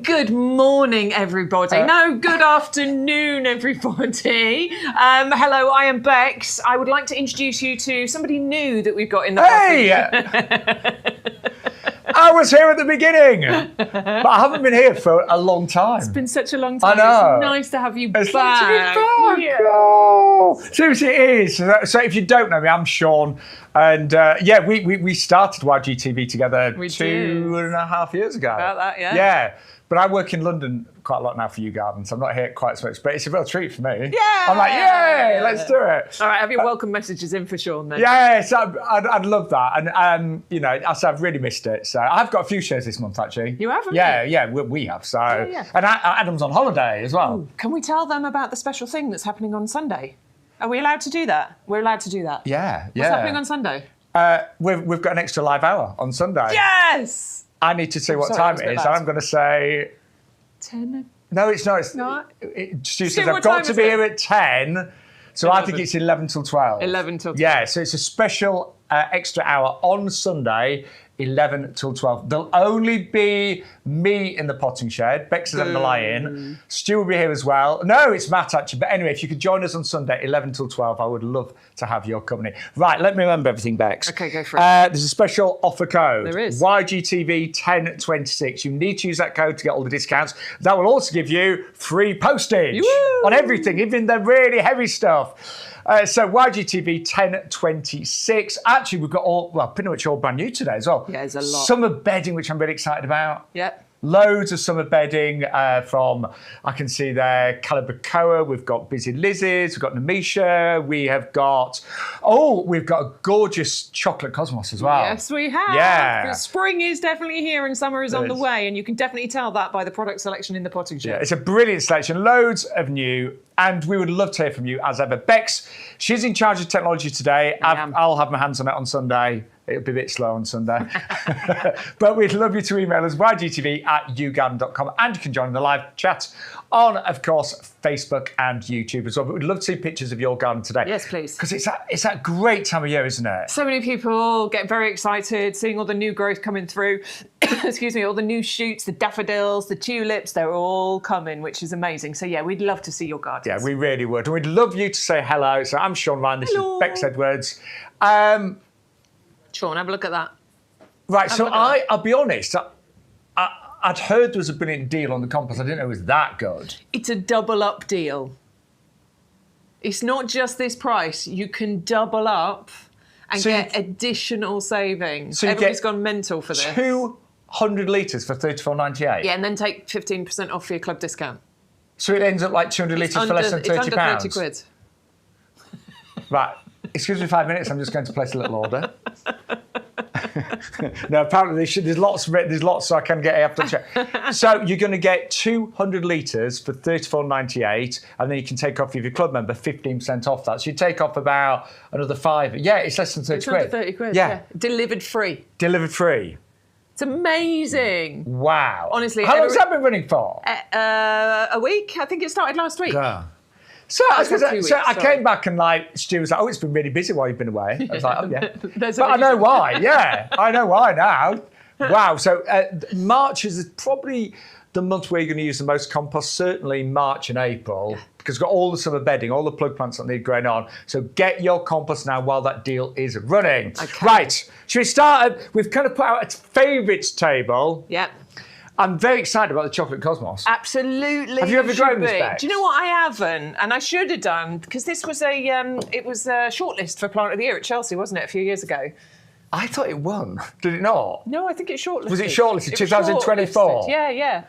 Good morning, everybody. No, good afternoon, everybody. Hello, I am Bex. I would like to introduce you to somebody new that we've got in the I was here at the beginning, but I haven't been here for a long time. It's been such a long time. I know. It's nice to have you back. Nice to be back. Yeah. Oh, seriously, it is. So if you don't know me, I'm Sean. And we started YGTV together 2.5 years ago. About that, yeah. Yeah. But I work in London quite a lot now for YouGarden, so I'm not here quite so much. But it's a real treat for me. Yeah. I'm like, yay, let's do it. All right, have your welcome messages in for Sean then. Yes, I'd love that. And I've really missed it. So I've got a few shows this month, actually. You have? Yeah, we have. So, And Adam's on holiday as well. Ooh, can we tell them about the special thing that's happening on Sunday? Are we allowed to do that? We're allowed to do that. Yeah. What's happening on Sunday? We've got an extra live hour on Sunday. Yes! I need to say what time it is, and I'm going to say 10. No, it's not. Stu says I've got to be here at 10, so 11. I think it's 11 till 12. 11 till 12. Yeah, so it's a special extra hour on Sunday, 11 till 12. There'll only be me in the potting shed. Bex is under lie-in. Stu will be here as well. No, it's Matt, actually. But anyway, if you could join us on Sunday, 11 till 12, I would love to have your company. Right, let me remember everything, Bex. Okay, go for it. There's a special offer code. There is. YGTV 1026. You need to use that code to get all the discounts. That will also give you free postage on everything, even the really heavy stuff. So YGTV 1026. Actually, we've got pretty much all brand new today as well. Yeah, there's a lot. Summer bedding, which I'm really excited about. Yep. Loads of summer bedding from, I can see there, Calibracoa. We've got Busy Lizzies. We've got Nemesia. We've got a gorgeous chocolate cosmos as well. Yes, we have. Yeah. Spring is definitely here and summer is on the way, and you can definitely tell that by the product selection in the potting shed. Yeah, it's a brilliant selection. Loads of new. And we would love to hear from you as ever. Bex, she's in charge of technology today. I'll have my hands on it on Sunday. It'll be a bit slow on Sunday. But we'd love you to email us, ygtv@yougarden.com. And you can join the live chat on, of course, Facebook and YouTube as well. But we'd love to see pictures of your garden today. Yes, please. Because it's that great time of year, isn't it? So many people get very excited seeing all the new growth coming through. Excuse me, all the new shoots, the daffodils, the tulips, they're all coming, which is amazing. So yeah, we'd love to see your garden. Yeah, we really would. And we'd love you to say hello. So I'm Sean Ryan, this is Bex Edwards. Sean, have a look at that. Right, so I'll be honest, I'd heard there was a brilliant deal on the compost. I didn't know it was that good. It's a double up deal. It's not just this price. You can double up and get additional savings. So everybody's gone mental for this. 200 litres for £34.98? Yeah, and then take 15% off for your club discount. So it ends up like 200 litres for less than £30? It's under 30 quid. Right. Excuse me 5 minutes, I'm just going to place a little order. No, apparently there's lots so I can get it after check. So you're going to get 200 litres for £34.98, and then you can take off, if you're a club member, 15% off that. So you take off about another £5. Yeah, it's less than 30 quid. It's under 30 quid, yeah. Delivered free. Delivered free. It's amazing. Wow. Honestly. How long has that been running for? A week. I think it started last week. Yeah. So I came back and Stu was like, it's been really busy while you've been away. I was like, oh yeah. But I know why, yeah. I know why now. Wow, so March is probably the month where you're going to use the most compost, certainly March and April, because we've got all the summer bedding, all the plug plants that need growing on. So get your compost now while that deal is running. Okay. Right, should we start? We've kind of put out a favourites table. Yep. I'm very excited about the chocolate cosmos. Absolutely. Have you ever grown this, Bex? Do you know what? I haven't, and I should have done, because this was a shortlist for Plant of the Year at Chelsea, wasn't it, a few years ago? I thought it won. Did it not? No, I think it's shortlisted. Was it shortlisted? 2024? Yeah.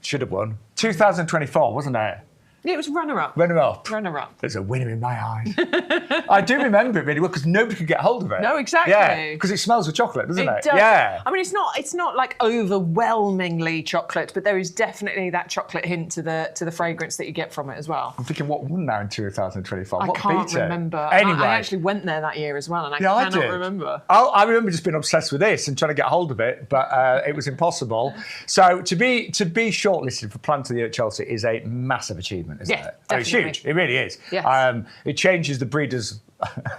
Should have won. 2024, wasn't it? Yeah, it was runner-up. Runner-up. Runner-up. There's a winner in my eyes. I do remember it really well because nobody could get hold of it. No, exactly. Yeah, because it smells of chocolate, doesn't it? It does. Yeah. I mean, it's not like overwhelmingly chocolate, but there is definitely that chocolate hint to the fragrance that you get from it as well. I'm thinking, what won now in 2024? I can't remember. Anyway. I actually went there that year as well, and I cannot remember. I remember just being obsessed with this and trying to get hold of it, but it was impossible. So to be shortlisted for Plant of the Year at Chelsea is a massive achievement, isn't it? Definitely. It's huge. It really is. Yes. It changes the breeders'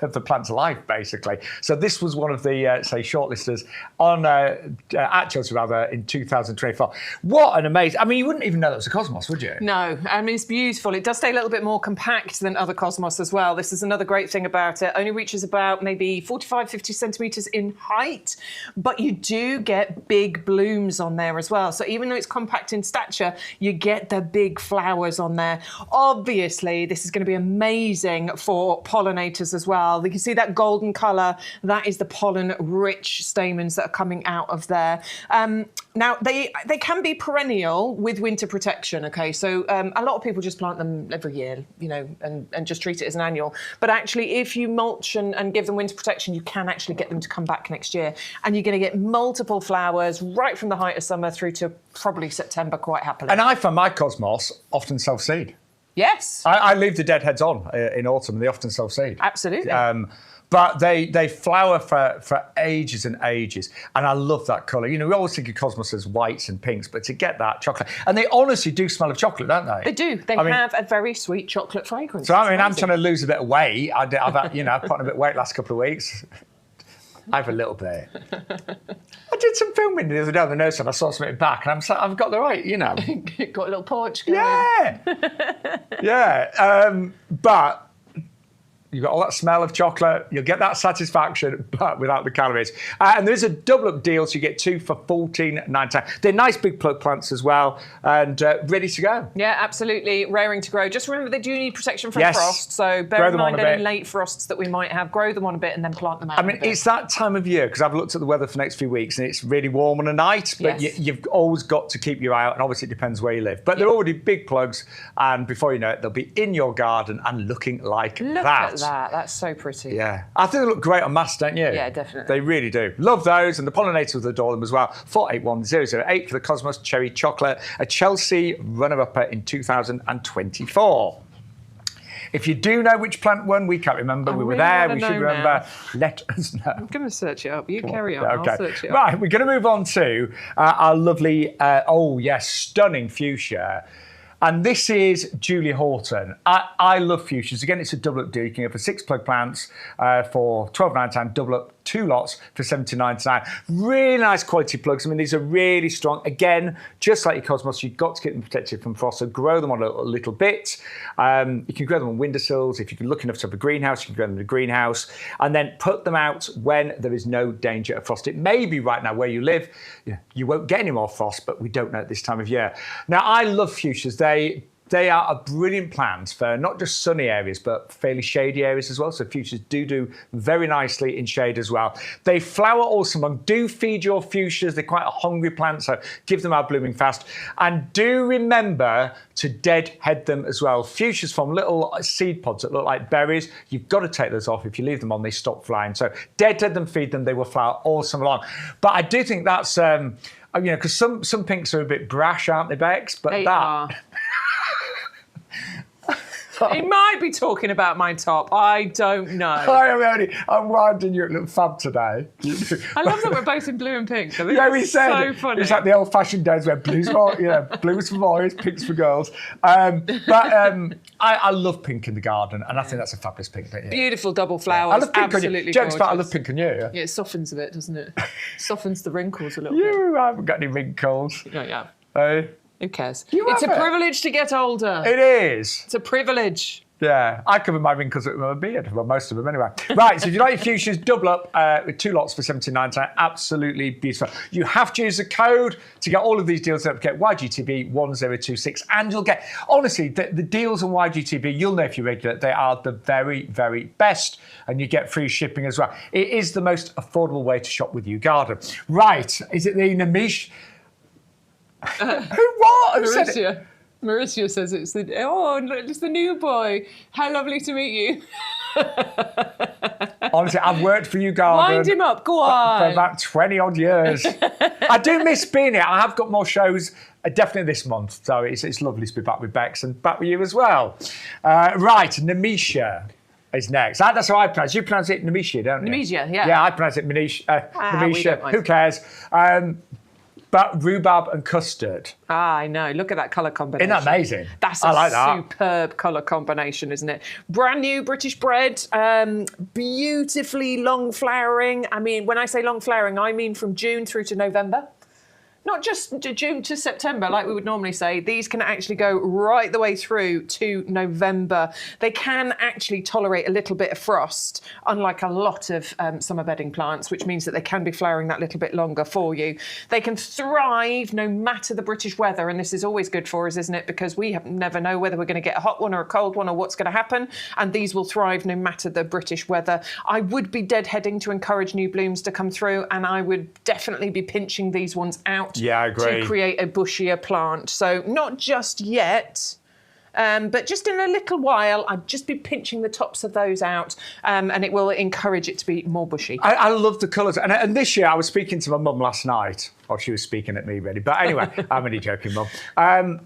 of the plant's life, basically. So this was one of the, say, shortlisters on at Chelsea, rather, in 2024. What an amazing... I mean, you wouldn't even know that was a cosmos, would you? No, I mean, it's beautiful. It does stay a little bit more compact than other cosmos as well. This is another great thing about it. Only reaches about maybe 45, 50 centimetres in height, but you do get big blooms on there as well. So even though it's compact in stature, you get the big flowers on there. Obviously, this is going to be amazing for pollinators as well. You can see that golden colour. That is the pollen-rich stamens that are coming out of there. Now, they can be perennial with winter protection, okay? So a lot of people just plant them every year, you know, and just treat it as an annual. But actually, if you mulch and give them winter protection, you can actually get them to come back next year. And you're going to get multiple flowers right from the height of summer through to probably September quite happily. And I find my cosmos often self-seed. Yes. I leave the deadheads on in autumn, and they often self-seed. Absolutely. But they flower for ages and ages, and I love that colour. You know, we always think of cosmos as whites and pinks, but to get that chocolate, and they honestly do smell of chocolate, don't they? They do. They have a very sweet chocolate fragrance. So I mean, I'm trying to lose a bit of weight. I've put on a bit of weight last couple of weeks. I have a little bit. I did some filming the other day on the nursery, and I saw something back, and I've got the right, you know. Got a little porch going. Yeah. Yeah. But you've got all that smell of chocolate, you'll get that satisfaction, but without the calories. And there's a double-up deal, so you get 2 for $14.99. They're nice big plug plants as well, and ready to go. Yeah, absolutely, raring to grow. Just remember, they do need protection from frost, so bear in mind any late frosts that we might have. Grow them on a bit and then plant them out. I mean, it's that time of year, because I've looked at the weather for the next few weeks, and it's really warm on a night, but you've always got to keep your eye out, and obviously it depends where you live. But they're already big plugs, and before you know it, they'll be in your garden and looking like that. That's so pretty. Yeah. I think they look great on mass, don't you? Yeah, definitely. They really do. Love those, and the pollinators adore them as well. 481008 for the Cosmos Cherry Chocolate, a Chelsea runner-upper in 2024. If you do know which plant won, we can't remember. We were there. We should remember. Let us know. I'm going to search it up. You carry on. Okay. I'll search it up. Right, we're going to move on to our lovely, stunning fuchsia. And this is Julie Horton. I love fuchsias. Again, it's a double-up deal. You can go for 6 plug plants for $12.99, double-up 2 lots for $79.99. Really nice quality plugs. I mean, these are really strong. Again, just like your cosmos, you've got to keep them protected from frost, so grow them on a little bit. You can grow them on windowsills. If you're lucky enough to have a greenhouse, you can grow them in a greenhouse. And then put them out when there is no danger of frost. It may be right now where you live, you won't get any more frost, but we don't know at this time of year. Now, I love fuchsias. They are a brilliant plant for not just sunny areas, but fairly shady areas as well. So fuchsias do very nicely in shade as well. They flower all summer long. Do feed your fuchsias. They're quite a hungry plant, so give them out blooming fast. And do remember to deadhead them as well. Fuchsias form little seed pods that look like berries. You've got to take those off. If you leave them on, they stop flying. So deadhead them, feed them. They will flower all summer long. But I do think that's, because some pinks are a bit brash, aren't they, Bex? But they are. He might be talking about my top. I don't know. I'm winding you a little fab today. I love that we're both in blue and pink. I think we said so funny. It's like the old-fashioned days where blues for boys, pinks for girls. I love pink in the garden, and I think that's a fabulous pink. Don't you? Beautiful double flowers. I love pink absolutely on you. Jokes about I love pink on you. Yeah, it softens a bit, doesn't it? Softens the wrinkles a little bit. I haven't got any wrinkles. No, yeah. Who cares? It's a privilege to get older. It is. It's a privilege. Yeah, I cover my wrinkles with my beard. Well, most of them anyway. Right, so if you like your fuchsias, double up with 2 lots for $79. Absolutely beautiful. You have to use the code to get all of these deals. Don't forget YGTB1026, and you'll get, honestly, the deals on YGTB, you'll know if you're regular, they are the very, very best, and you get free shipping as well. It is the most affordable way to shop with YouGarden. Right, is it the Nemesia? Who what? Nemesia. Mauricio says it's the new boy. How lovely to meet you. Honestly, I've worked for YouGarden. Wind him up, go on. For about 20 odd years. I do miss being here. I have got more shows definitely this month, so it's lovely to be back with Bex and back with you as well. Right, Nemesia is next. That's how I pronounce it. You pronounce it Nemesia, don't you? Nemesia, yeah. Yeah, I pronounce it Nemesia. Who cares? But rhubarb and custard. Ah, I know. Look at that colour combination. Isn't that amazing? That's a superb colour combination, isn't it? Brand new British bread, beautifully long flowering. I mean, when I say long flowering, I mean from June through to November. Not just June to September, like we would normally say. These can actually go right the way through to November. They can actually tolerate a little bit of frost, unlike a lot of summer bedding plants, which means that they can be flowering that little bit longer for you. They can thrive no matter the British weather, and this is always good for us, isn't it? Because we never know whether we're going to get a hot one or a cold one or what's going to happen, and these will thrive no matter the British weather. I would be deadheading to encourage new blooms to come through, and I would definitely be pinching these ones out. Yeah, I agree. To create a bushier plant. So not just yet, but just in a little while, I'd just be pinching the tops of those out, and it will encourage it to be more bushy. I love the colours. And this year, I was speaking to my mum last night. Or she was speaking at me, really. But anyway, I'm only joking, Mum.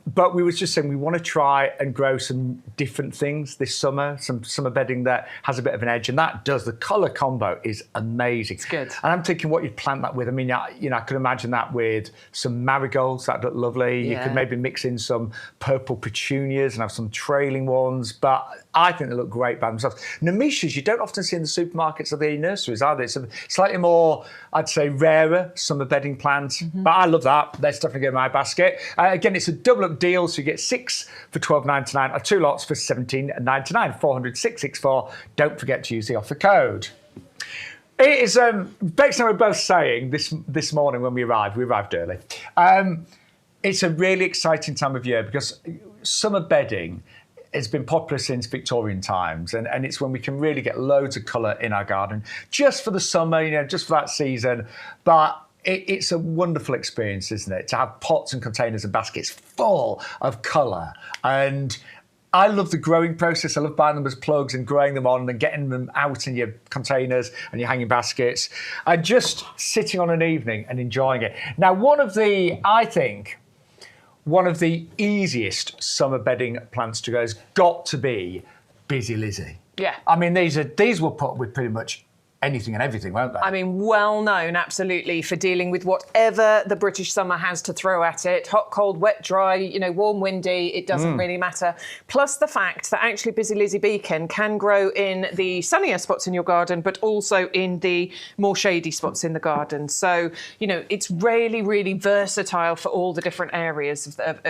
But we was just saying we want to try and grow some different things this summer, some summer bedding that has a bit of an edge. And that does. The colour combo is amazing. It's good. And I'm thinking what you'd plant that with. I mean, I could imagine that with some marigolds. That'd look lovely. Yeah. You could maybe mix in some purple petunias and have some trailing ones. But I think they look great by themselves. Nemesias, you don't often see in the supermarkets or the nurseries, are they? So slightly more, I'd say, rarer summer bedding plants. Mm-hmm. But I love that. Let's definitely go in my basket. Again, it's a double up deal, so you get 6 for $12.99 or 2 lots for $17.99. 400-664. Don't forget to use the offer code. It is, Bex and I were both saying this morning when we arrived early. It's a really exciting time of year because summer bedding has been popular since Victorian times, and it's when we can really get loads of colour in our garden, just for the summer, just for that season. But it's a wonderful experience, isn't it, to have pots and containers and baskets full of colour. And I love the growing process. I love buying them as plugs and growing them on and getting them out in your containers and your hanging baskets, and just sitting on an evening and enjoying it. Now, one of the easiest summer bedding plants to grow has got to be Busy Lizzy. Yeah. I mean, these will put up with pretty much anything and everything, won't they? I mean, well known, absolutely, for dealing with whatever the British summer has to throw at it. Hot, cold, wet, dry, warm, windy, it doesn't really matter. Plus the fact that actually Busy Lizzy Beacon can grow in the sunnier spots in your garden, but also in the more shady spots in the garden. So, it's really, really versatile for all the different areas of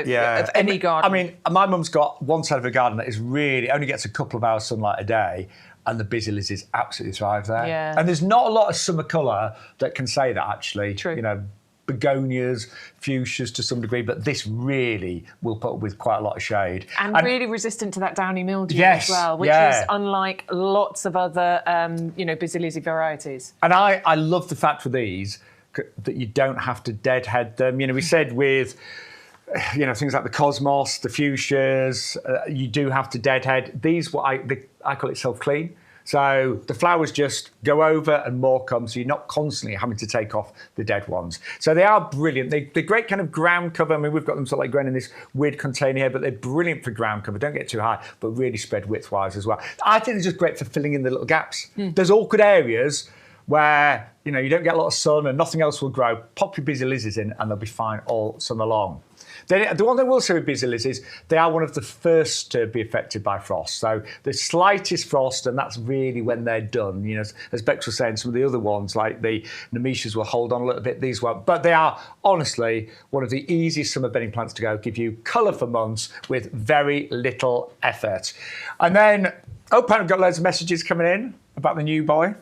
any garden. I mean, my mum's got one side of her garden that is really, only gets a couple of hours sunlight a day, and the Busy Lizzies absolutely thrive there. Yeah. And there's not a lot of summer colour that can say that, actually. True. Begonias, fuchsias to some degree, but this really will put up with quite a lot of shade. And really resistant to that downy mildew as well, which is unlike lots of other, Busy Lizzy varieties. And I love the fact with these that you don't have to deadhead them. We said with things like the cosmos, the fuchsias, you do have to deadhead. These, I call it self-clean. So the flowers just go over and more come, so you're not constantly having to take off the dead ones. So they are brilliant. They're great kind of ground cover. I mean, we've got them sort of like growing in this weird container here, but they're brilliant for ground cover. Don't get too high, but really spread width-wise as well. I think they're just great for filling in the little gaps. There's awkward areas where, you don't get a lot of sun and nothing else will grow. Pop your Busy Lizzies in and they'll be fine all summer long. The one thing I will say with Busy Lizzies, they are one of the first to be affected by frost. So the slightest frost, and that's really when they're done. As Bex was saying, some of the other ones, like the Nemesias, will hold on a little bit. These won't. But they are, honestly, one of the easiest summer bedding plants to go. Give you colour for months with very little effort. And then, I've got loads of messages coming in about the new boy.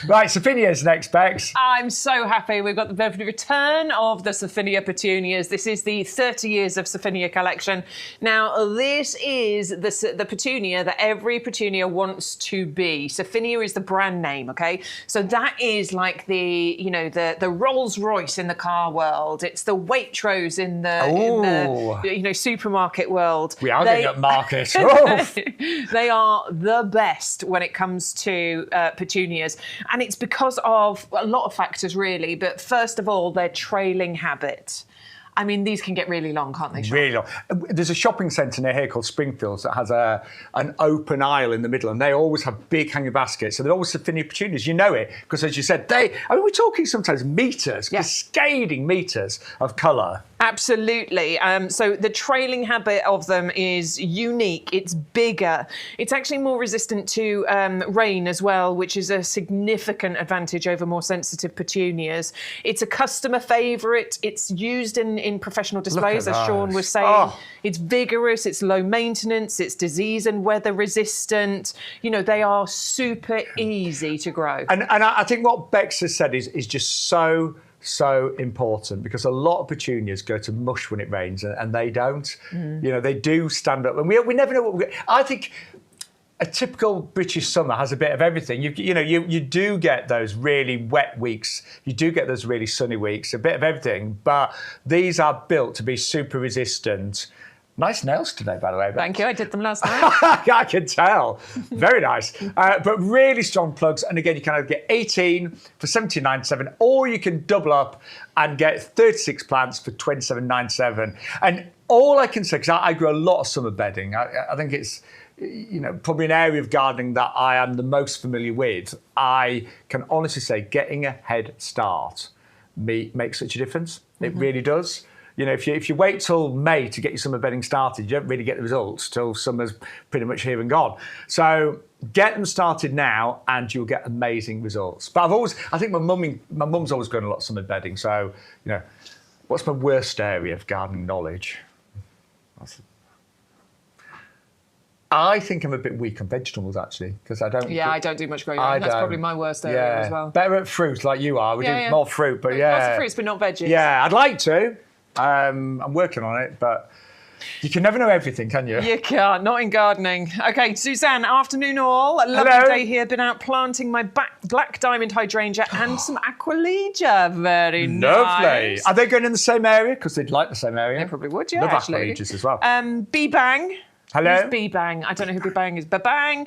Right, Surfinia's next, Bex. I'm so happy we've got the return of the Surfinia petunias. This is the 30 years of Surfinia collection. Now, this is the petunia that every petunia wants to be. Surfinia is the brand name, okay? So that is like the Rolls Royce in the car world. It's the Waitrose in the supermarket world. We are getting up market. They are the best when it comes to petunias, and it's because of a lot of factors really, but first of all, their trailing habit. I mean, these can get really long, can't they, Sean? Really long. There's a shopping centre near here called Springfields that has an open aisle in the middle, and they always have big hanging baskets. So they're always Surfinia petunias. You know it, because as you said, we're talking sometimes metres, cascading metres of colour. Absolutely. So the trailing habit of them is unique. It's bigger. It's actually more resistant to rain as well, which is a significant advantage over more sensitive petunias. It's a customer favourite. It's used in professional displays, as Sean was saying. Oh. It's vigorous. It's low maintenance. It's disease and weather resistant. You know, they are super easy to grow. And I think what Bex has said is just so important, because a lot of petunias go to mush when it rains and they don't. You know, they do stand up, and we never know what we get. I think a typical British summer has a bit of everything. You do get those really wet weeks. You do get those really sunny weeks, a bit of everything. But these are built to be super resistant. Nice nails today, by the way. Thank you. I did them last night. I can tell. Very nice. But really strong plugs. And again, you can either get 18 for $17.97, or you can double up and get 36 plants for $27.97. And all I can say, because I grow a lot of summer bedding, I think it's, you know, probably an area of gardening that I am the most familiar with. I can honestly say getting a head start makes such a difference. It really does. You know, if you wait till May to get your summer bedding started, you don't really get the results till summer's pretty much here and gone. So get them started now, and you'll get amazing results. But I think my mum's always grown a lot of summer bedding. So, you know, what's my worst area of gardening knowledge? I think I'm a bit weak on vegetables, actually, because I don't. Yeah, I don't do much growing. That's probably my worst area as well. Better at fruit, like you are. We do more fruit, but lots of fruits, but not veggies. Yeah, I'd like to. I'm working on it, but you can never know everything, can you? You can't, not in gardening. Okay, Suzanne, afternoon all. A lovely day here. Been out planting my black diamond hydrangea and some Aquilegia. Very lovely. nice. Are they going in the same area? Because they'd like the same area. They probably would, yeah. Love Aquilegias as well. B-Bang. Hello? Who's B-Bang? I don't know who B-Bang is. B-Bang.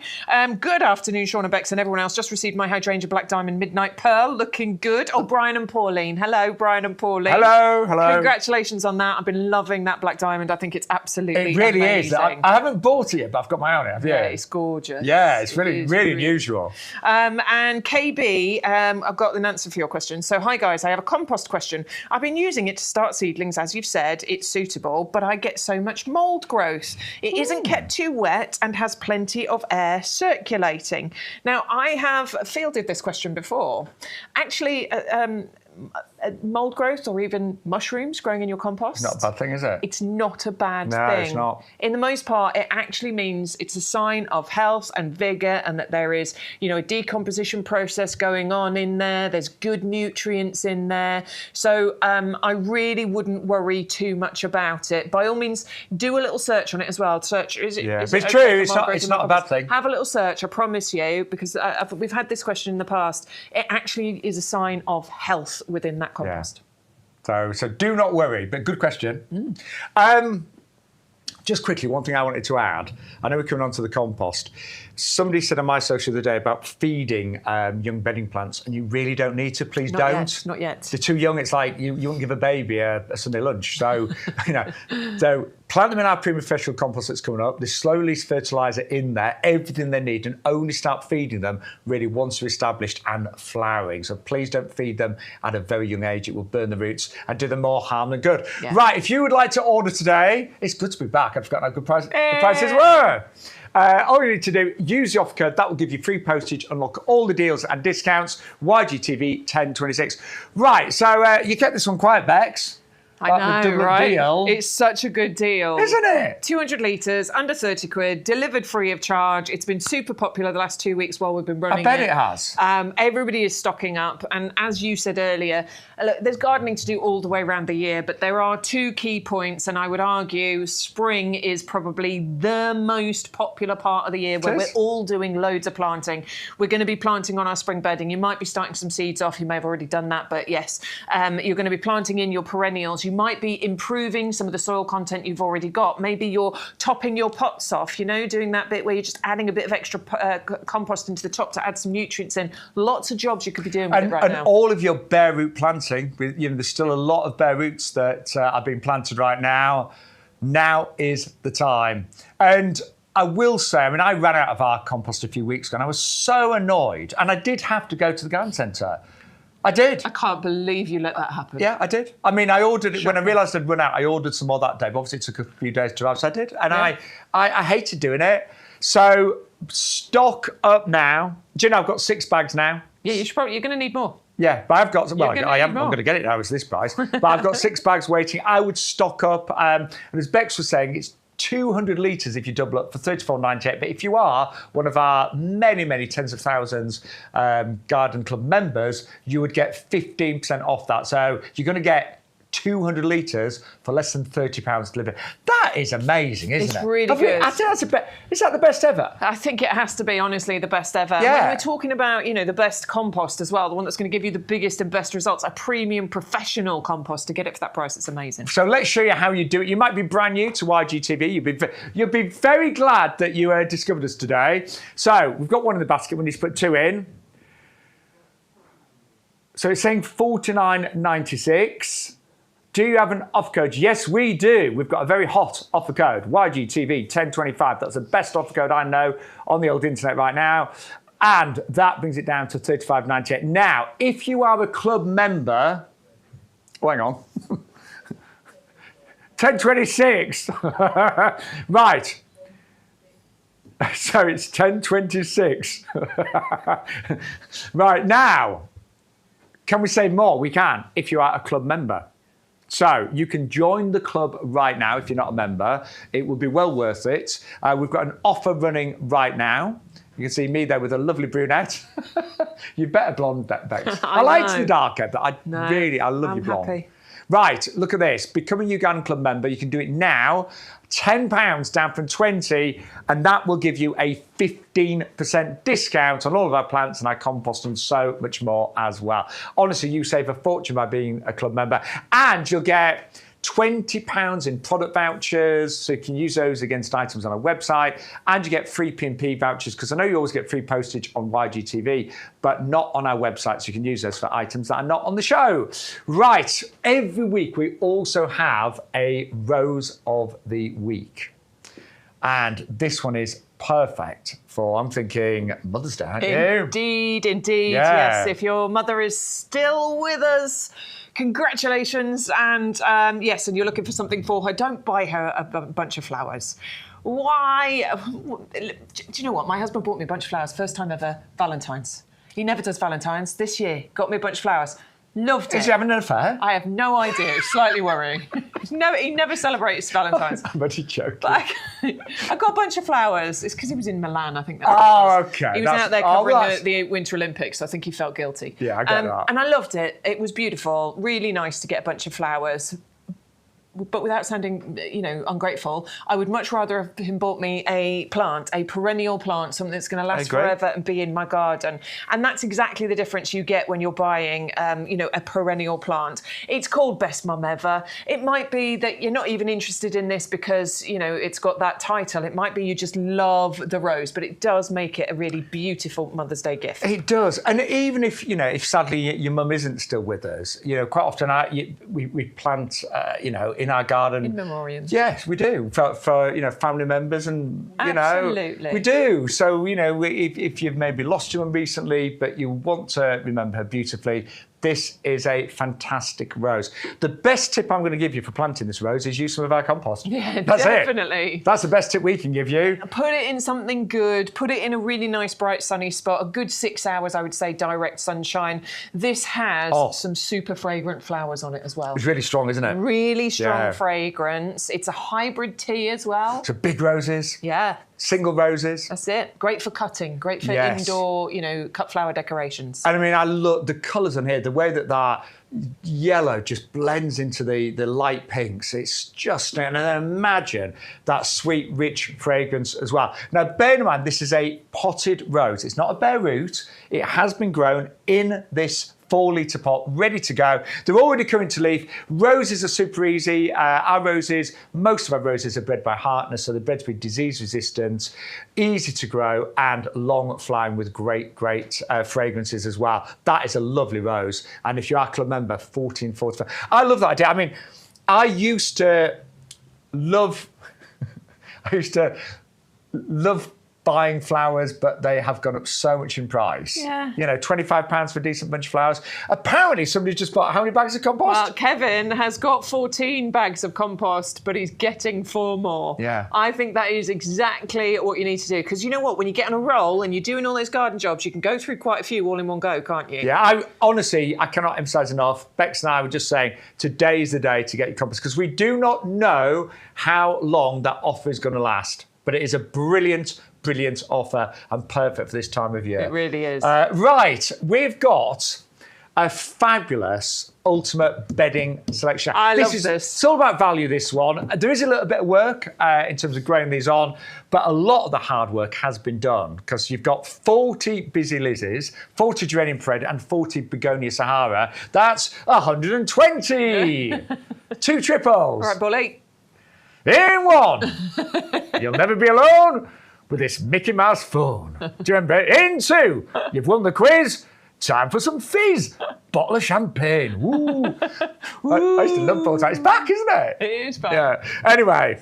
Good afternoon, Sean and Bex and everyone else. Just received my Hydrangea Black Diamond Midnight Pearl. Looking good. Oh, Brian and Pauline. Hello, Brian and Pauline. Hello. Congratulations on that. I've been loving that Black Diamond. I think it's absolutely It really amazing. is. I haven't bought it yet, but I've got my eye on it. Have you? Yeah, it's gorgeous. Yeah, it's really unusual. And KB, I've got an answer for your question. So, hi guys, I have a compost question. I've been using it to start seedlings, as you've said. It's suitable, but I get so much mould growth. It isn't kept too wet and has plenty of air circulating. Now, I have fielded this question before. Actually, mould growth or even mushrooms growing in your compost. Not a bad thing, is it? It's not a bad thing. No, it's not. In the most part, it actually means it's a sign of health and vigour, and that there is, you know, a decomposition process going on in there. There's good nutrients in there. So I really wouldn't worry too much about it. By all means, do a little search on it as well. Search. Is it but it's true. It's not a bad thing. Have a little search. I promise you, because we've had this question in the past. It actually is a sign of health within that compost. So do not worry, but good question. Just quickly, one thing I wanted to add. I know we're coming on to the compost. Somebody said on my social the other day about feeding young bedding plants, and you really don't need to. Please don't. Not yet. They're too young. It's like you wouldn't give a baby a Sunday lunch. So, so plant them in our pre-professional compost that's coming up. There's slow release fertiliser in there, everything they need, and only start feeding them really once they're established and flowering. So please don't feed them at a very young age. It will burn the roots and do them more harm than good. Yeah. Right, if you would like to order today, it's good to be back. I've forgotten how good the prices were. All you need to do, use the offer code. That will give you free postage, unlock all the deals and discounts. YGTV 1026. Right, so you kept this one quiet, Bex. I know, right? Deal. It's such a good deal. Isn't it? 200 litres, under 30 quid, delivered free of charge. It's been super popular the last 2 weeks while we've been running it. I bet it has. Everybody is stocking up. And as you said earlier, look, there's gardening to do all the way around the year, but there are two key points. And I would argue spring is probably the most popular part of the year where we're all doing loads of planting. We're going to be planting on our spring bedding. You might be starting some seeds off. You may have already done that, but yes, you're going to be planting in your perennials. You might be improving some of the soil content you've already got. Maybe you're topping your pots off, doing that bit where you're just adding a bit of extra compost into the top to add some nutrients in. Lots of jobs you could be doing with it right now. And all of your bare root planting, there's still a lot of bare roots that are being planted right now. Now is the time. And I will say, I ran out of our compost a few weeks ago and I was so annoyed. And I did have to go to the garden centre. I did. I can't believe you let that happen. Yeah, I did. I ordered it when I realised I'd run out. I ordered some more that day, but obviously it took a few days to arrive, so I did. And I hated doing it. So stock up now. Do you know I've got 6 bags now? Yeah, you're going to need more. Yeah, but I've got, I'm going to get it now, it's this price. But I've got 6 bags waiting. I would stock up. And as Bex was saying, it's 200 litres if you double up for $34.98. But if you are one of our many, many tens of thousands Garden Club members, you would get 15% off that. So you're going to get 200 litres for less than £30 delivered. That is amazing, isn't it? It's really good. I think is that the best ever? I think it has to be, honestly, the best ever. Yeah. When we're talking about, the best compost as well, the one that's going to give you the biggest and best results, a premium professional compost, to get it for that price, it's amazing. So let's show you how you do it. You might be brand new to YGTV. You'll be very glad that you discovered us today. So we've got one in the basket. We need to put 2 in. So it's saying $49.96. Do you have an offer code? Yes, we do. We've got a very hot offer code, YGTV 1025. That's the best offer code I know on the old internet right now. And that brings it down to $35.98. Now, if you are a club member, hang on. 1026. Right. So it's 1026. Right, now, can we say more? We can, if you are a club member. So you can join the club right now if you're not a member. It will be well worth it. We've got an offer running right now. You can see me there with a lovely brunette. You better blonde, Bex. I liked the darker, but I love your blonde. Happy. Right, look at this. Becoming a YouGarden Club member, you can do it now. £10 down from 20, and that will give you a 15% discount on all of our plants and our compost and so much more as well. Honestly, you save a fortune by being a club member, and you'll get £20 in product vouchers, so you can use those against items on our website, and you get free P&P vouchers, because I know you always get free postage on YGTV, but not on our website, so you can use those for items that are not on the show. Right, every week we also have a Rose of the Week, and this one is perfect for, I'm thinking, Mother's Day, aren't you? Indeed, yes. If your mother is still with us, congratulations, and yes, and you're looking for something for her, don't buy her a bunch of flowers. Why? Do you know what? My husband bought me a bunch of flowers, first time ever, Valentine's. He never does Valentine's. This year, got me a bunch of flowers. Loved it. Is he having an affair? I have no idea. It's slightly worrying. No, he never celebrates Valentine's. But he's joking. But I got a bunch of flowers. It's because he was in Milan, I think. Okay. He was out there covering the Winter Olympics. I think he felt guilty. Yeah, I get that. And I loved it. It was beautiful. Really nice to get a bunch of flowers. But without sounding, ungrateful, I would much rather have him bought me a plant, a perennial plant, something that's going to last forever and be in my garden. And that's exactly the difference you get when you're buying, a perennial plant. It's called Best Mum Ever. It might be that you're not even interested in this because, it's got that title. It might be you just love the rose, but it does make it a really beautiful Mother's Day gift. It does. And even if sadly your mum isn't still with us, quite often we plant, in our garden. In memoriams. Yes, we do. For family members and, Absolutely. We do. So, if you've maybe lost your mum recently, but you want to remember her beautifully, this is a fantastic rose. The best tip I'm going to give you for planting this rose is use some of our compost. Yeah, That's definitely. It. That's the best tip we can give you. Put it in something good. Put it in a really nice, bright, sunny spot. A good 6 hours, I would say, direct sunshine. This has some super fragrant flowers on it as well. It's really strong, isn't it? Really strong fragrance. It's a hybrid tea as well. So big roses. Yeah. Single roses. That's it. Great for cutting. Great for indoor, cut flower decorations. And I look, the colours on here, the way that yellow just blends into the light pinks, it's just, and then imagine that sweet, rich fragrance as well. Now, bear in mind, this is a potted rose. It's not a bare root. It has been grown in this 4-litre pot, ready to go. They're already coming to leaf. Roses are super easy. Most of our roses are bred by Hartness, so they're bred to be disease resistant, easy to grow, and long flowering with great fragrances as well. That is a lovely rose. And if you are a club member, 14.45. I love that idea. I mean, I used to love buying flowers, but they have gone up so much in price. Yeah. You know, £25 for a decent bunch of flowers. Apparently, somebody just bought how many bags of compost? Well, Kevin has got 14 bags of compost, but he's getting 4 more. Yeah. I think that is exactly what you need to do. Because you know what? When you get on a roll and you're doing all those garden jobs, you can go through quite a few all in one go, can't you? Yeah, I cannot emphasise enough. Bex and I were just saying, today is the day to get your compost, because we do not know how long that offer is going to last. But it is a brilliant offer and perfect for this time of year. It really is. Right, we've got a fabulous ultimate bedding selection. I love this. It's all about value, this one. There is a little bit of work in terms of growing these on, but a lot of the hard work has been done, because you've got 40 busy lizzies, 40 geranium bread, and 40 begonia Sahara. That's 120. 2 triples. All right, Bully. In one. You'll never be alone with this Mickey Mouse phone. Do you remember? In 2. You've won the quiz. Time for some fizz. Bottle of champagne. Woo. I used to love phones. It's back, isn't it? It is back. Yeah. Anyway,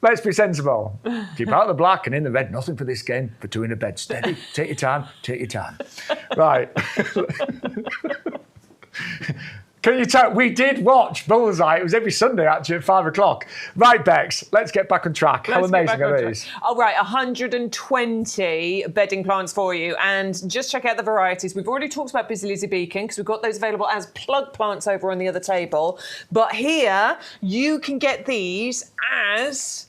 let's be sensible. Keep out the black and in the red. Nothing for this game. For 2 in a bed. Steady. Take your time. Take your time. Right. Can you tell? We did watch Bullseye. It was every Sunday, actually, at 5 o'clock. Right, Bex, let's get back on track. How amazing are these? All right, 120 bedding plants for you. And just check out the varieties. We've already talked about Busy Lizzy Beacon, because we've got those available as plug plants over on the other table. But here, you can get these as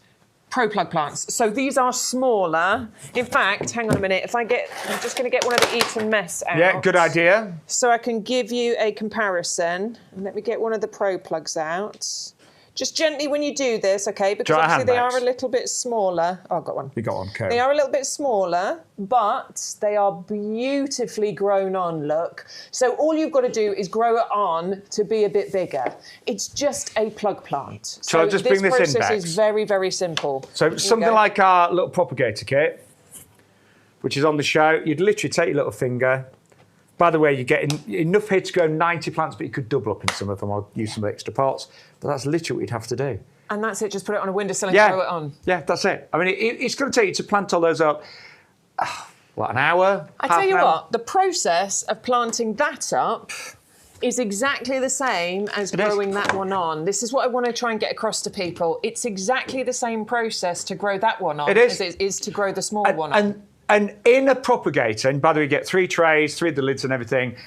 Pro Plug plants. So these are smaller. In fact, hang on a minute. I'm just going to get one of the Eton Mess out. Yeah, good idea. So I can give you a comparison. And let me get one of the Pro Plugs out. Just gently when you do this, okay? Because obviously they are a little bit smaller. Oh, I've got one. You got one, okay. They are a little bit smaller, but they are beautifully grown on, look. So all you've got to do is grow it on to be a bit bigger. It's just a plug plant. Shall I just bring this in, Bex? This process is very, very simple. So something like our little propagator kit, which is on the show, you'd literally take your little finger. By the way, you're getting enough here to grow 90 plants, but you could double up in some of them. I'll use some extra pots. But that's literally what you'd have to do. And that's it, just put it on a windowsill and throw it on. Yeah, that's it. I mean, it's going to take you to plant all those up, an hour? I tell you what, the process of planting that up is exactly the same as growing that one on. This is what I want to try and get across to people. It's exactly the same process to grow that one on as it is to grow the small one on. And in a propagator, and by the way, you get 3 trays, 3 of the lids and everything,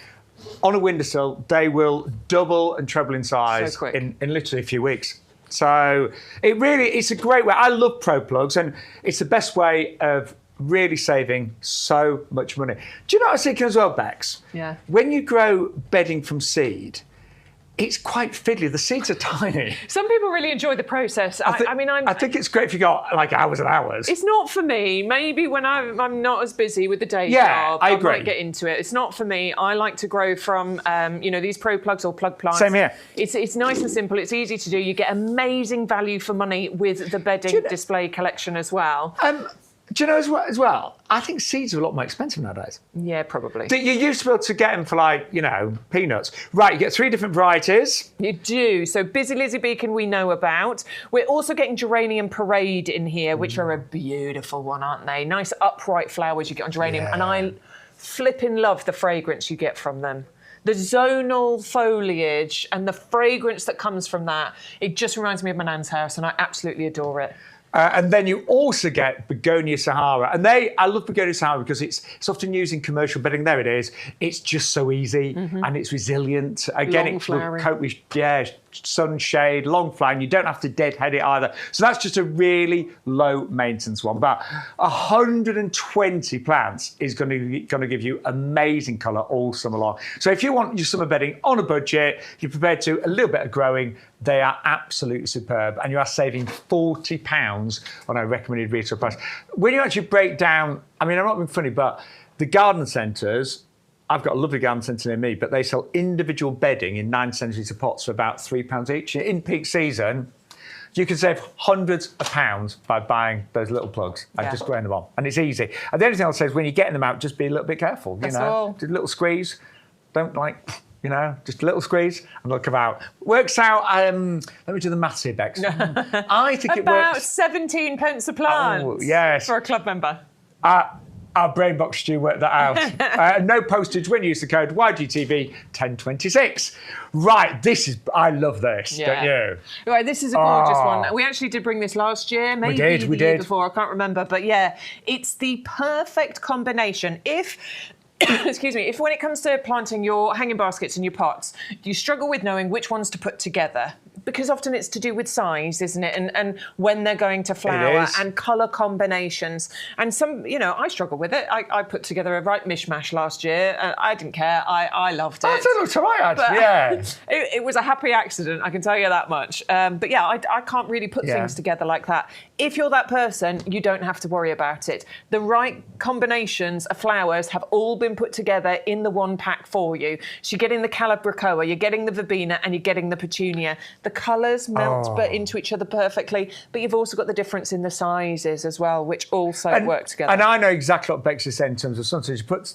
on a windowsill, they will double and treble in size in literally a few weeks. So it's a great way. I love Pro Plugs, and it's the best way of really saving so much money. Do you know what I was thinking as well, Bex? Yeah. When you grow bedding from seed, it's quite fiddly. The seeds are tiny. Some people really enjoy the process. I think it's great if you got like hours and hours. It's not for me. Maybe when I'm not as busy with the day job, I agree. might get into it. It's not for me. I like to grow from, these Pro Plugs or plug plants. Same here. It's nice and simple. It's easy to do. You get amazing value for money with the bedding display collection as well. Do you know as well? I think seeds are a lot more expensive nowadays. Yeah, probably. You used to be able to get them for peanuts. Right, you get 3 different varieties. You do. So Busy Lizzy Beacon we know about. We're also getting Geranium Parade in here, which are a beautiful one, aren't they? Nice upright flowers you get on geranium. Yeah. And I flipping love the fragrance you get from them. The zonal foliage and the fragrance that comes from that, it just reminds me of my nan's house, and I absolutely adore it. And then you also get Begonia Sahara. And I love Begonia Sahara because it's often used in commercial bedding. There it is. It's just so easy and it's resilient. Again, it will cope with sunshade, long flowering. You don't have to deadhead it either. So that's just a really low maintenance one. But 120 plants is going to give you amazing colour all summer long. So if you want your summer bedding on a budget, you're prepared to a little bit of growing, they are absolutely superb. And you are saving £40 on our recommended retail price. When you actually break down, I mean, I'm not being funny, but the garden centres, I've got a lovely garden centre near me, but they sell individual bedding in 9 centimetre pots for about £3 each. In peak season, you can save hundreds of pounds by buying those little plugs and just growing them on. And it's easy. And the only thing I'll say is when you're getting them out, just be a little bit careful. That's all. Just a little squeeze. Don't just a little squeeze and they'll come out. Works out, let me do the maths here, Bex. I think it works. About 17 pence a plant for a club member. Our brain box stew worked that out. No postage when you use the code YGTV 1026. Right, I love this, don't you? Right, this is a gorgeous one. We actually did bring this last year, maybe the year before, I can't remember. But yeah, it's the perfect combination. Excuse me, if when it comes to planting your hanging baskets and your pots, you struggle with knowing which ones to put together, because often it's to do with size, isn't it? And when they're going to flower and colour combinations. And some, I struggle with it. I put together a right mishmash last year. I didn't care. I loved it. That looks all right, actually, It was a happy accident, I can tell you that much. But yeah, I can't really put things together like that. If you're that person, you don't have to worry about it. The right combinations of flowers have all been put together in the one pack for you. So you're getting the Calabricoa, you're getting the Verbena, and you're getting the Petunia. The colours melt into each other perfectly, but you've also got the difference in the sizes as well, which also work together. And I know exactly what Bex is saying in terms of sometimes you put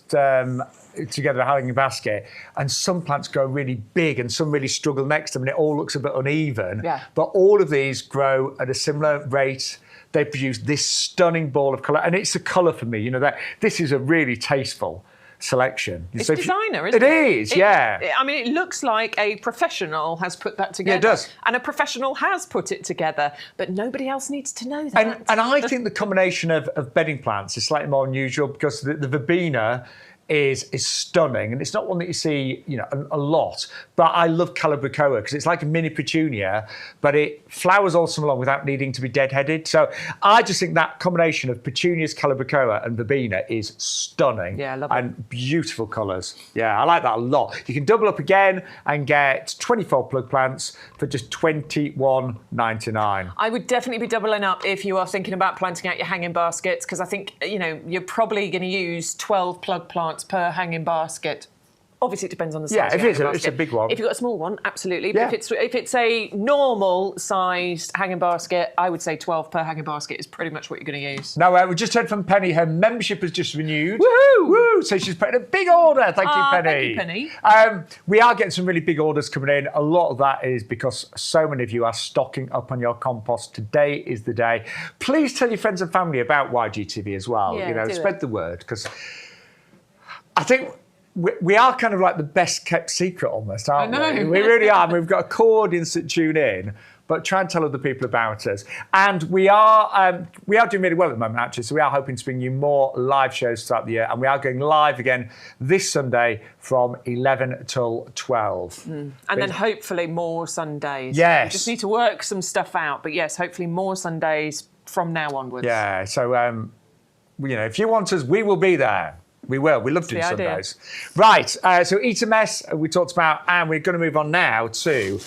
together a hanging basket and some plants grow really big and some really struggle next to them and it all looks a bit uneven. Yeah. But all of these grow at a similar rate. They produce this stunning ball of colour, and it's the colour for me. That this is a really tasteful selection. It's designer, isn't it? It is, yeah. I mean, it looks like a professional has put that together. Yeah, it does. And a professional has put it together, but nobody else needs to know that. And I think the combination of bedding plants is slightly more unusual because the Verbena is stunning, and it's not one that you see, a lot. But I love Calabricoa because it's like a mini petunia, but it flowers all summer long without needing to be deadheaded. So I just think that combination of petunias, Calabricoa, and Verbena is stunning. Yeah, I love it. And beautiful colours. Yeah, I like that a lot. You can double up again and get 24 plug plants for just $21.99. I would definitely be doubling up if you are thinking about planting out your hanging baskets, because I think, you're probably going to use 12 plug plants per hanging basket. Obviously, it depends on the size. Yeah, if it's a big one. If you've got a small one, absolutely. But if it's a normal-sized hanging basket, I would say 12 per hanging basket is pretty much what you're going to use. Now, we just heard from Penny. Her membership has just renewed. Woohoo! Woo! So she's put in a big order. Thank you, Penny. Thank you, Penny. We are getting some really big orders coming in. A lot of that is because so many of you are stocking up on your compost. Today is the day. Please tell your friends and family about YGTV as well. Spread the word, because I think we are kind of like the best kept secret almost, aren't we? We really are. We've got a core audience that tune in, but try and tell other people about us. And we are doing really well at the moment, actually. So we are hoping to bring you more live shows throughout the year. And we are going live again this Sunday from 11 till 12. And then hopefully more Sundays. Yes. We just need to work some stuff out. But yes, hopefully more Sundays from now onwards. Yeah. So, if you want us, we will be there. We will. We love doing Sundays. Right. So Eat a Mess, we talked about, and we're going to move on now to...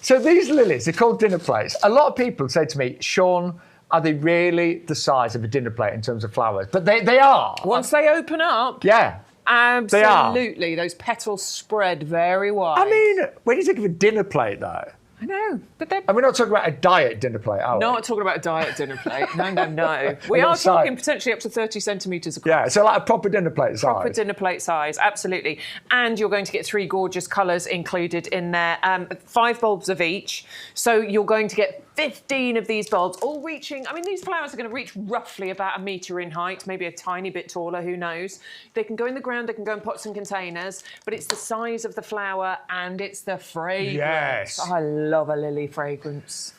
so these lilies, they're called dinner plates. A lot of people say to me, Sean, are they really the size of a dinner plate in terms of flowers? But they are. Once they open up. Yeah. Absolutely. Those petals spread very wide. I mean, when you think of a dinner plate, though... I know, but they're... And we're not talking about a diet dinner plate, are we? Not talking about a diet dinner plate. No. We are talking potentially up to 30 centimetres across. Yeah, so like a proper dinner plate size. Proper dinner plate size, absolutely. And you're going to get 3 gorgeous colours included in there. 5 bulbs of each. So you're going to get 15 of these bulbs, all reaching... I mean, these flowers are going to reach roughly about 1 metre in height, maybe a tiny bit taller, who knows. They can go in the ground, they can go in pots and containers, but it's the size of the flower and it's the fragrance. Yes. I love a lily fragrance.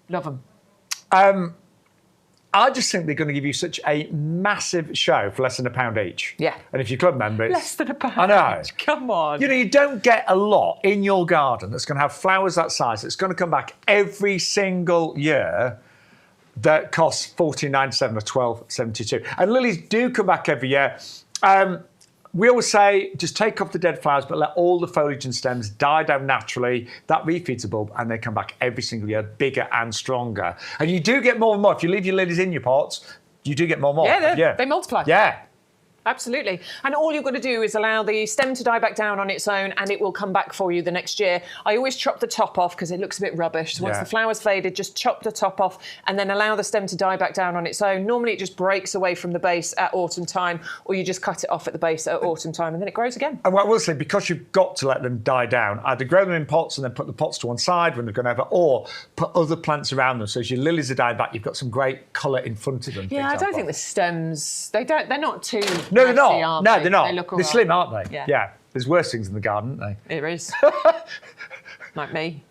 Love them. I just think they're going to give you such a massive show for less than £1 each. Yeah. And if you're club members... Less than £1. I know. Come on. You don't get a lot in your garden that's going to have flowers that size, that's going to come back every single year, that costs $14.97 or $12.72. And lilies do come back every year. We always say, just take off the dead flowers, but let all the foliage and stems die down naturally. That refeeds the bulb, and they come back every single year, bigger and stronger. And you do get more and more. If you leave your lilies in your pots, you do get more and more. Yeah, they multiply. Yeah. Absolutely. And all you've got to do is allow the stem to die back down on its own and it will come back for you the next year. I always chop the top off because it looks a bit rubbish. So once the flower's faded, just chop the top off and then allow the stem to die back down on its own. Normally it just breaks away from the base at autumn time, or you just cut it off at the base at autumn time and then it grows again. And what I will say, because you've got to let them die down, either grow them in pots and then put the pots to one side when they're going over, or put other plants around them. So as your lilies are dying back, you've got some great colour in front of them. Yeah, I don't think the stems, they're not too No, they're messy, not. They? No, they're not. They look all they're right. slim, aren't they? Yeah. There's worse things in the garden, aren't they? There is. Like me.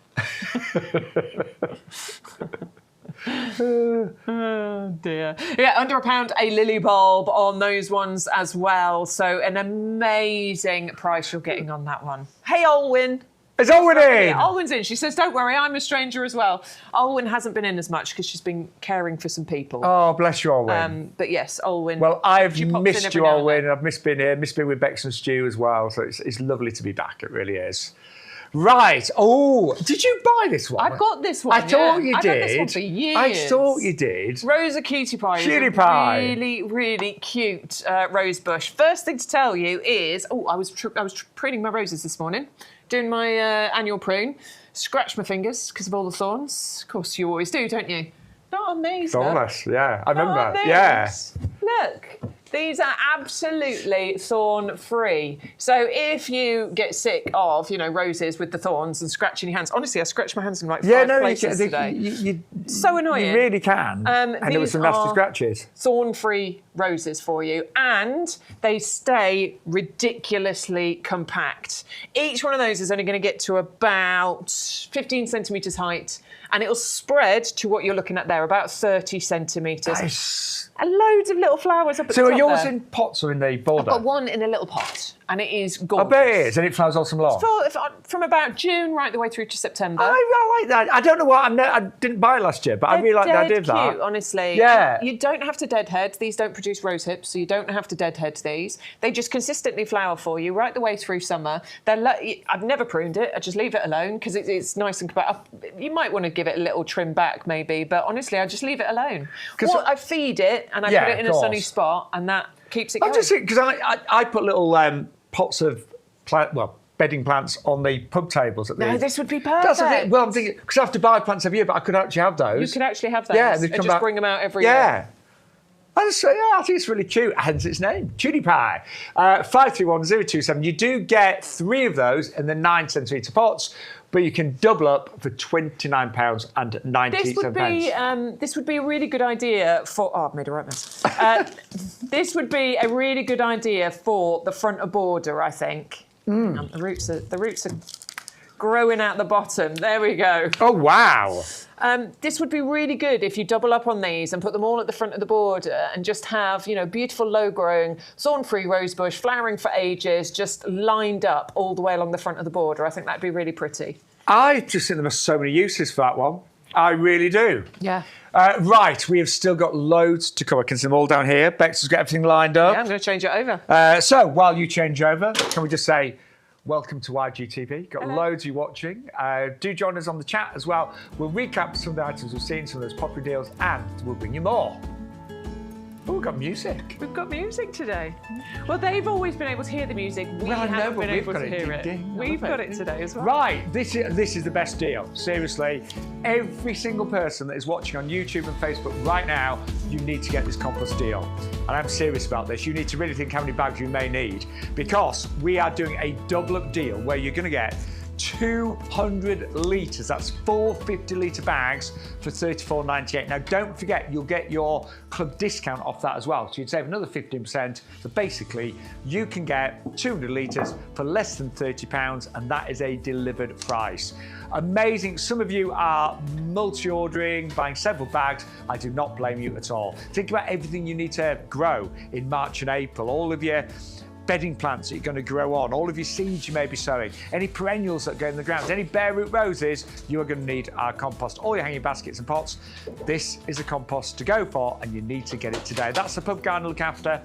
Oh dear. Yeah, under £1 a lily bulb on those ones as well. So an amazing price you're getting on that one. Hey, Olwyn. Is Olwyn in? Yeah, Olwyn's in. She says, don't worry, I'm a stranger as well. Olwyn hasn't been in as much because she's been caring for some people. Oh, bless you, Olwyn. But yes, Olwyn. Well, I've missed you, Olwyn, and I've missed being here, missed being with Bex and Stu as well. So it's lovely to be back. It really is. Right. Oh, did you buy this one? I've got this one. I thought you did. I've had this one for years. I thought you did. Rosa Cutie Pie. Cutie Pie. Really, really cute rose bush. First thing to tell you is, I was pruning my roses this morning, doing my annual prune. Scratched my fingers because of all the thorns. Of course, you always do, don't you? Not on these. Thornless, yeah. I remember. Not on these. Yeah. Look. These are absolutely thorn-free. So if you get sick of, roses with the thorns and scratching your hands, honestly, I scratched my hands in like 5 places today. So annoying. You really can. And there were some nasty scratches. Thorn-free roses for you, and they stay ridiculously compact. Each one of those is only going to get to about 15 centimetres height, and it'll spread to what you're looking at there, about 30 centimetres. Nice. And loads of little flowers up at the top. So are yours in pots or in the border? I've got one in a little pot, and it is gorgeous. I bet it is, and it flowers all summer long. From about June right the way through to September. I like that. I don't know why I didn't buy it last year, but I really like the idea of that. Cute, honestly. Yeah. You don't have to deadhead. These don't produce rose hips, so you don't have to deadhead these. They just consistently flower for you right the way through summer. I've never pruned it. I just leave it alone because it's nice and compact. You might want to give it a little trim back maybe, but honestly, I just leave it alone. I feed it and I put it in a sunny spot, and that keeps it going. I'm just because I put little pots of bedding plants on the pub tables. This would be perfect. That's well, I'm thinking because I have to buy plants every year, but I could actually have those. You could actually have those. Yeah, and just bring them out every year. Yeah. I think it's really cute, hence its name, Cutie Pie. 531027. You do get 3 of those in the 9 centimetre pots, but you can double up for £29.97. This would be a really good idea for. Oh, I've made a right mess. This would be a really good idea for the front of border, I think. The roots are growing out the bottom. There we go. Oh wow. This would be really good if you double up on these and put them all at the front of the border and just have, beautiful low-growing, thorn-free rosebush, flowering for ages, just lined up all the way along the front of the border. I think that'd be really pretty. I just think there are so many uses for that one. I really do. Yeah. Right, we have still got loads to cover. I can see them all down here. Bex has got everything lined up. Yeah, I'm going to change it over. So while you change over, can we just say, welcome to YGTV. Got loads of you watching. Do join us on the chat as well. We'll recap some of the items we've seen, some of those popular deals, and we'll bring you more. Oh, we've got music. We've got music today. Well, they've always been able to hear the music. We haven't been able to hear it. We've got it today as well. Right, this is the best deal. Seriously, every single person that is watching on YouTube and Facebook right now, you need to get this compost deal. And I'm serious about this. You need to really think how many bags you may need, because we are doing a double up deal where you're going to get 200 litres. That's 4 50-litre bags for $34.98. Now, don't forget, you'll get your club discount off that as well. So you'd save another 15%. So basically, you can get 200 litres for less than £30, and that is a delivered price. Amazing. Some of you are multi-ordering, buying several bags. I do not blame you at all. Think about everything you need to grow in March and April. All of your bedding plants that you're going to grow on, all of your seeds you may be sowing, any perennials that go in the ground, any bare root roses, you are going to need our compost. All your hanging baskets and pots, this is a compost to go for, and you need to get it today. That's the pub garden to look after,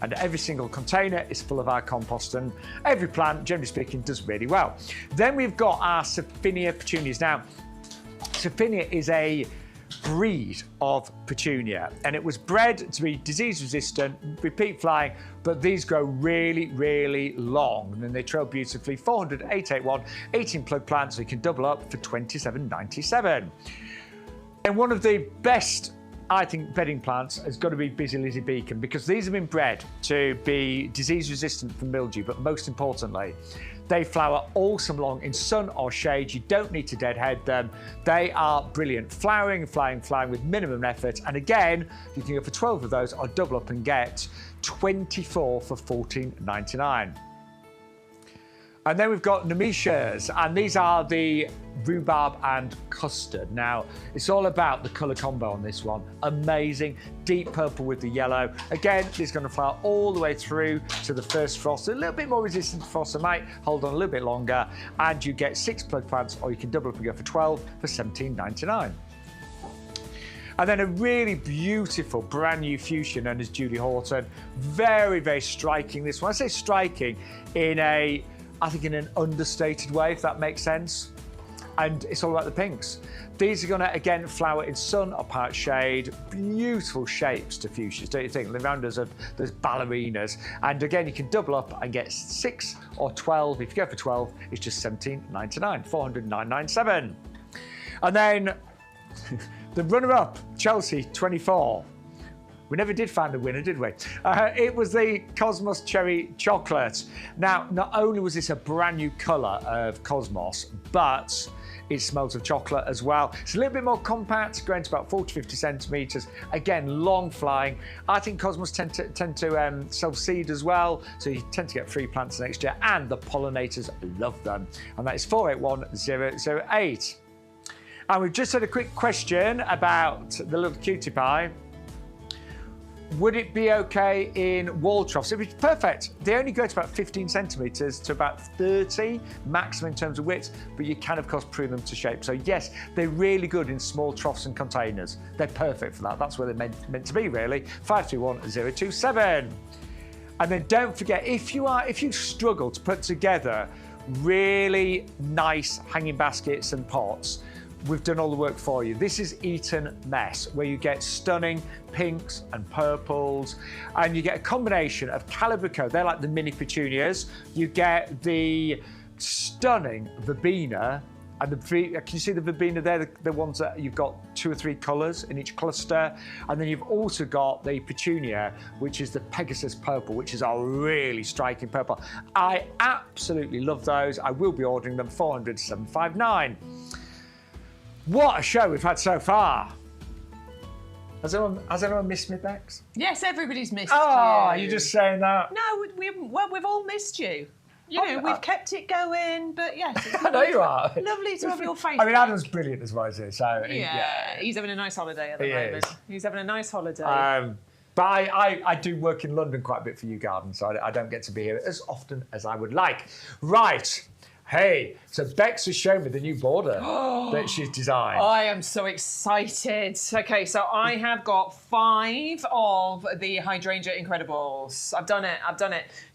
and every single container is full of our compost, and every plant, generally speaking, does really well. Then we've got our Surfinia petunias. Now, Surfinia is a breed of petunia, and it was bred to be disease resistant, repeat flying, but these grow really, really long, and they trail beautifully. 400 881, 18 plug plants, so you can double up for $27.97. And one of the best, I think, bedding plants has got to be Busy Lizzy Beacon, because these have been bred to be disease resistant from mildew, but most importantly, they flower all summer long in sun or shade. You don't need to deadhead them. They are brilliant, flowering and flying with minimum effort. And again, you can go for 12 of those or double up and get 24 for $14.99. And then we've got Nemesias, and these are the rhubarb and custard. Now, it's all about the colour combo on this one. Amazing, deep purple with the yellow. Again, it's going to flower all the way through to the first frost. A little bit more resistant to frost, so might hold on a little bit longer. And you get 6 plug plants, or you can double up and go for 12 for $17.99. And then a really beautiful brand new fuchsia known as Julie Horton. Very, very striking, this one. I say striking in a, I think in an understated way, if that makes sense. And it's all about the pinks. These are gonna, again, flower in sun or part shade. Beautiful shapes to fuchsias, don't you think? The rounders of those ballerinas. And again, you can double up and get 6 or 12. If you go for 12, it's just $17.99, $409.97. And then the runner-up, Chelsea 24. We never did find a winner, did we? It was the Cosmos Cherry Chocolate. Now, not only was this a brand new colour of Cosmos, but it smells of chocolate as well. It's a little bit more compact, going to about 40-50 centimetres. Again, long flying. I think Cosmos tend to self-seed as well, so you tend to get free plants next year, and the pollinators love them. And that is 481008. And we've just had a quick question about the little cutie pie. Would it be okay in wall troughs? It would be perfect. They only go to about 15 centimetres to about 30 maximum in terms of width, but you can, of course, prune them to shape. So yes, they're really good in small troughs and containers. They're perfect for that. That's where they're meant to be, really. 531027. And then don't forget, if you struggle to put together really nice hanging baskets and pots, we've done all the work for you. This is Eton Mess, where you get stunning pinks and purples, and you get a combination of Calibrico, they're like the mini petunias. You get the stunning verbena, and can you see the verbena there? The ones that you've got 2 or 3 colours in each cluster. And then you've also got the petunia, which is the Pegasus purple, which is a really striking purple. I absolutely love those. I will be ordering them. 400-759. What a show we've had so far. Has anyone missed me, Bex? Yes, everybody's missed you. Oh, you're just saying that? No, we've all missed you. You know, we've kept it going, but yes. It's I know you are. Lovely to have your face. I mean, Adam's brilliant as well, isn't he? So, yeah, he's having a nice holiday at the moment. He's having a nice holiday. But I do work in London quite a bit for YouGarden, so I don't get to be here as often as I would like. Right. Hey, so Bex has shown me the new border that she's designed. I am so excited. Okay, so I have got 5 of the Hydrangea Incrediballs. I've done it. Do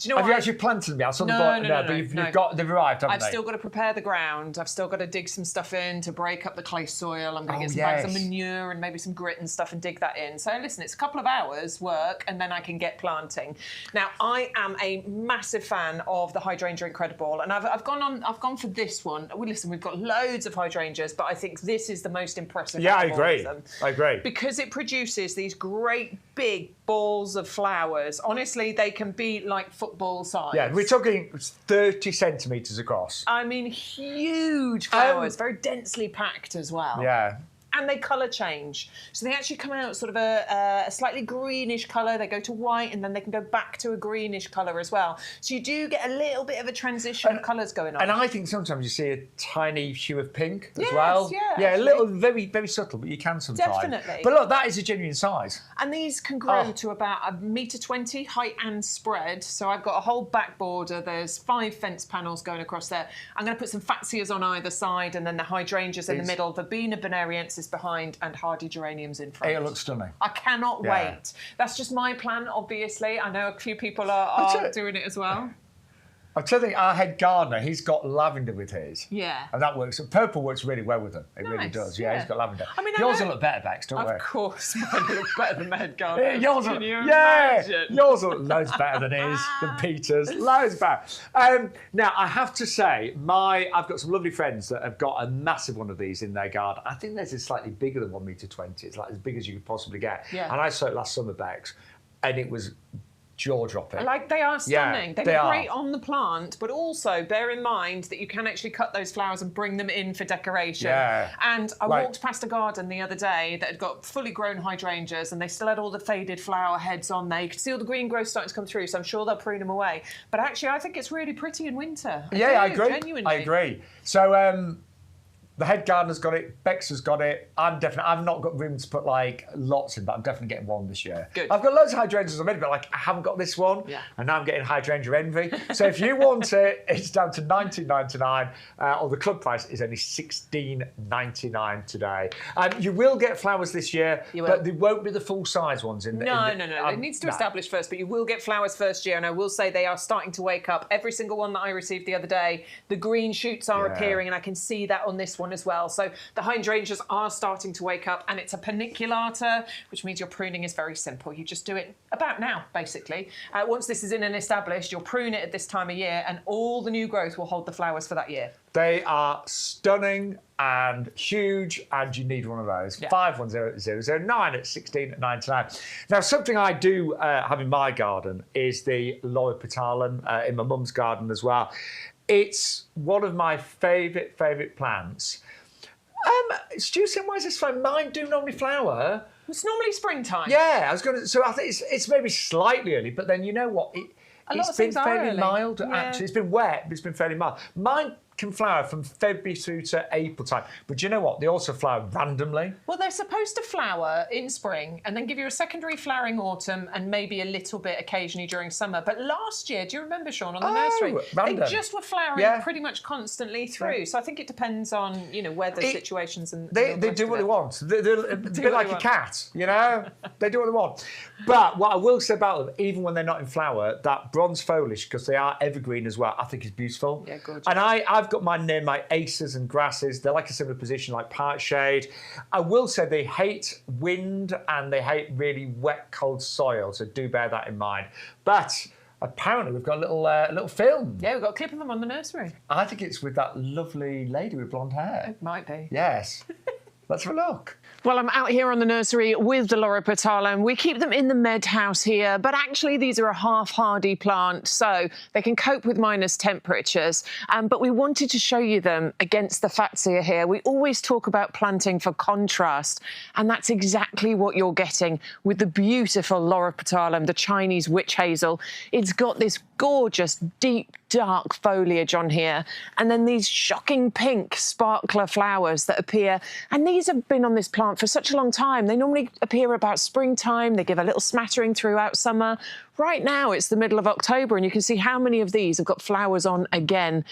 you know Have you actually planted them? I saw the bottom there, but you've got, they've arrived, haven't they? I've still got to prepare the ground. I've still got to dig some stuff in to break up the clay soil. I'm going to get some bags of manure and maybe some grit and stuff and dig that in. So listen, it's a couple of hours work and then I can get planting. Now, I am a massive fan of the Hydrangea Incrediball, and I've gone for this one. Well, listen, we've got loads of hydrangeas, but I think this is the most impressive. Yeah, I agree. I agree. Because it produces these great big balls of flowers. Honestly, they can be like football size. Yeah, we're talking 30 centimetres across. I mean, huge flowers, very densely packed as well. Yeah. And they colour change. So they actually come out sort of a slightly greenish colour. They go to white and then they can go back to a greenish colour as well. So you do get a little bit of a transition of colours going on. And I think sometimes you see a tiny hue of pink as well. Yeah, a little, very, very subtle, but you can sometimes. Definitely. But look, that is a genuine size. And these can grow to about 1.20 m height and spread. So I've got a whole back border. There's 5 fence panels going across there. I'm going to put some Fuchsias on either side and then the hydrangeas in the middle. Verbena bonariensis behind and hardy geraniums in front. It looks stunning. I cannot wait. That's just my plan, obviously. I know a few people are doing it as well. I tell you, our head gardener, he's got lavender with his. Yeah. And that works. Purple works really well with them. It really does. Yeah, he's got lavender. I mean, yours will look better, Bex, don't worry. Of course, mine will look better than my head gardener. Yours will, yours will look loads better than his, than Peter's. Loads better. Now, I have to say, I've got some lovely friends that have got a massive one of these in their garden. I think theirs is slightly bigger than 1.20 m. It's like as big as you could possibly get. Yeah. And I saw it last summer, Bex, and it was jaw-dropping. Like, they are stunning. They look great on the plant, but also bear in mind that you can actually cut those flowers and bring them in for decoration. Yeah. And I walked past a garden the other day that had got fully grown hydrangeas, and they still had all the faded flower heads on there. You could see all the green growth starting to come through, so I'm sure they'll prune them away. But actually, I think it's really pretty in winter. I agree. Genuinely. I agree. So, the head gardener's got it. Bex has got it. I've not got room to put like lots in, but I'm definitely getting one this year. Good. I've got loads of hydrangeas already, but like I haven't got this one. Yeah. And now I'm getting hydrangea envy. So if you want it, it's down to $19.99, or the club price is only $16.99 today. You will get flowers this year, but they won't be the full size ones. No. It needs to establish first, but you will get flowers first year. And I will say they are starting to wake up. Every single one that I received the other day, the green shoots are appearing, and I can see that on this one as well. So the hydrangeas are starting to wake up, and it's a paniculata, which means your pruning is very simple. You just do it about now, basically. Once this is in and established, you'll prune it at this time of year, and all the new growth will hold the flowers for that year. They are stunning and huge, and you need one of those. Yeah. 51009 at $16.99. Now, something I do have in my garden is the Loropetalum, in my mum's garden as well. It's one of my favourite plants. Stu said, why is this flower? Mine do normally flower. It's normally springtime. Yeah, I was going to. So I think it's maybe slightly early, but then you know what? It's been fairly mild. Actually, it's been wet, but it's been fairly mild. Mine can flower from February through to April time. But do you know what? They also flower randomly. Well, they're supposed to flower in spring and then give you a secondary flowering autumn and maybe a little bit occasionally during summer. But last year, do you remember, Sean, on the nursery, they just were flowering pretty much constantly through. Yeah. So I think it depends on, weather situations and they do what they want. They're a bit like a cat, They do what they want. But what I will say about them, even when they're not in flower, that bronze foliage, because they are evergreen as well, I think is beautiful. Yeah, gorgeous. And I've got mine near my acers and grasses. They're like a similar position, like part shade. I will say they hate wind and they hate really wet, cold soil, so do bear that in mind. But apparently we've got a little film. Yeah, we've got a clip of them on the nursery. I think it's with that lovely lady with blonde hair. It might be. Yes. Let's have a look. Well, I'm out here on the nursery with the Loropetalum. We keep them in the med house here, but actually these are a half-hardy plant, so they can cope with minus temperatures. But we wanted to show you them against the Fuchsia here. We always talk about planting for contrast, and that's exactly what you're getting with the beautiful Loropetalum, the Chinese witch hazel. It's got this gorgeous, deep, dark foliage on here, and then these shocking pink sparkler flowers that appear, and these have been on this plant for such a long time. They normally appear about springtime. They give a little smattering throughout summer. Right now it's the middle of October, and you can see how many of these have got flowers on again.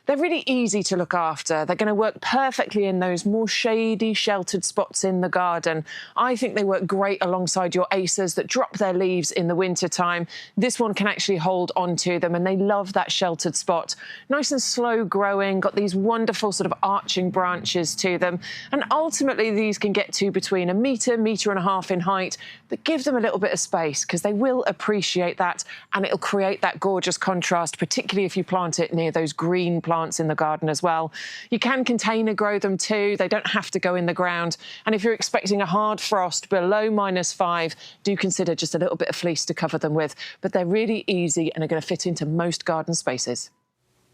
They're really easy to look after. They're going to work perfectly in those more shady, sheltered spots in the garden. I think they work great alongside your acers that drop their leaves in the wintertime. This one can actually hold onto them, and they love that sheltered spot. Nice and slow growing, got these wonderful sort of arching branches to them. And ultimately, these can get to between 1 metre, 1.5 metres in height, but give them a little bit of space because they will appreciate that, and it'll create that gorgeous contrast, particularly if you plant it near those green plants in the garden as well. You can container grow them too. They don't have to go in the ground. And if you're expecting a hard frost below -5, do consider just a little bit of fleece to cover them with. But they're really easy and are going to fit into most garden spaces.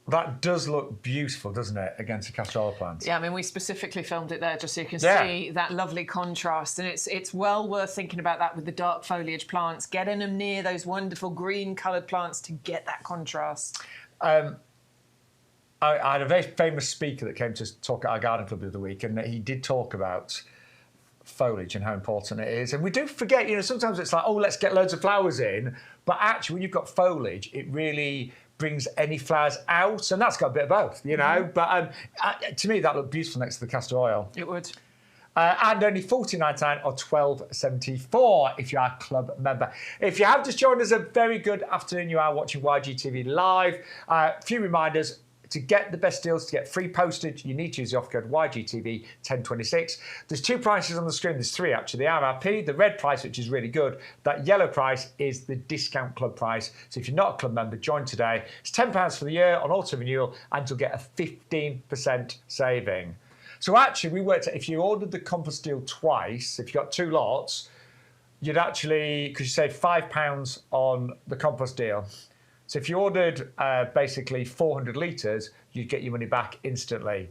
That does look beautiful, doesn't it, against a castor oil plant? Yeah, I mean, we specifically filmed it there just so you can see that lovely contrast. And it's well worth thinking about that with the dark foliage plants, getting them near those wonderful green-coloured plants to get that contrast. I had a very famous speaker that came to talk at our garden club the other week, and he did talk about foliage and how important it is. And we do forget, sometimes it's like, oh, let's get loads of flowers in. But actually, when you've got foliage, it really brings any flowers out. And that's got a bit of both, But to me, that looked beautiful next to the castor oil. It would. And only $14.99 or $12.74 if you are a club member. If you have just joined us, a very good afternoon. You are watching YGTV live. A few reminders. To get the best deals, to get free postage, you need to use the offer code YGTV1026. There's two prices on the screen. There's three, actually. The RRP, the red price, which is really good. That yellow price is the discount club price. So if you're not a club member, join today. It's £10 for the year on auto renewal, and you'll get a 15% saving. So actually, we worked out if you ordered the Compost deal twice, if you got two lots, you'd actually, because you saved £5 on the Compost deal. So if you ordered basically 400 litres, you'd get your money back instantly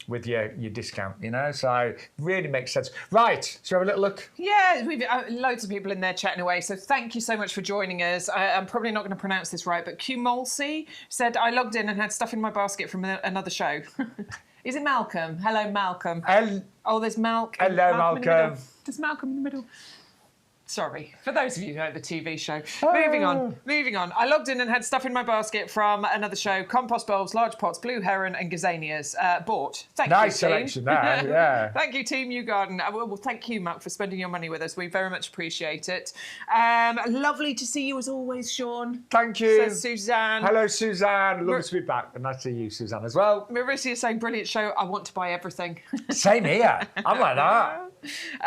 with your discount, you know? So really makes sense. Right, shall we have a little look? Yeah, we've loads of people in there chatting away, so thank you so much for joining us. I'm probably not going to pronounce this right, but Qmolsey said, I logged in and had stuff in my basket from another show. Is it Malcolm? Hello, Malcolm. Oh, there's Malcolm. Hello, Malcolm. There's Malcolm in the middle. Sorry, for those of you who know the TV show. Oh. Moving on. I logged in and had stuff in my basket from another show, compost bulbs, large pots, blue heron and gazanias. Bought. Thank you, nice selection there, yeah. Thank you, Team YouGarden. Well, thank you, Mark, for spending your money with us. We very much appreciate it. Lovely to see you as always, Sean. Thank you. Says Suzanne. Hello, Suzanne. Lovely to be back. And nice to see you, Suzanne, as well. Marissa is saying, brilliant show. I want to buy everything. Same here. I'm like that.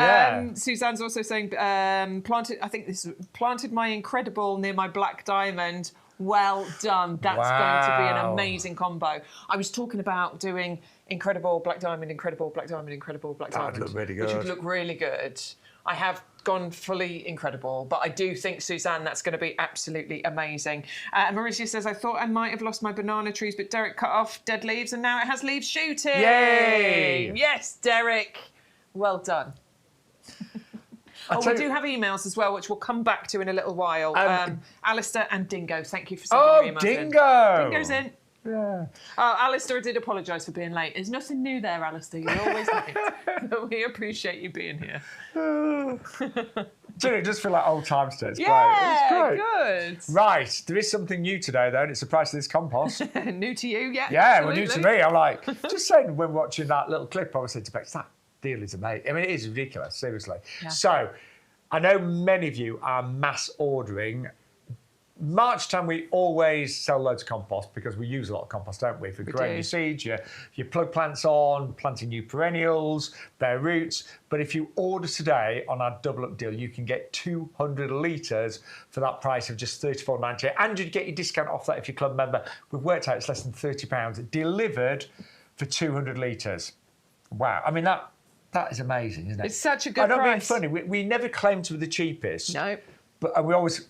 Yeah. Suzanne's also saying, planted my Incrediball near my black diamond. Well done. That's going to be an amazing combo. I was talking about doing Incrediball, black diamond, Incrediball, black diamond, Incrediball, black diamond. That would look really good. Which would look really good. I have gone fully Incrediball, but I do think, Suzanne, that's going to be absolutely amazing. Marissa says, I thought I might have lost my banana trees, but Derek cut off dead leaves and now it has leaves shooting. Yay! Yes, Derek. Well done. We do have emails as well, which we'll come back to in a little while. Alistair and Dingo, thank you for sending your emails Dingo! Dingo's in. Yeah. Alistair did apologise for being late. There's nothing new there, Alistair. You're always late. We appreciate you being here. It does feel like old times today. It's yeah, great. It's great. Good. Right, there is something new today, though, and it's the price of this compost. New to you, yeah. Yeah, absolutely. well, new to me. I'm like, just saying when watching that little clip, I was saying to Bex, that deal is amazing. I mean, it is ridiculous, seriously. Yeah. So, I know many of you are mass ordering. March time, we always sell loads of compost because we use a lot of compost, don't we? For growing your seeds, you plug plants on, planting new perennials, bare roots. But if you order today on our double up deal, you can get 200 litres for that price of just $34.98. And you'd get your discount off that if you're a club member. We've worked out it's less than £30 delivered for 200 litres. Wow. I mean, that is amazing, isn't it? It's such a good price. I don't mean funny. We never claim to be the cheapest. No. But we always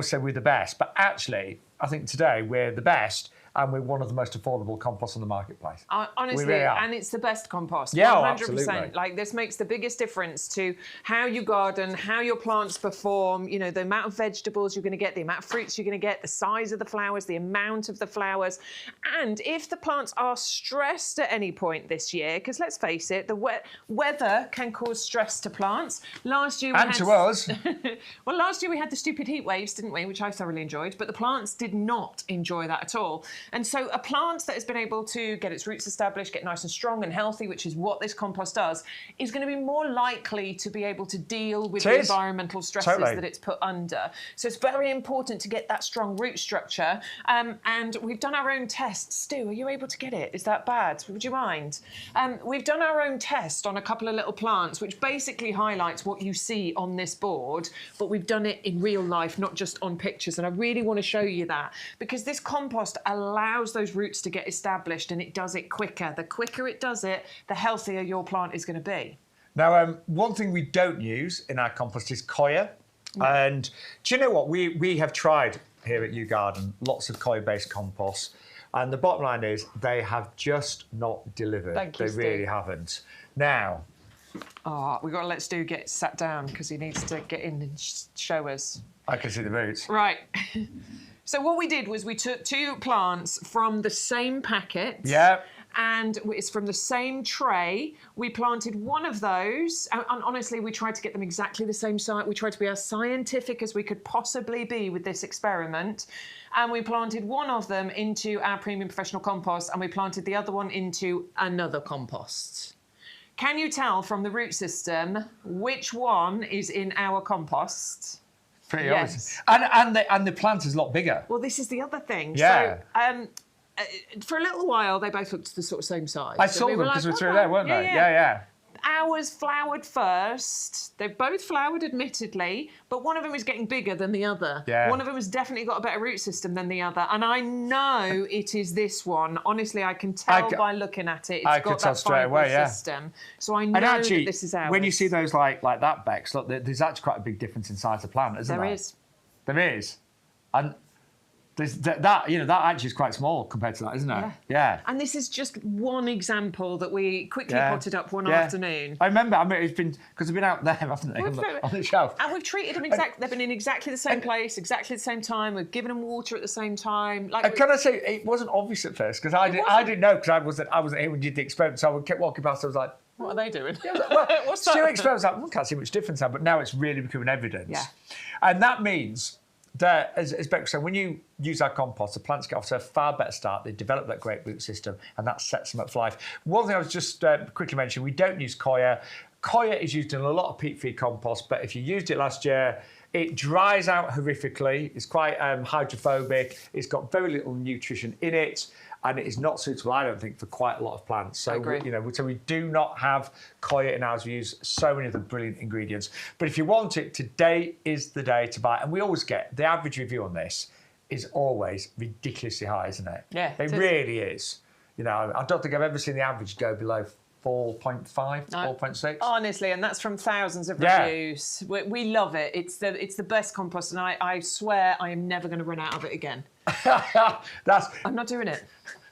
say we're the best. But actually, I think today we're the best, and we're one of the most affordable composts on the marketplace. Honestly, really and it's the best compost. Yeah, 100%. absolutely. Like, this makes the biggest difference to how you garden, how your plants perform, you know, the amount of vegetables you're going to get, the amount of fruits you're going to get, the size of the flowers, the amount of the flowers. And if the plants are stressed at any point this year, because let's face it, the weather can cause stress to plants. Last year we had to us. Well, last year we had the stupid heat waves, didn't we? Which I thoroughly enjoyed, but the plants did not enjoy that at all. And so a plant that has been able to get its roots established, get nice and strong and healthy, which is what this compost does, is going to be more likely to be able to deal with the environmental stresses that it's put under. So it's very important to get that strong root structure. And we've done our own test. Stu, are you able to get it? Is that bad? Would you mind? We've done our own test on a couple of little plants, which basically highlights what you see on this board, but we've done it in real life, not just on pictures. And I really want to show you that because this compost allows those roots to get established, and it does it quicker. The quicker it does it, the healthier your plant is going to be. Now, one thing we don't use in our compost is coir. And do you know what? We have tried here at YouGarden lots of coir-based composts, and the bottom line is they have just not delivered. Thank you, they really haven't. Now, we've got to let Stu get sat down because he needs to get in and show us. I can see the roots. Right. So what we did was we took two plants from the same packet. Yeah. And it's from the same tray. We planted one of those. And honestly, we tried to get them exactly the same size. We tried to be as scientific as we could possibly be with this experiment. And we planted one of them into our premium professional compost, and we planted the other one into another compost. Can you tell from the root system which one is in our compost? Pretty obvious. And the plant is a lot bigger. Well, this is the other thing. Yeah. So, for a little while, they both looked the sort of same size. I saw them because we were through there, weren't they? Yeah. Ours flowered first. They've both flowered, admittedly, but one of them is getting bigger than the other. Yeah. One of them has definitely got a better root system than the other. And I know it is this one. Honestly, I can tell by looking at it. It's got that fibrous system. So I know that this is ours. When you see those like that, Bex, look, there's actually quite a big difference in size of plant, isn't there? There is. And that actually is quite small compared to that, isn't it? Yeah. And this is just one example that we quickly potted up one afternoon. I remember. It's been because they've been out there, haven't they, on the shelf? And we've treated them exactly. They've been in exactly the same place, exactly the same time. We've given them water at the same time. Can I say it wasn't obvious at first because I didn't know because I wasn't here when you did the experiment. So I kept walking past. I was like, what are they doing? What's that? Stu experiment was like, we can't see much difference now, but now it's really becoming evidence. Yeah. And that means that, as Beck said, when you use our compost, the plants get off to a far better start. They develop that great root system, and that sets them up for life. One thing I was just quickly mentioning, we don't use coir. Coir is used in a lot of peat feed compost, but if you used it last year, it dries out horrifically. It's quite hydrophobic. It's got very little nutrition in it, and it is not suitable, I don't think, for quite a lot of plants. So, so we do not have coir in ours. We use so many of the brilliant ingredients. But if you want it, today is the day to buy it. And we always get the average review on this is always ridiculously high, isn't it? Yeah, it really is. I don't think I've ever seen the average go below 4.5, 4.6. Honestly, and that's from thousands of reviews. We love it. It's the best compost, and I swear I am never going to run out of it again. I'm not doing it.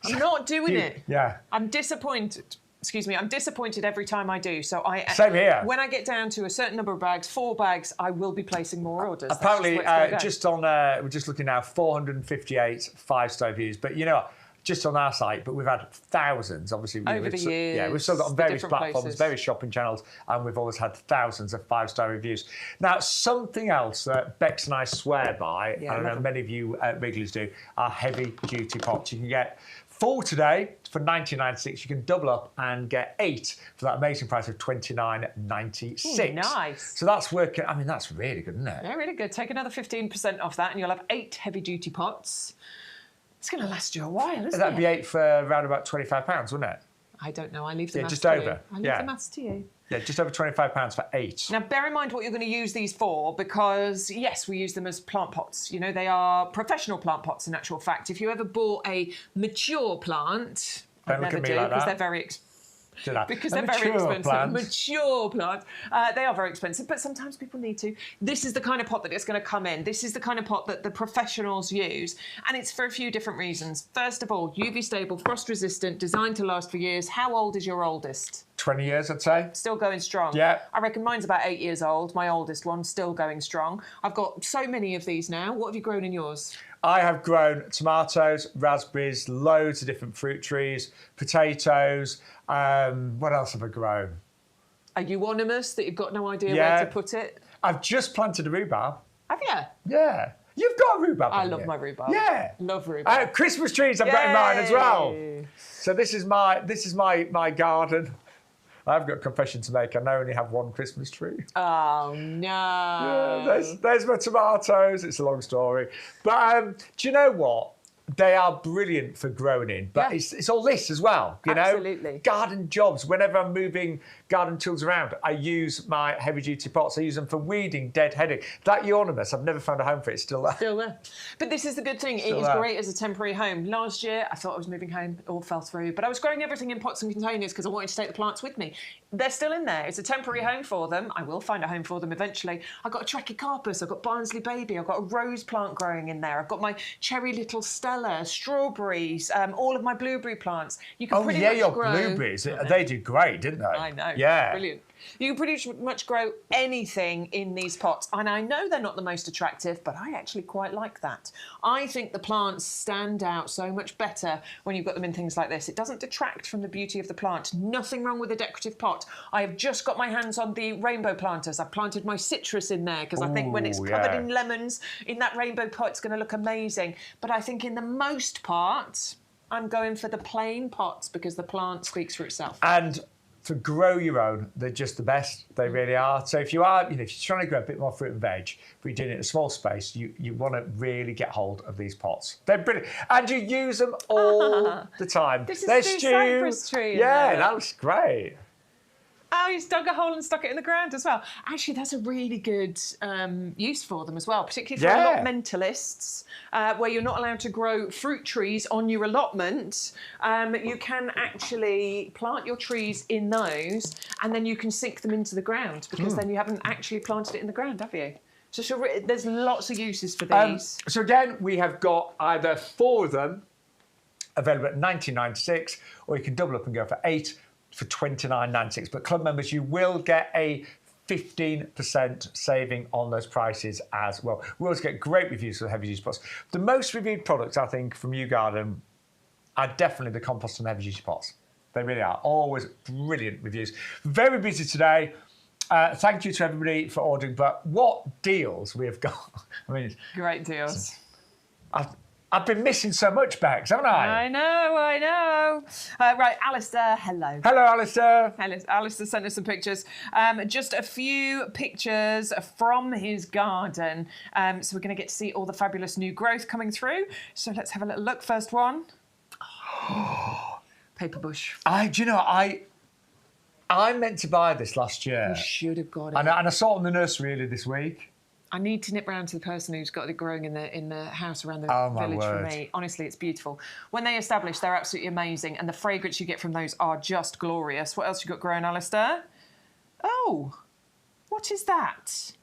I'm not doing it. Yeah. I'm disappointed. Excuse me. I'm disappointed every time I do. So Same here. When I get down to a certain number of bags, 4 bags, I will be placing more orders. Apparently, just on we're just looking now, 458 5-star reviews. But just on our site, but we've had thousands, obviously. Over the years. Yeah, we've still got on various platforms, places. various shopping channels, and we've always had thousands of 5-star reviews. Now, something else that Bex and I swear by, and I know many of you regulars do, are heavy-duty pots. You can get 4 today for $19.96. You can double up and get 8 for that amazing price of $29.96. Nice. So that's working. I mean, that's really good, isn't it? Yeah, really good. Take another 15% off that, and you'll have 8 heavy-duty pots. It's going to last you a while, isn't it? That'd be 8 for around about £25, wouldn't it? I don't know. I leave the maths just to over. you. I leave the maths to you. Yeah, just over £25 for 8. Now, bear in mind what you're going to use these for, because, yes, we use them as plant pots. They are professional plant pots, in actual fact. If you ever bought a mature plant, I never do, because they're very expensive. Because they're very expensive. Mature plants. They are very expensive, but sometimes people need to. This is the kind of pot that it's going to come in. This is the kind of pot that the professionals use, and it's for a few different reasons. First of all, UV stable, frost resistant, designed to last for years. How old is your oldest? 20 years, I'd say. Still going strong. Yeah. I reckon mine's about 8 years old. My oldest one, still going strong. I've got so many of these now. What have you grown in yours? I have grown tomatoes, raspberries, loads of different fruit trees, potatoes. What else have I grown? Are you euonymus that you've got no idea where to put it? I've just planted a rhubarb. Have you? Yeah. You've got a rhubarb. I love my rhubarb. Yeah. Love rhubarb. Christmas trees I've got in mine as well. So this is my garden. I've got a confession to make. I now only have one Christmas tree. Oh, no. Yeah, there's my tomatoes. It's a long story. But do you know what? They are brilliant for growing in, but it's all this as well, Absolutely. Garden jobs. Whenever I'm moving garden tools around, I use my heavy-duty pots. I use them for weeding, deadheading. That euonymus, I've never found a home for it. It's still there. Still there. But this is the good thing. It is great as a temporary home. Last year, I thought I was moving home. It all fell through. But I was growing everything in pots and containers because I wanted to take the plants with me. They're still in there. It's a temporary home for them. I will find a home for them eventually. I've got a Trachycarpus. I've got Barnsley Baby. I've got a rose plant growing in there. I've got my cherry little Stella, strawberries, all of my blueberry plants. You can pretty much your grow... blueberries. They did great, didn't they? I know. Yeah. Brilliant. You can pretty much grow anything in these pots. And I know they're not the most attractive, but I actually quite like that. I think the plants stand out so much better when you've got them in things like this. It doesn't detract from the beauty of the plant. Nothing wrong with a decorative pot. I have just got my hands on the rainbow planters. I've planted my citrus in there because I think when it's covered in lemons in that rainbow pot, it's going to look amazing. But I think in the most part, I'm going for the plain pots because the plant speaks for itself. And for grow your own, they're just the best. They really are. So if you are, if you're trying to grow a bit more fruit and veg, but you're doing it in a small space, you want to really get hold of these pots. They're brilliant. And you use them all the time. This is the cypress tree. Yeah, that looks great. Oh, he's dug a hole and stuck it in the ground as well. Actually, that's a really good use for them as well, particularly for allotmentalists, where you're not allowed to grow fruit trees on your allotment. You can actually plant your trees in those, and then you can sink them into the ground, because then you haven't actually planted it in the ground, have you? So there's lots of uses for these. So again, we have got either 4 of them available at $19.96, or you can double up and go for 8 for $29.96. But club members, you will get a 15% saving on those prices as well. We always get great reviews for the heavy duty pots. The most reviewed products, I think, from YouGarden are definitely the compost and heavy duty pots. They really are. Always brilliant reviews. Very busy today. Thank you to everybody for ordering. But what deals we have got? I mean, great deals. I've been missing so much, Bex, haven't I? I know. Right, Alistair, hello. Hello, Alistair. Alistair sent us some pictures. Just a few pictures from his garden. So we're going to get to see all the fabulous new growth coming through. So let's have a little look. First one. Paper bush. I meant to buy this last year. You should have got it. And I saw it in the nursery earlier this week. I need to nip round to the person who's got it growing in the house around the village for me. Honestly, it's beautiful. When they establish, they're absolutely amazing, and the fragrance you get from those are just glorious. What else you got growing, Alistair? Oh, what is that?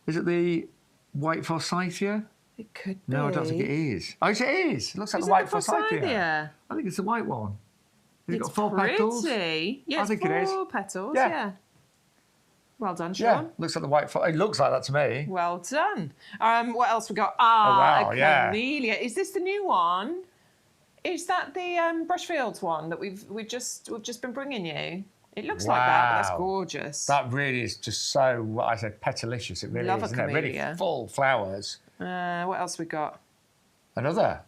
Is it the white forsythia? It could be. No, I don't think it is. Oh, it is. It looks like the white forsythia. I think it's the white one. Has it got 4 petals? Yeah, I think it is. 4 petals, yeah. Well done, Sean. Yeah, looks like the white. It looks like that to me. Well done. What else we got? Wow, camellia. Is this the new one? Is that the Brushfields one that we've just been bringing you? It looks like that, but that's gorgeous. That really is just so, what I said, petalicious. It really is, isn't it? Really full flowers. What else we got? Another.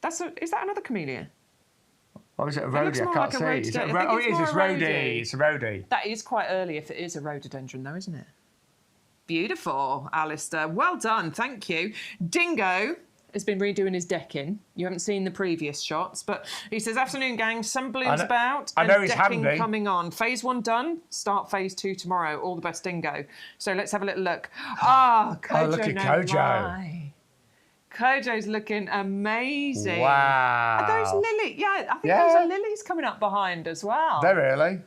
Is that another camellia? Or is it a rhodie? I can't see. It's a rhodie. It's a rhodie. That is quite early if it is a rhododendron, though, isn't it? Beautiful, Alistair. Well done, thank you. Dingo has been redoing his decking. You haven't seen the previous shots, but he says, afternoon, gang, some blooms about. I know he's decking handy. Coming on. Phase 1 done, start phase 2 tomorrow. All the best, Dingo. So let's have a little look. Kojo. Look at Kojo. Kojo's looking amazing. Wow. Are those lilies? Yeah, I think those are lilies coming up behind as well. They're really.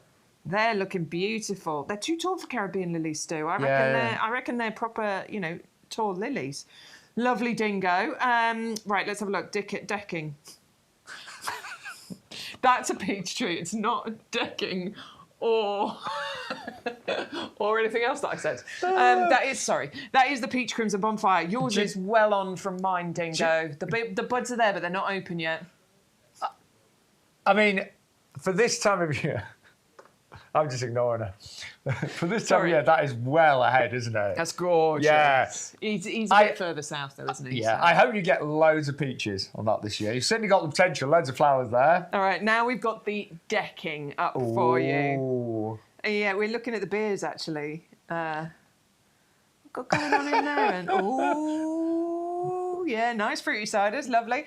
They're looking beautiful. They're too tall for Caribbean lilies, Stu. I reckon they're proper, tall lilies. Lovely, Dingo. Right, let's have a look. Decking. That's a peach tree. It's not decking or anything else that I said. That is the peach crimson bonfire. Yours is well on from mine, Dingo. The buds are there, but they're not open yet. I mean, for this time of year, I'm just ignoring her. For this time of year, that is well ahead, isn't it? That's gorgeous. Yeah. He's a bit further south, though, isn't he? Yeah, So. I hope you get loads of peaches on that this year. You've certainly got the potential, loads of flowers there. All right, now we've got the decking up for you. Yeah, we're looking at the beers, actually. What's got going on in there? And yeah, nice fruity ciders, lovely.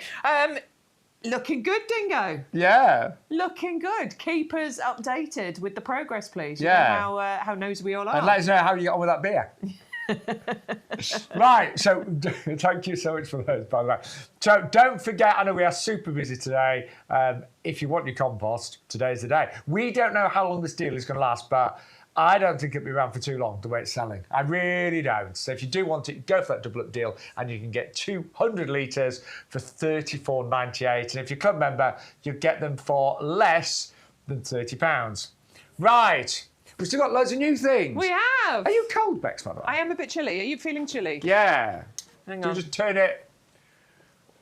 Looking good, Dingo. Yeah. Looking good. Keep us updated with the progress, please. Yeah. You know how nosy we all are. And let us know how you got on with that beer. Right, so thank you so much for those, by the way. So don't forget, I know we are super busy today. If you want your compost, today's the day. We don't know how long this deal is going to last, but I don't think it'll be around for too long, the way it's selling. I really don't. So if you do want it, go for that double up deal, and you can get 200 litres for $34.98. And if you're a club member, you'll get them for less than £30. Right. We've still got loads of new things. We have. Are you cold, Bex, by the way? I am a bit chilly. Are you feeling chilly? Yeah. Hang on. You just turn it.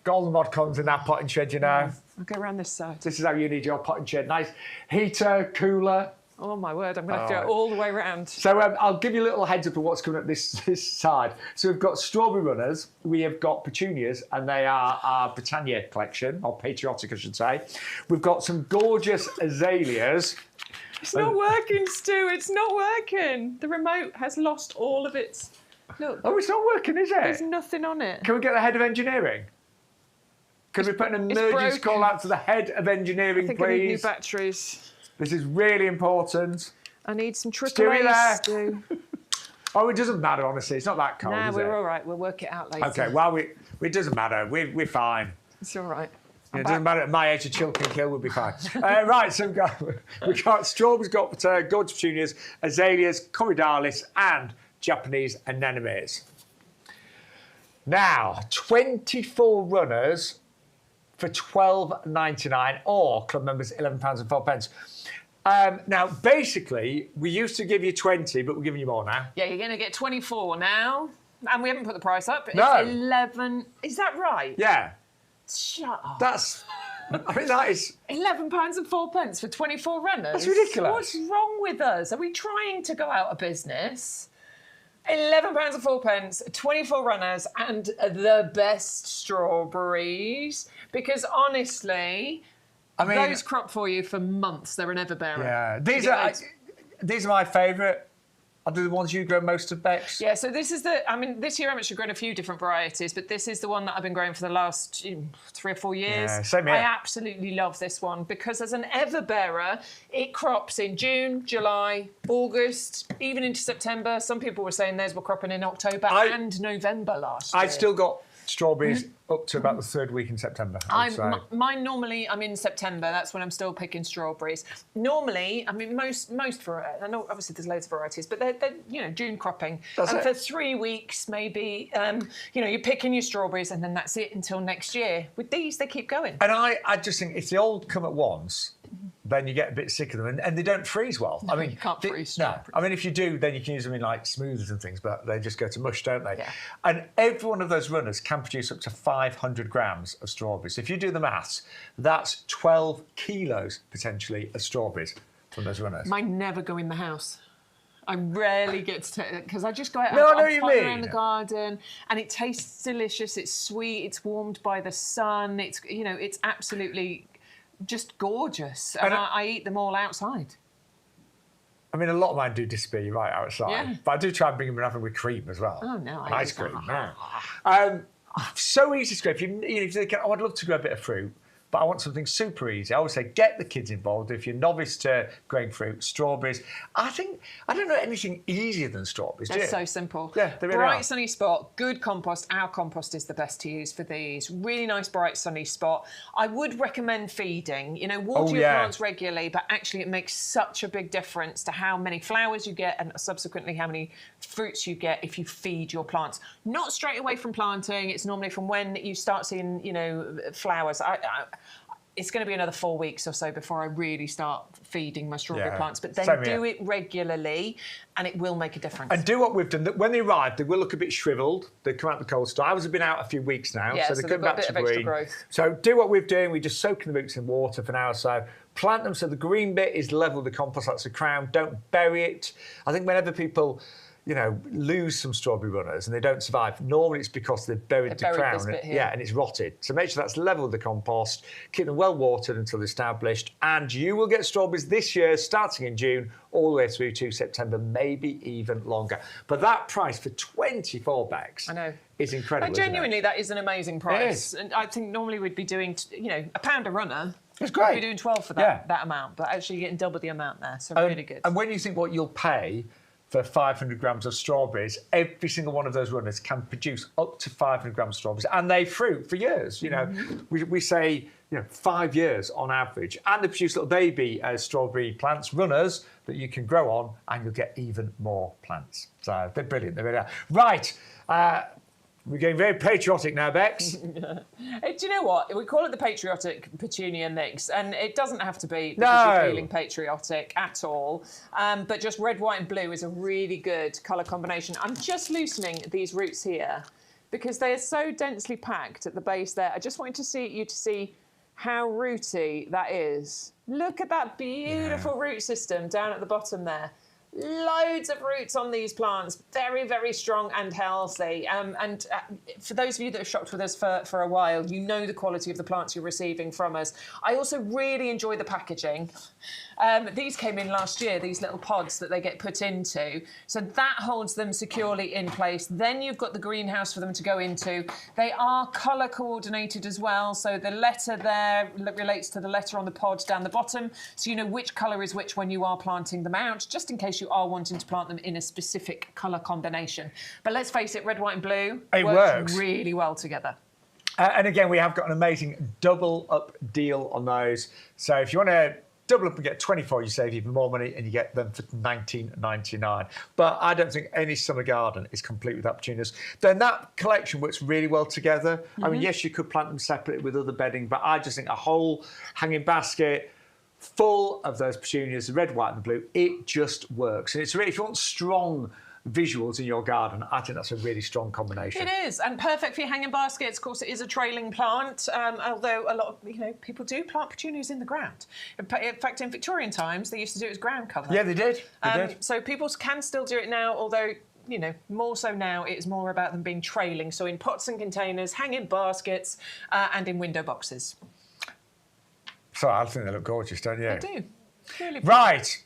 Golden rod comes in that potting shed, you know. I'll go around this side. This is how you need your potting shed. Nice heater, cooler. Oh, my word. I'm going to have to go all the way around. So I'll give you a little heads up of what's coming up this side. So we've got strawberry runners. We have got petunias, and they are our Britannia collection, or Patriotic, I should say. We've got some gorgeous azaleas. It's not working, Stu. It's not working. The remote has lost all of its... Look. Oh, it's not working, is it? There's nothing on it. Can we get the head of engineering? Can we put an emergency call out to the head of engineering, I think please? I need new batteries. This is really important. I need some Stewie AAA, Stu. Oh, it doesn't matter, honestly. It's not that cold, is it? We're all right. We'll work it out later. Okay, well, it doesn't matter. We're fine. It's all right. It doesn't matter at my age, a chill can kill, we'll be fine. Right, so we've got strawberries, got gorgeous petunias, azaleas, Corydalis, and Japanese anemones. Now, 24 runners for $12.99, or club members £11.04. Now, basically, we used to give you 20, but we're giving you more now. Yeah, you're going to get 24 now, and we haven't put the price up. No. It's 11. Is that right? Yeah. Shut up. I mean, that is... £11.04 for 24 runners? That's ridiculous. What's wrong with us? Are we trying to go out of business? £11.04, 24 runners, and the best strawberries. Because honestly, I mean, those crop for you for months. They're an ever-bearer. Yeah, these are my favourite. Are they the ones you grow most of, Bex? Yeah, so this is this year I've actually grown a few different varieties, but this is the one that I've been growing for the last 3 or 4 years. Yeah, same here. I absolutely love this one because as an ever-bearer, it crops in June, July, August, even into September. Some people were saying theirs were cropping in October and November last year. I've still got strawberries up to about the 3rd week in September. Mine normally, I'm in September. That's when I'm still picking strawberries. Normally, I mean, most varieties. I know obviously there's loads of varieties, but they're June cropping. That's it. For 3 weeks, maybe, you're picking your strawberries, and then that's it until next year. With these, they keep going. And I just think if they all come at once, then you get a bit sick of them, and they don't freeze well. No, I mean, you can't freeze strawberries. No, I mean if you do, then you can use them in like smoothers and things, but they just go to mush, don't they? Yeah. And every one of those runners can produce up to 500 grams of strawberries. If you do the maths, that's 12 kilos potentially of strawberries from those runners. Mine never go in the house. I rarely get to take it because I just go out around the garden, and it tastes delicious. It's sweet. It's warmed by the sun. It's absolutely just gorgeous, and I eat them all outside. I mean, a lot of mine do disappear right outside, but I do try and bring them and have them with cream as well. Oh no, ice cream. So easy to grow. If you think, oh, I'd love to grow a bit of fruit, but I want something super easy. I always say, get the kids involved. If you're novice to growing fruit, strawberries. I don't know anything easier than strawberries. They're so simple. Yeah, they really are. Bright sunny spot, good compost. Our compost is the best to use for these. Really nice bright sunny spot. I would recommend feeding. Water your plants regularly, but actually it makes such a big difference to how many flowers you get and subsequently how many fruits you get if you feed your plants. Not straight away from planting. It's normally from when you start seeing, flowers. It's going to be another 4 weeks or so before I really start feeding my strawberry plants, but then do it regularly and it will make a difference. And do what we've done. When they arrive, they will look a bit shriveled. They come out the cold store. Ours have been out a few weeks now, so they're coming back to green. So do what we're doing. We're just soaking the roots in water for an hour or so. Plant them so the green bit is level with the compost. That's the crown. Don't bury it. I think whenever people lose some strawberry runners and they don't survive, normally it's because they've buried the crown. And it's rotted. So make sure that's level with the compost. Keep them well watered until they're established. And you will get strawberries this year, starting in June, all the way through to September, maybe even longer. But that price for 24 bags is incredible. Genuinely, that is an amazing price. And I think normally we'd be doing, £1 a runner. It's great. We'd be doing 12 for that amount, but actually you're getting double the amount there. So really good. And when you think what you'll pay for 500 grams of strawberries, every single one of those runners can produce up to 500 grams of strawberries, and they fruit for years. We say 5 years on average, and they produce little baby strawberry plants, runners that you can grow on, and you'll get even more plants. So they're brilliant. They really are. Right. We're getting very patriotic now, Bex. Do you know what? We call it the Patriotic Petunia mix, and it doesn't have to be because you're feeling patriotic at all. But just red, white and blue is a really good colour combination. I'm just loosening these roots here because they are so densely packed at the base there. I just wanted you to see how rooty that is. Look at that beautiful root system down at the bottom there. Loads of roots on these plants, very, very strong and healthy. For those of you that have shopped with us for a while, you know the quality of the plants you're receiving from us. I also really enjoy the packaging. These came in last year, these little pods that they get put into. So that holds them securely in place. Then you've got the greenhouse for them to go into. They are colour coordinated as well. So the letter there relates to the letter on the pod down the bottom. So you know which colour is which when you are planting them out, just in case you are wanting to plant them in a specific colour combination. But let's face it, red, white and blue works really well together. And again, we have got an amazing double up deal on those. So if you want to double up and get 24, you save even more money and you get them for $19.99. But I don't think any summer garden is complete without petunias. Then that collection works really well together. I mean, yes, you could plant them separately with other bedding, but I just think a whole hanging basket full of those petunias, the red, white and the blue, it just works. And it's really, if you want strong visuals in your garden, I think that's a really strong combination. It is, and perfect for your hanging baskets. Of course, it is a trailing plant, although a lot of people do plant petunias in the ground. In fact, in Victorian times, they used to do it as ground cover. Yeah, they did. So people can still do it now, although more so now, it's more about them being trailing. So in pots and containers, hanging baskets, and in window boxes. So I think they look gorgeous, don't you? They do. Really pretty. Right.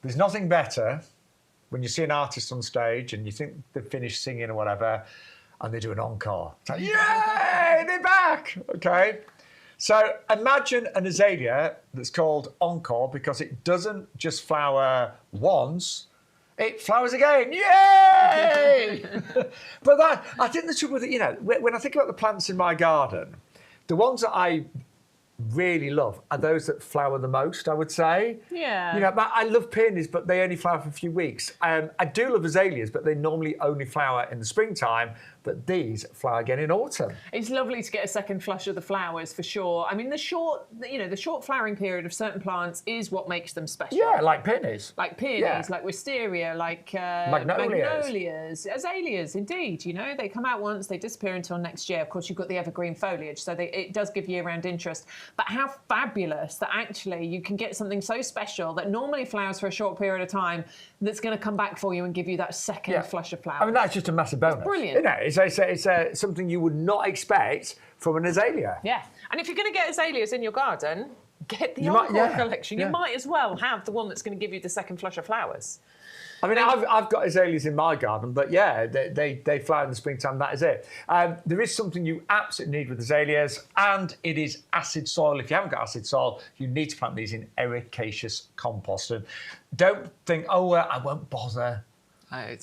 There's nothing better when you see an artist on stage and you think they've finished singing or whatever, and they do an encore. It's like, yay, they're back! Okay. So imagine an azalea that's called Encore because it doesn't just flower once, it flowers again. Yay! But I think the trouble with it, when I think about the plants in my garden, the ones that I really love are those that flower the most, I would say. Yeah. I love peonies, but they only flower for a few weeks. I do love azaleas, but they normally only flower in the springtime. But these flower again in autumn. It's lovely to get a second flush of the flowers for sure. I mean, the short flowering period of certain plants is what makes them special. Yeah, like peonies. Like peonies, like wisteria, like magnolias, azaleas, indeed. They come out once, they disappear until next year. Of course, you've got the evergreen foliage, so it does give year-round interest. But how fabulous that actually you can get something so special that normally flowers for a short period of time that's going to come back for you and give you that second flush of flowers. I mean, that's just a massive bonus. It's brilliant. It's something you would not expect from an azalea. Yeah, and if you're going to get azaleas in your garden, get the Encore collection. You might as well have the one that's going to give you the second flush of flowers. I mean, I've got azaleas in my garden, but yeah, they flower in the springtime, that is it. There is something you absolutely need with azaleas, and it is acid soil. If you haven't got acid soil, you need to plant these in ericaceous compost. And don't think, I won't bother.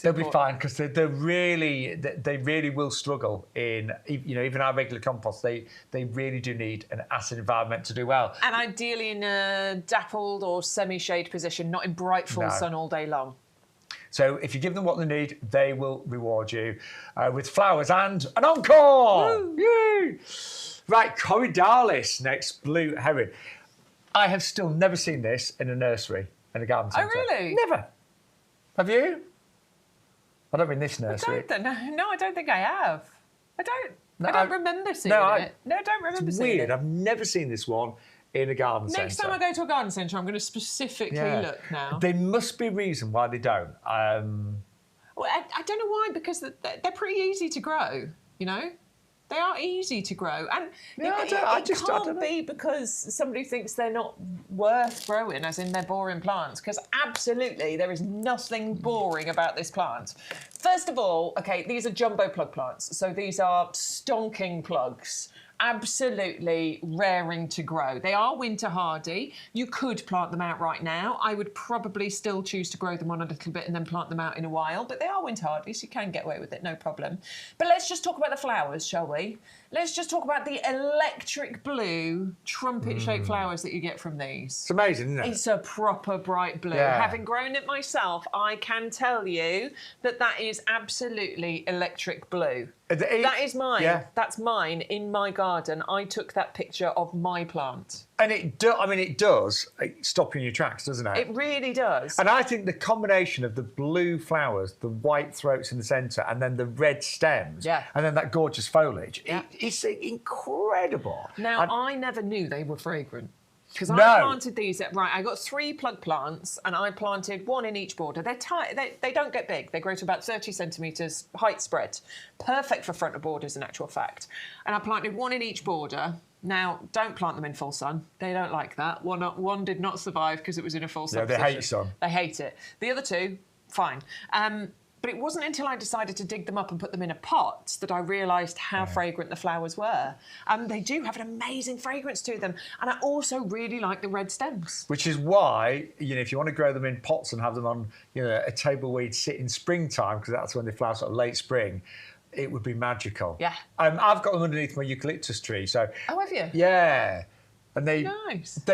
They'll be fine because they really will struggle in even our regular compost. They really do need an acid environment to do well. And ideally in a dappled or semi-shade position, not in bright full sun all day long. So if you give them what they need, they will reward you with flowers and an encore. Yay! Right, Corydalis next, blue heron. I have still never seen this in a nursery in a garden centre. Oh really? Never. Have you? I don't mean this nursery. No, I don't think I have. I don't remember seeing it. No, I don't remember seeing it. Weird. I've never seen this one in a garden centre. Next time I go to a garden centre, I'm going to specifically look now. There must be a reason why they don't. Well, I don't know why, because they're pretty easy to grow, They are easy to grow. And it can't be because somebody thinks they're not worth growing, as in they're boring plants, because absolutely there is nothing boring about this plant. First of all, okay, these are jumbo plug plants. So these are stonking plugs. Absolutely raring to grow. They are winter hardy. You could plant them out right now. I would probably still choose to grow them on a little bit and then plant them out in a while, but they are winter hardy, so you can get away with it, no problem. But let's just talk about the flowers, shall we? Let's just talk about the electric blue trumpet-shaped flowers that you get from these. It's amazing, isn't it? It's a proper bright blue. Yeah. Having grown it myself, I can tell you that is absolutely electric blue. That is mine. Yeah. That's mine in my garden. I took that picture of my plant. And it does stop you in your tracks, doesn't it? It really does. And I think the combination of the blue flowers, the white throats in the centre, and then the red stems, and then that gorgeous foliage, it's incredible. Now, I never knew they were fragrant. Because I planted these I got 3 plug plants and I planted 1 in each border. They're tiny, they don't get big. They grow to about 30 centimetres height spread. Perfect for front of borders in actual fact. And I planted 1 in each border. Now, don't plant them in full sun. They don't like that. One did not survive because it was in a full sun. Yeah, they hate sun. They hate it. The other 2, fine. But it wasn't until I decided to dig them up and put them in a pot that I realised how fragrant the flowers were. They do have an amazing fragrance to them. And I also really like the red stems. Which is why, if you want to grow them in pots and have them on, a table where you'd sit in springtime, because that's when they flower, sort of late spring, it would be magical. Yeah. I've got them underneath my eucalyptus tree. So. Oh, have you? Yeah. And they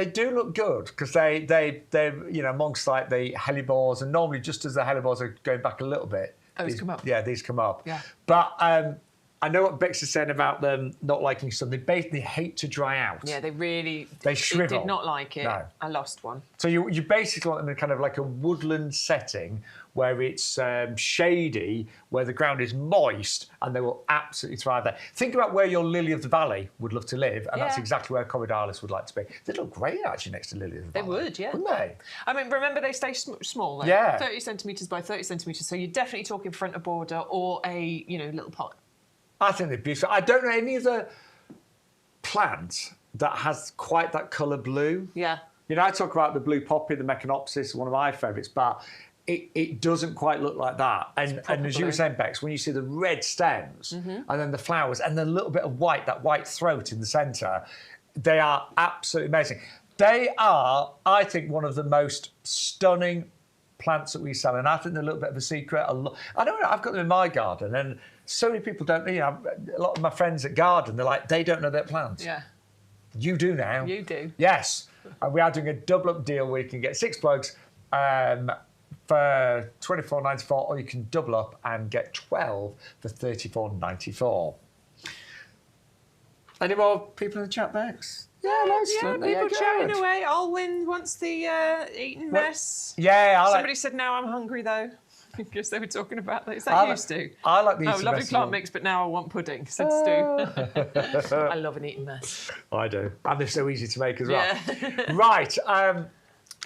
do look good because they're amongst like the hellebores, and normally just as the hellebores are going back a little bit, these come up. Yeah, these come up. Yeah. But I know what Bex is saying about them not liking sun. They basically hate to dry out. Yeah, they shrivel. They did not like it. No. I lost one. So you basically want them in kind of like a woodland setting where it's shady, where the ground is moist, and they will absolutely thrive there. Think about where your lily of the valley would love to live, and that's exactly where Corydalis would like to be. They'd look great actually next to lily of the valley. They would, yeah. Wouldn't they? I mean, remember they stay small though. Yeah. 30 centimetres by 30 centimetres. So you're definitely talking front of border or a little pot. I think they're beautiful. I don't know any other plant that has quite that colour blue. Yeah. I talk about the blue poppy, the Mecanopsis, one of my favourites, but it doesn't quite look like that. And as you were saying, Bex, when you see the red stems and then the flowers and the little bit of white, that white throat in the centre, they are absolutely amazing. They are, I think, one of the most stunning plants that we sell, and I think they're a little bit of a secret. I don't know, I've got them in my garden, and so many people don't know. A lot of my friends at garden, they're like, they don't know their plants. Yeah. You do now. You do. Yes. And we are doing a double-up deal where you can get 6 plugs for $24.94, or you can double up and get 12 for $34.94. Any more people in the chat, Bex? Yeah, people chatting away. Alwyn wants the eaten mess. Yeah, Somebody said, now I'm hungry, though. Because they were talking about that. Is that you, Stu? I like the eaten mess. Lovely plant mix, but now I want pudding, said Stu. I love an eaten mess. I do. And they're so easy to make as well. Yeah. Right.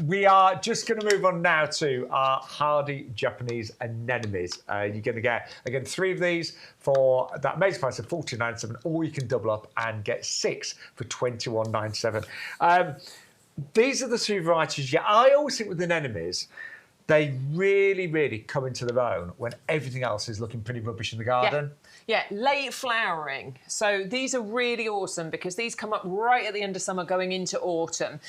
We are just going to move on now to our hardy Japanese anemones. You're going to get, again, 3 of these for that amazing price of $14.97, or you can double up and get 6 for $21.97. These are the 3 varieties. Yeah, I always think with anemones, they really, really come into their own when everything else is looking pretty rubbish in the garden. Yeah, late flowering. So these are really awesome because these come up right at the end of summer going into autumn.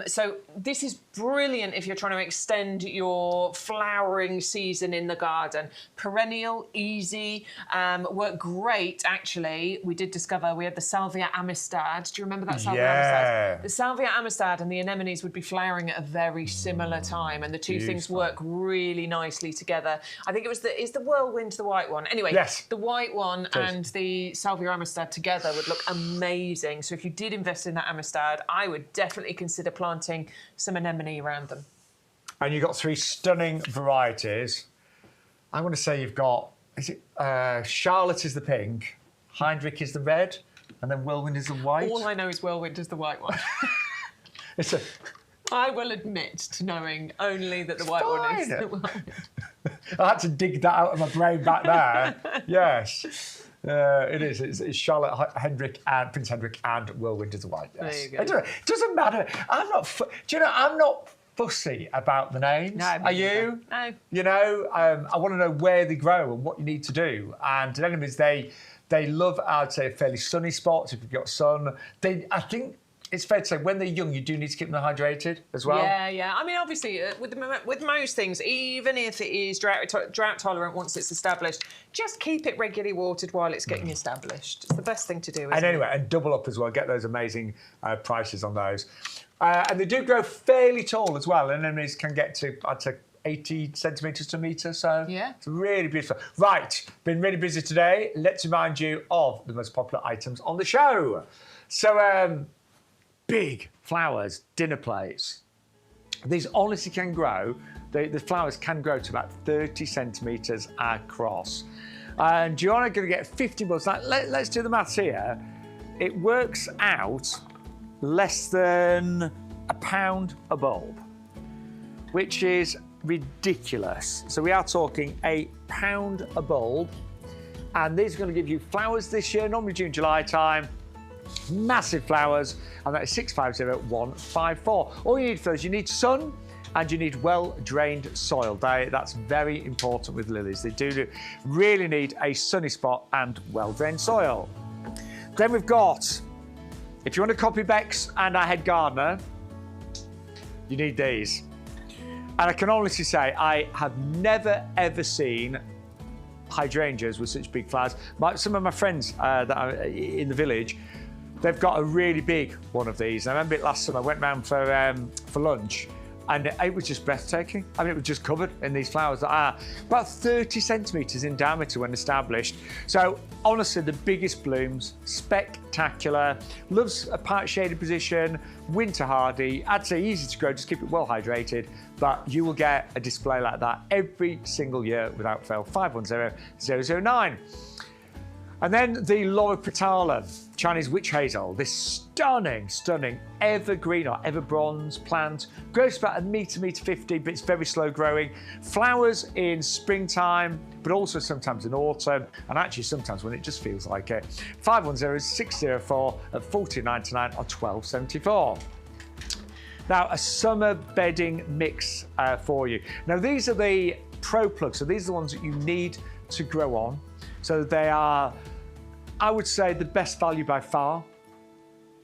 So this is brilliant if you're trying to extend your flowering season in the garden. Perennial, easy, work great actually. We did discover we had the Salvia amistad. Do you remember that Salvia amistad? The Salvia amistad and the anemones would be flowering at a very similar time, and the two things work really nicely together. I think it was is the whirlwind the white one? Anyway, the white one and the Salvia amistad together would look amazing. So if you did invest in that amistad, I would definitely consider planting some anemone around them. And you've got 3 stunning varieties. I want to say you've got, Charlotte is the pink, Heinrich is the red, and then Whirlwind is the white. All I know is Whirlwind is the white one. I will admit to knowing only that the white one is the whirlwind. I had to dig that out of my brain back there. Yes. It is. It's Charlotte, Prince Hendrik, and Whirlwind is the white. Yes. There you go. It doesn't matter. I'm not fussy about the names. No, are you? No. I want to know where they grow and what you need to do. And anemones, they love, I'd say, fairly sunny spots. If you've got sun, I think it's fair to say when they're young, you do need to keep them hydrated as well. Yeah. I mean, obviously, with most things, even if it is drought tolerant once it's established, just keep it regularly watered while it's getting established. It's the best thing to do. And double up as well. Get those amazing prices on those. And they do grow fairly tall as well. Anemones can get to, I'd say, 80 centimetres to a metre, so it's really beautiful. Right, been really busy today. Let's remind you of the most popular items on the show. So, big flowers, dinner plates. These honestly can grow. The flowers can grow to about 30 centimetres across. And you're only going to get 50 bucks. Let's do the maths here. It works out less than £1 a bulb, which is ridiculous. So we are talking £1 a bulb, and these are going to give you flowers this year, normally June, July time. Massive flowers, and that is 650154. All you need for those, you need sun and you need well-drained soil. That's very important with lilies. They do really need a sunny spot and well-drained soil. Then we've got, if you want to copy Bex and our head gardener, you need these. And I can honestly say, I have never ever seen hydrangeas with such big flowers. Some of my friends that are in the village, they've got a really big one of these. I remember it last summer. I went round for lunch, and it was just breathtaking. I mean, it was just covered in these flowers that are about 30 centimetres in diameter when established. So honestly, the biggest blooms, spectacular. Loves a part shaded position, winter hardy. I'd say easy to grow, just keep it well hydrated. But you will get a display like that every single year without fail. 510009. And then the Loripetala, Chinese witch hazel, this stunning evergreen or ever bronze plant. Grows about 1 metre, 1.50 metre, but it's very slow growing. Flowers in springtime, but also sometimes in autumn, and actually sometimes when it just feels like it. 510604 at $14.99 or $12.74. Now, a summer bedding mix for you. Now, these are the pro plugs, so these are the ones that you need to grow on. So they are, I would say, the best value by far.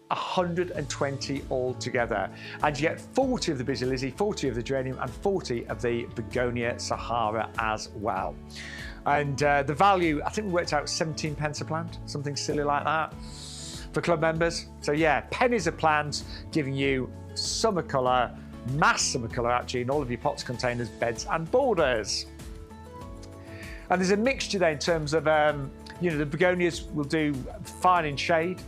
120 altogether. And you get 40 of the busy lizzy, 40 of the geranium, and 40 of the begonia Sahara as well. And the value, I think we worked out 17 pence a plant, something silly like that, for club members. So yeah, pennies a plant, giving you summer colour, mass summer colour actually, in all of your pots, containers, beds and borders. And there's a mixture there in terms of, the begonias will do fine in shade.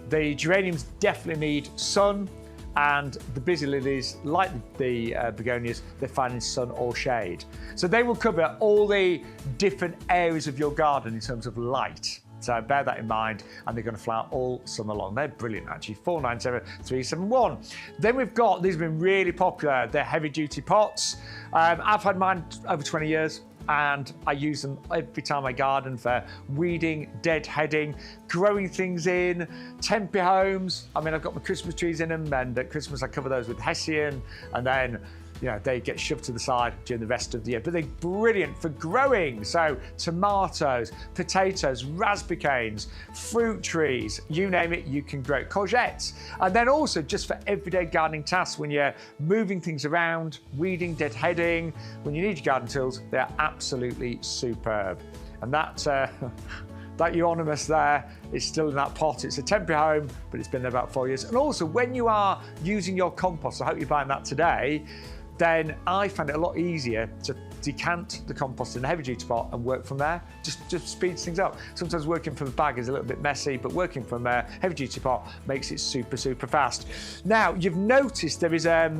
The geraniums definitely need sun, and the busy lilies, like the begonias, they're fine in sun or shade. So they will cover all the different areas of your garden in terms of light. So bear that in mind, and they're going to flower all summer long. They're brilliant, actually. 497371. Then we've got, these have been really popular, they're heavy-duty pots. I've had mine over 20 years. And I use them every time I garden for weeding, deadheading, growing things in, temporary homes. I mean, I've got my Christmas trees in them, and at Christmas I cover those with hessian, and then they get shoved to the side during the rest of the year. But they're brilliant for growing. So tomatoes, potatoes, raspberry canes, fruit trees, you name it, you can grow courgettes. And then also just for everyday gardening tasks, when you're moving things around, weeding, deadheading, when you need your garden tools, they're absolutely superb. And that euonymus there is still in that pot. It's a temporary home, but it's been there about 4 years. And also, when you are using your compost, I hope you're buying that today, then I find it a lot easier to decant the compost in a heavy-duty pot and work from there. Just speeds things up. Sometimes working from a bag is a little bit messy, but working from a heavy-duty pot makes it super fast. Now, you've noticed there is a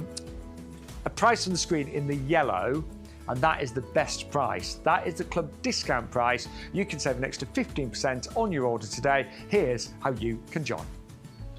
price on the screen in the yellow, and that is the best price. That is the club discount price. You can save an extra 15% on your order today. Here's how you can join.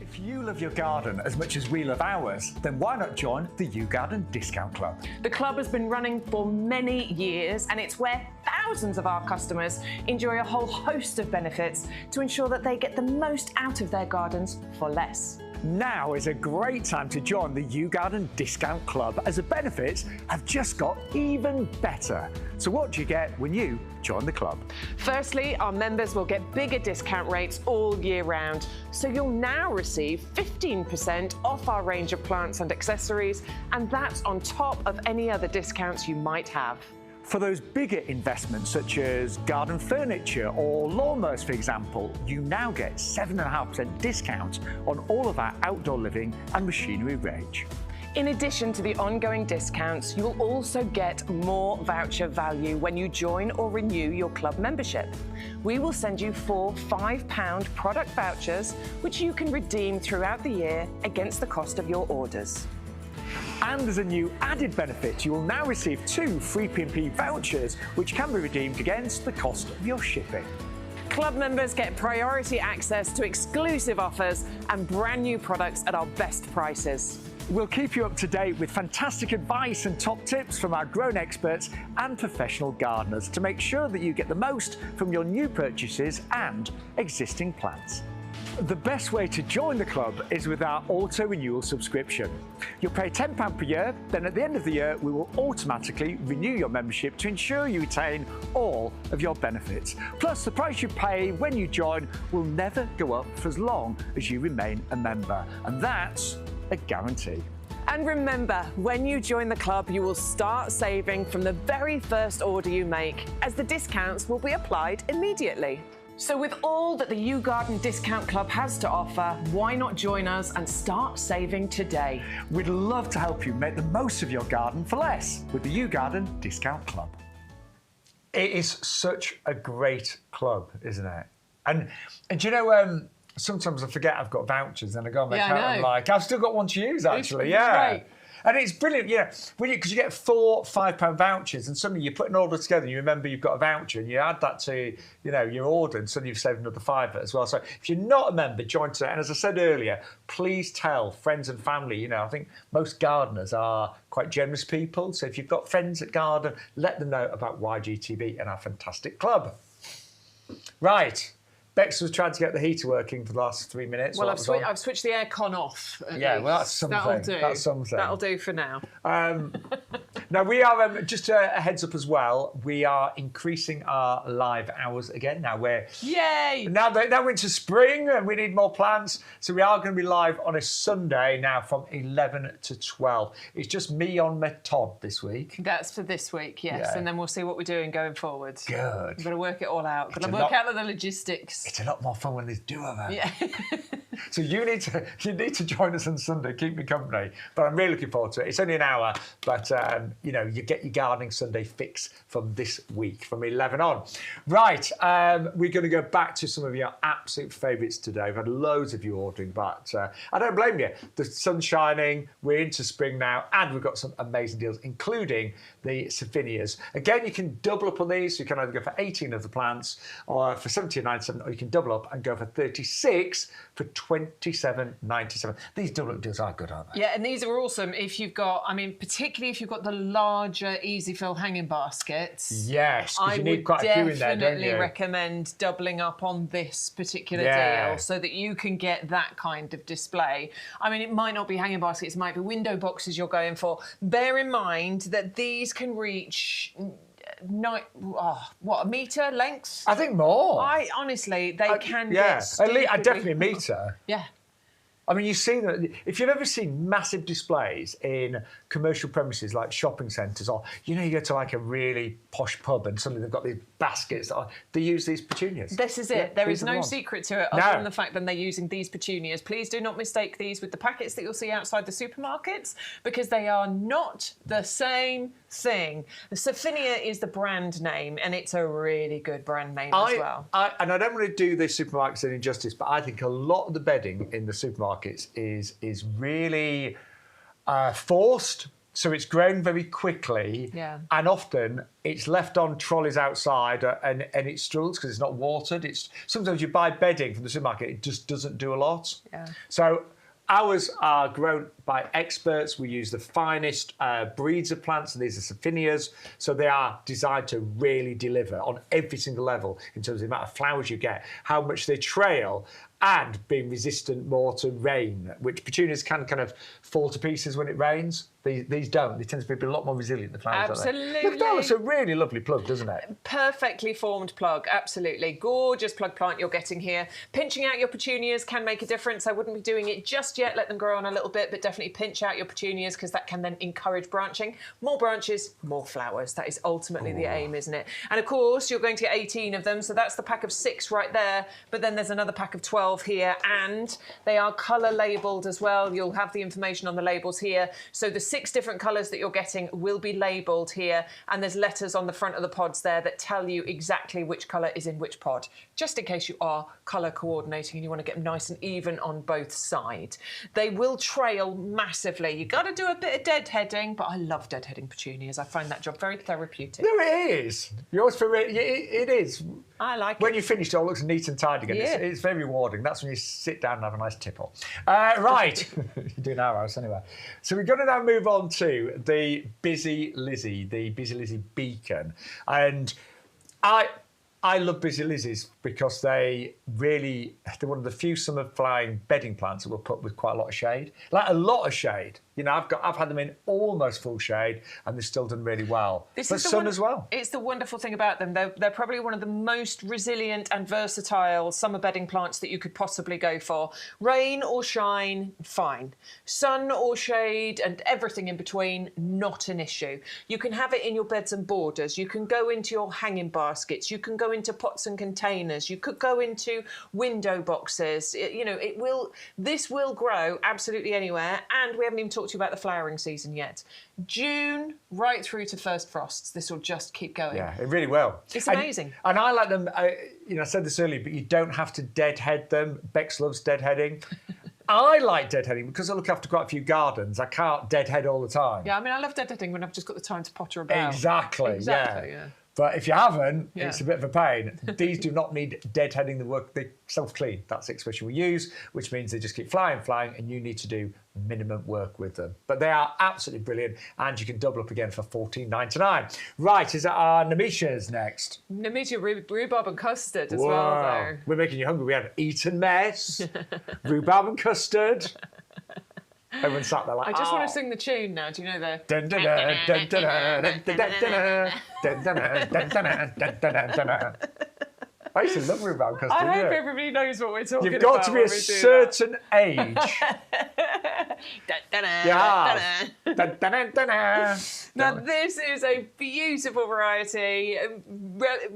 If you love your garden as much as we love ours, then why not join the YouGarden Discount Club? The club has been running for many years, and it's where thousands of our customers enjoy a whole host of benefits to ensure that they get the most out of their gardens for less. Now is a great time to join the YouGarden Discount Club, as the benefits have just got even better. So what do you get when you join the club? Firstly, our members will get bigger discount rates all year round. So you'll now receive 15% off our range of plants and accessories, and that's on top of any other discounts you might have. For those bigger investments, such as garden furniture or lawnmowers, for example, you now get 7.5% discount on all of our outdoor living and machinery range. In addition to the ongoing discounts, you'll also get more voucher value when you join or renew your club membership. We will send you 4 £5 product vouchers, which you can redeem throughout the year against the cost of your orders. And as a new added benefit, you will now receive 2 free P&P vouchers, which can be redeemed against the cost of your shipping. Club members get priority access to exclusive offers and brand new products at our best prices. We'll keep you up to date with fantastic advice and top tips from our grown experts and professional gardeners to make sure that you get the most from your new purchases and existing plants. The best way to join the club is with our auto-renewal subscription. You'll pay £10 per year, then at the end of the year we will automatically renew your membership to ensure you retain all of your benefits. Plus, the price you pay when you join will never go up for as long as you remain a member, and that's a guarantee. And remember, when you join the club, you will start saving from the very first order you make, as the discounts will be applied immediately. So with all that the YouGarden Discount Club has to offer, why not join us and start saving today? We'd love to help you make the most of your garden for less with the YouGarden Discount Club. It is such a great club, isn't it? And do you know, sometimes I forget I've got vouchers and I go on my account and I'm like, I've still got one to use actually, Right. And it's brilliant, because you get 4 £5 vouchers and suddenly you put an order together and you remember you've got a voucher and you add that to, your order and suddenly you've saved another £5 as well. So if you're not a member, join today. And as I said earlier, please tell friends and family. I think most gardeners are quite generous people. So if you've got friends that garden, let them know about YGTV and our fantastic club. Right. Bex was trying to get the heater working for the last 3 minutes. Well, I've switched the aircon off. Yeah, well, that's something. That'll do. That's something. That'll do for now. Now, we are, just a heads up as well, we are increasing our live hours again. Now Yay! Now we're into spring and we need more plants. So we are going to be live on a Sunday now from 11 to 12. It's just me on my Todd this week. That's for this week, yes. Yeah. And then we'll see what we're doing going forward. Good. We've got to work it all out. Got to work out the logistics. It's a lot more fun when there's two of them. Yeah. So you need to join us on Sunday, keep me company. But I'm really looking forward to it. It's only an hour, but you get your gardening Sunday fix from this week, from 11 on. Right, we're going to go back to some of your absolute favourites today. We've had loads of you ordering, but I don't blame you. The sun's shining, we're into spring now, and we've got some amazing deals, including the Surfinias. Again, you can double up on these. You can either go for 18 of the plants, or for 17.97, or you can double up and go for 36 for 27.97. These double up deals are good, aren't they? Yeah, and these are awesome if you've got, particularly if you've got the larger easy fill hanging baskets. Yes, because you need quite a few in there, don't you? I would definitely recommend doubling up on this particular deal so that you can get that kind of display. It might not be hanging baskets, it might be window boxes you're going for. Bear in mind that these can reach a metre length? I think more. Honestly, they can get definitely a metre. Yeah. You see that if you've ever seen massive displays in commercial premises like shopping centres, or you go to like a really posh pub and suddenly they've got these baskets they use these petunias. This is it. There is no secret to it other than the fact that they're using these petunias. Please do not mistake these with the packets that you'll see outside the supermarkets, because they are not the same thing. The Surfinia is the brand name, and it's a really good brand name as well. And I don't want to do the supermarkets any injustice, but I think a lot of the bedding in the supermarkets is really forced. So it's grown very quickly, and often it's left on trolleys outside, and it struggles because it's not watered. Sometimes you buy bedding from the supermarket, it just doesn't do a lot. Yeah. So ours are grown by experts. We use the finest breeds of plants, and these are Surfinias. So they are designed to really deliver on every single level in terms of the amount of flowers you get, how much they trail, and being resistant more to rain, which petunias can kind of fall to pieces when it rains. These don't. They tend to be a lot more resilient, the flowers. Absolutely. Look, that looks a really lovely plug, doesn't it? Perfectly formed plug, absolutely. Gorgeous plug plant you're getting here. Pinching out your petunias can make a difference. I wouldn't be doing it just yet. Let them grow on a little bit, but definitely pinch out your petunias, because that can then encourage branching. More branches, more flowers. That is ultimately the aim, isn't it? And of course, you're going to get 18 of them, so that's the pack of 6 right there, but then there's another pack of 12 here, and they are colour labelled as well. You'll have the information on the labels here. So the 6 different colours that you're getting will be labelled here, and there's letters on the front of the pods there that tell you exactly which colour is in which pod, just in case you are colour coordinating and you want to get them nice and even on both sides. They will trail massively. You got to do a bit of deadheading, but I love deadheading petunias. I find that job very therapeutic. No, it is. You always feel it is. I like when it. you finish, it all looks neat and tidy again. Yeah. It's very rewarding. That's when you sit down and have a nice tipple. Right, you're doing our house anyway. So we're going to now move on to the Busy Lizzy, the Busy Lizzy beacon, and I love Busy Lizzies because they're one of the few summer flying bedding plants that will put with quite a lot of shade. Like a lot of shade. You know, I've had them in almost full shade and they've still done really well. But sun as well. It's the wonderful thing about them. They're probably one of the most resilient and versatile summer bedding plants that you could possibly go for. Rain or shine, fine. Sun or shade and everything in between, not an issue. You can have it in your beds and borders. You can go into your hanging baskets. You can go into pots and containers. You could go into window boxes. This will grow absolutely anywhere. And we haven't even talked to you about the flowering season yet. June right through to first frosts. This will just keep going. Yeah, it really will. It's amazing. And I like them. I said this earlier, but you don't have to deadhead them. Bex loves deadheading. I like deadheading because I look after quite a few gardens. I can't deadhead all the time. Yeah, I mean, I love deadheading when I've just got the time to potter about. Exactly. Yeah. But if you haven't, it's a bit of a pain. These do not need deadheading. The work they self-clean. That's the expression we use, which means they just keep flying, and you need to do minimum work with them. But they are absolutely brilliant, and you can double up again for $14.99. Right, is it our Nemesias next? Nemesia, rhubarb and custard as well, though. We're making you hungry. We had Eton mess, rhubarb and custard. Everyone sat there like, I just want to sing the tune now. Do you know the... I used to love rhubarb custard. I hope everybody knows what we're talking about. You've got to be a certain age. Now, this is a beautiful variety,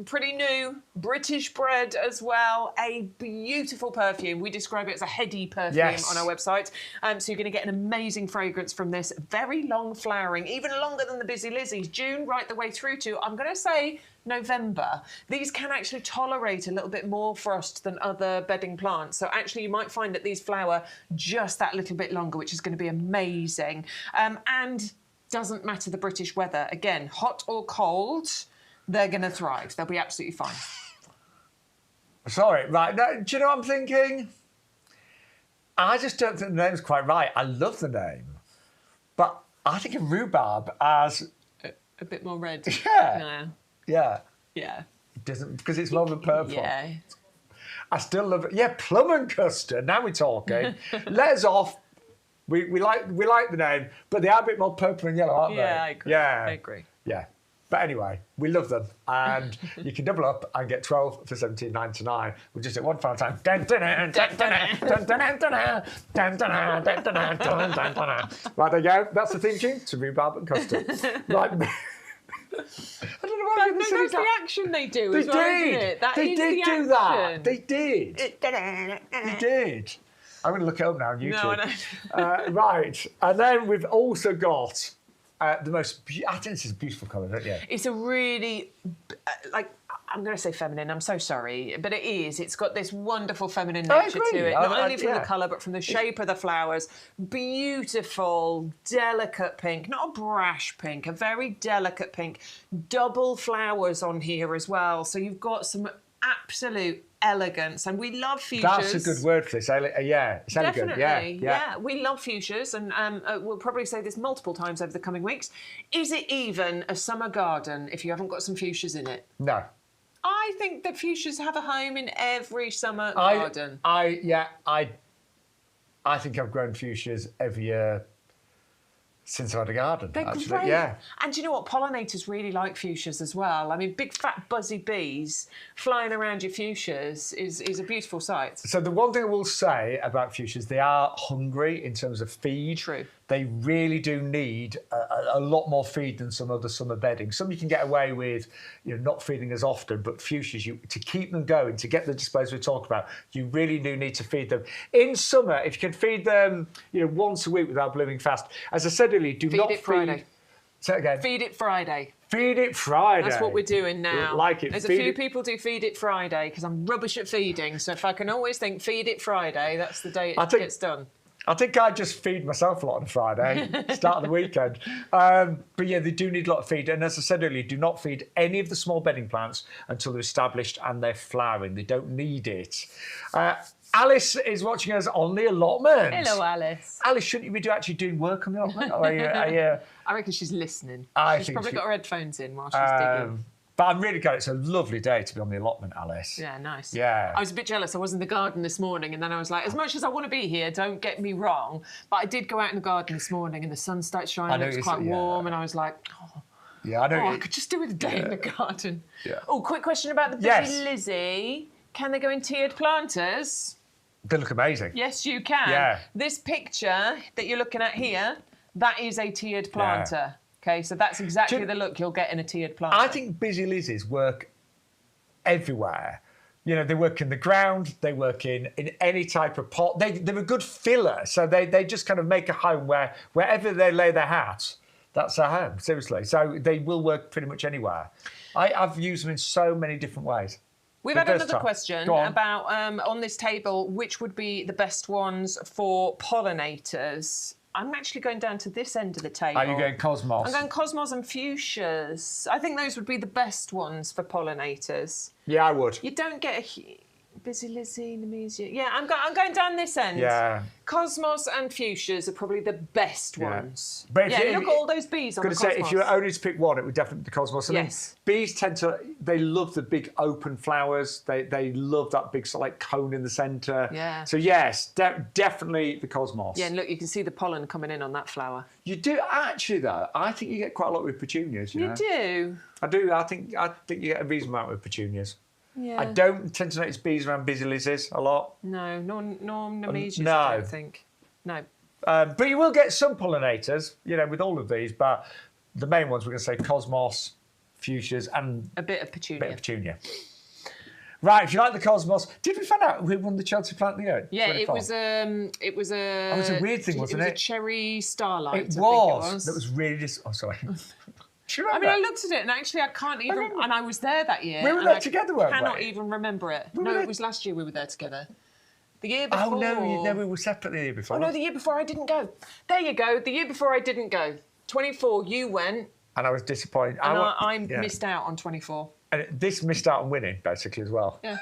pretty new, British bred as well, a beautiful perfume. We describe it as a heady perfume on our website. So you're going to get an amazing fragrance from this, very long flowering, even longer than the Busy Lizzies, June right the way through to, I'm going to say, November. These can actually tolerate a little bit more frost than other bedding plants. So actually you might find that these flower just that little bit longer, which is going to be amazing. And doesn't matter the British weather. Again, hot or cold, they're going to thrive. They'll be absolutely fine. Sorry, right. No, do you know what I'm thinking? I just don't think the name's quite right. I love the name. But I think of rhubarb as... A bit more red. Yeah. No. Yeah. Yeah. It doesn't, because it's more than purple. Yeah. I still love it. Yeah, plum and custard. Now we're talking. Let us off. We like the name, but they are a bit more purple and yellow, aren't they? Yeah, I agree. Yeah. I agree. Yeah. But anyway, we love them. And you can double up and get 12 for $17.99. We'll just at one final time. Right, there you go. That's the theme tune to rhubarb and custard. Right. I don't know why that's the action they do. They as well, did. Isn't it? They did do that. They did. They did. I'm going to look it up now on YouTube. No, I know. Right. And then we've also got the most... I think this is a beautiful colour, isn't it? It's a really... I'm going to say feminine, I'm so sorry, but it is. It's got this wonderful feminine nature to it, not only from the colour, but from the shape of the flowers. Beautiful, delicate pink, not a brash pink, a very delicate pink. Double flowers on here as well, so you've got some absolute elegance, and we love fuchsias. That's a good word for this. Yeah, it's elegant. Definitely, yeah. We love fuchsias, and we'll probably say this multiple times over the coming weeks. Is it even a summer garden if you haven't got some fuchsias in it? No. I think that fuchsias have a home in every summer garden. I think I've grown fuchsias every year since I had a garden. They're actually. great. Yeah. And do you know what? Pollinators really like fuchsias as well. I mean, big fat buzzy bees flying around your fuchsias is a beautiful sight. So the one thing I will say about fuchsias, they are hungry in terms of feed. True. They really do need a lot more feed than some other summer bedding. Some you can get away with, not feeding as often, but fuchsias, to keep them going, to get the displays we talked about, you really do need to feed them. In summer, if you can feed them, once a week without blooming fast, as I said earlier, do not feed. Friday. Say it again. Feed it Friday. Feed it Friday. That's what we're doing now. Like it. There's a few people do Feed It Friday because I'm rubbish at feeding. So if I can always think Feed It Friday, that's the day it gets done. I think I just feed myself a lot on a Friday, start of the weekend. But yeah, they do need a lot of feed. And as I said earlier, do not feed any of the small bedding plants until they're established and they're flowering. They don't need it. Alice is watching us on the allotment. Hello, Alice. Alice, shouldn't you be actually doing work on the allotment? Or I reckon she's listening. She's probably got her headphones in while she's digging. But I'm really glad it's a lovely day to be on the allotment, Alice. Yeah, nice. Yeah. I was a bit jealous. I was in the garden this morning, and then I was like, as much as I want to be here, don't get me wrong, but I did go out in the garden this morning, and the sun started shining. It was quite warm, and I was like, oh. Yeah, I know. I could just do with a day in the garden. Yeah. Oh, quick question about the busy Lizzy. Can they go in tiered planters? They look amazing. Yes, you can. Yeah. This picture that you're looking at here, that is a tiered planter. Yeah. Okay, so that's exactly the look you'll get in a tiered planter. I think busy Lizzies work everywhere. You know, they work in the ground, they work in any type of pot. They're a good filler, so they just kind of make a home wherever they lay their hat, that's their home, seriously. So they will work pretty much anywhere. I've used them in so many different ways. We've had another question about, on this table, which would be the best ones for pollinators. I'm actually going down to this end of the table. Are you going cosmos? I'm going cosmos and fuchsias. I think those would be the best ones for pollinators. Yeah, I would. You don't get a busy Lizzy, Nemesia. Yeah, I'm going down this end. Yeah. Cosmos and fuchsias are probably the best ones. But look at all those bees on the cosmos. If you were only to pick one, it would definitely be the cosmos. I mean, bees they love the big open flowers. They love that big sort of like cone in the centre. Yeah. So yes, definitely the cosmos. Yeah, and look, you can see the pollen coming in on that flower. You do actually, though. I think you get quite a lot with petunias. You know? Do? I do. I think you get a reasonable amount with petunias. Yeah. I don't tend to notice bees around busy Lizzies a lot. No, Nemesias, no. I don't think. No. But you will get some pollinators, you know, with all of these, but the main ones we're going to say cosmos, fuchsias, and a bit of petunia. Right, if you like the cosmos, did we find out who won the Chelsea Plant of the Year? Yeah, it was a it was a weird thing, wasn't it? It was a cherry starlight. It was. That was really oh, sorry. I mean, I looked at it and actually I can't even... And I was there that year. We were there together, weren't we? I cannot even remember it. No, it was last year we were there together. The year before... Oh, no, we were separate the year before. Oh, no, the year before I didn't go. There you go. The year before I didn't go. 24, you went. And I was disappointed. And I missed out on 24. And this missed out on winning, basically, as well. Yeah.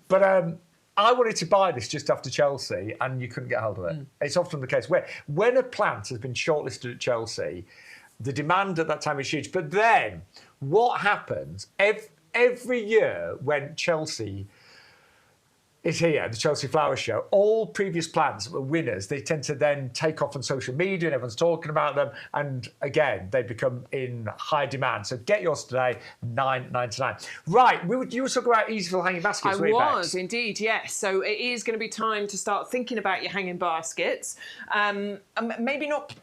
But I wanted to buy this just after Chelsea, and you couldn't get hold of it. It's often the case where when a plant has been shortlisted at Chelsea, the demand at that time is huge. But then what happens every year when Chelsea is here, the Chelsea Flower Show, all previous plants that were winners, they tend to then take off on social media and everyone's talking about them. And again, they become in high demand. So get yours today, $9.99. Right, you were talking about easy hanging baskets, I was, indeed, yes. So it is going to be time to start thinking about your hanging baskets. Maybe not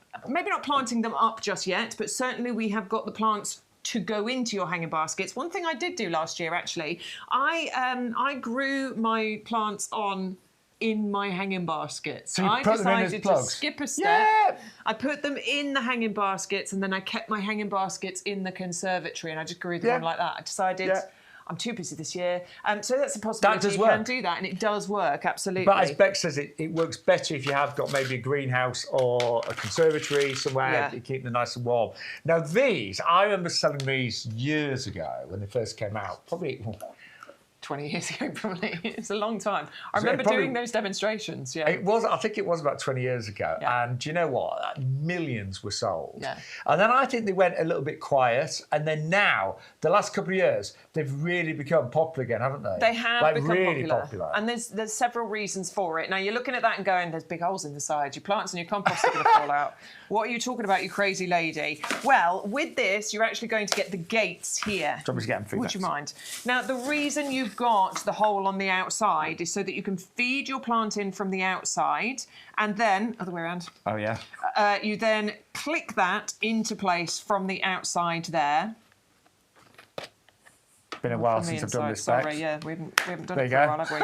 planting them up just yet, but certainly we have got the plants to go into your hanging baskets. One thing I did do last year, actually, I grew my plants in my hanging baskets. So I decided to skip a step. Yeah. I put them in the hanging baskets, and then I kept my hanging baskets in the conservatory, and I just grew them on like that. I decided... Yeah. I'm too busy this year. So that's a possibility. That does you work. can do that, and it does work, absolutely. But as Beck says, it works better if you have got maybe a greenhouse or a conservatory somewhere to keep them nice and warm. Now these, I remember selling these years ago when they first came out, probably... 20 years ago, probably. It's a long time. I remember doing those demonstrations, yeah. I think it was about 20 years ago. Yeah. And do you know what? Millions were sold. Yeah. And then I think they went a little bit quiet. And then now, the last couple of years, they've really become popular again, haven't they? They have become really popular. And there's several reasons for it. Now, you're looking at that and going, there's big holes in the side. Your plants and your compost are going to fall out. What are you talking about, you crazy lady? Well, with this, you're actually going to get the gates here. Would you mind? Now, the reason you've got the hole on the outside is so that you can feed your plant in from the outside, and then, other way around. Oh, yeah. You then click that into place from the outside there. Been a while since I've done this, Bex. Sorry, yeah, we haven't done it for a while, have we?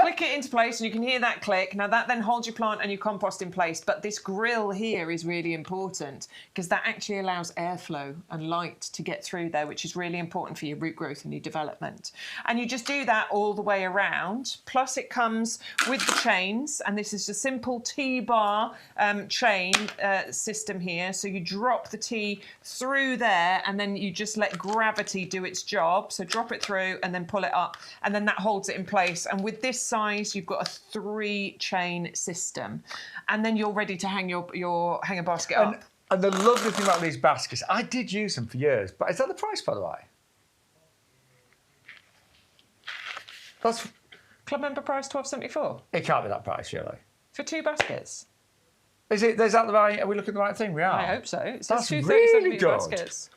click it into place and you can hear that click. Now that then holds your plant and your compost in place, but this grill here is really important because that actually allows airflow and light to get through there, which is really important for your root growth and your development. And you just do that all the way around. Plus it comes with the chains, and this is a simple T-bar chain system here. So you drop the tea through there and then you just let gravity do its job. So drop it through and then pull it up, and then that holds it in place. And with this size, you've got a 3-chain system, and then you're ready to hang your hanger basket up. And the lovely thing about these baskets, I did use them for years, but is that the price, by the way? That's Club member price $12.74. It can't be that price, surely. For 2 baskets. Is that the right? Are we looking at the right thing? We are. I hope so. It says That's 2 really 30cm good. baskets.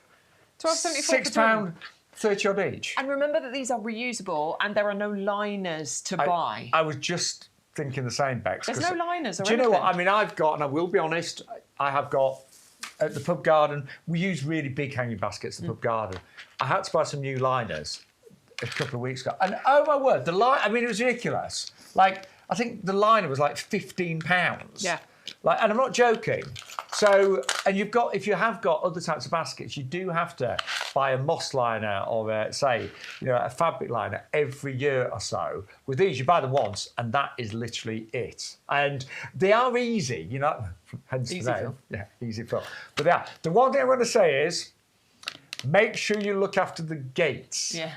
$12.74. £6, 30 odd each. And remember that these are reusable and there are no liners to buy. I was just thinking the same, Bex. There's no liners or Do you know what? anything. I mean, I've got, and I will be honest, I have got, at the pub garden, we use really big hanging baskets at the pub garden. I had to buy some new liners a couple of weeks ago. And oh my word, I mean, it was ridiculous. Like, I think the liner was like £15. Yeah. Like, and I'm not joking. So, and if you have got other types of baskets, you do have to buy a moss liner or say, a fabric liner every year or so. With these, you buy them once, and that is literally it. And they are easy, hence Easy the name. fill. Yeah, easy fill. But they are. The one thing I want to say is, make sure you look after the gates. Yeah.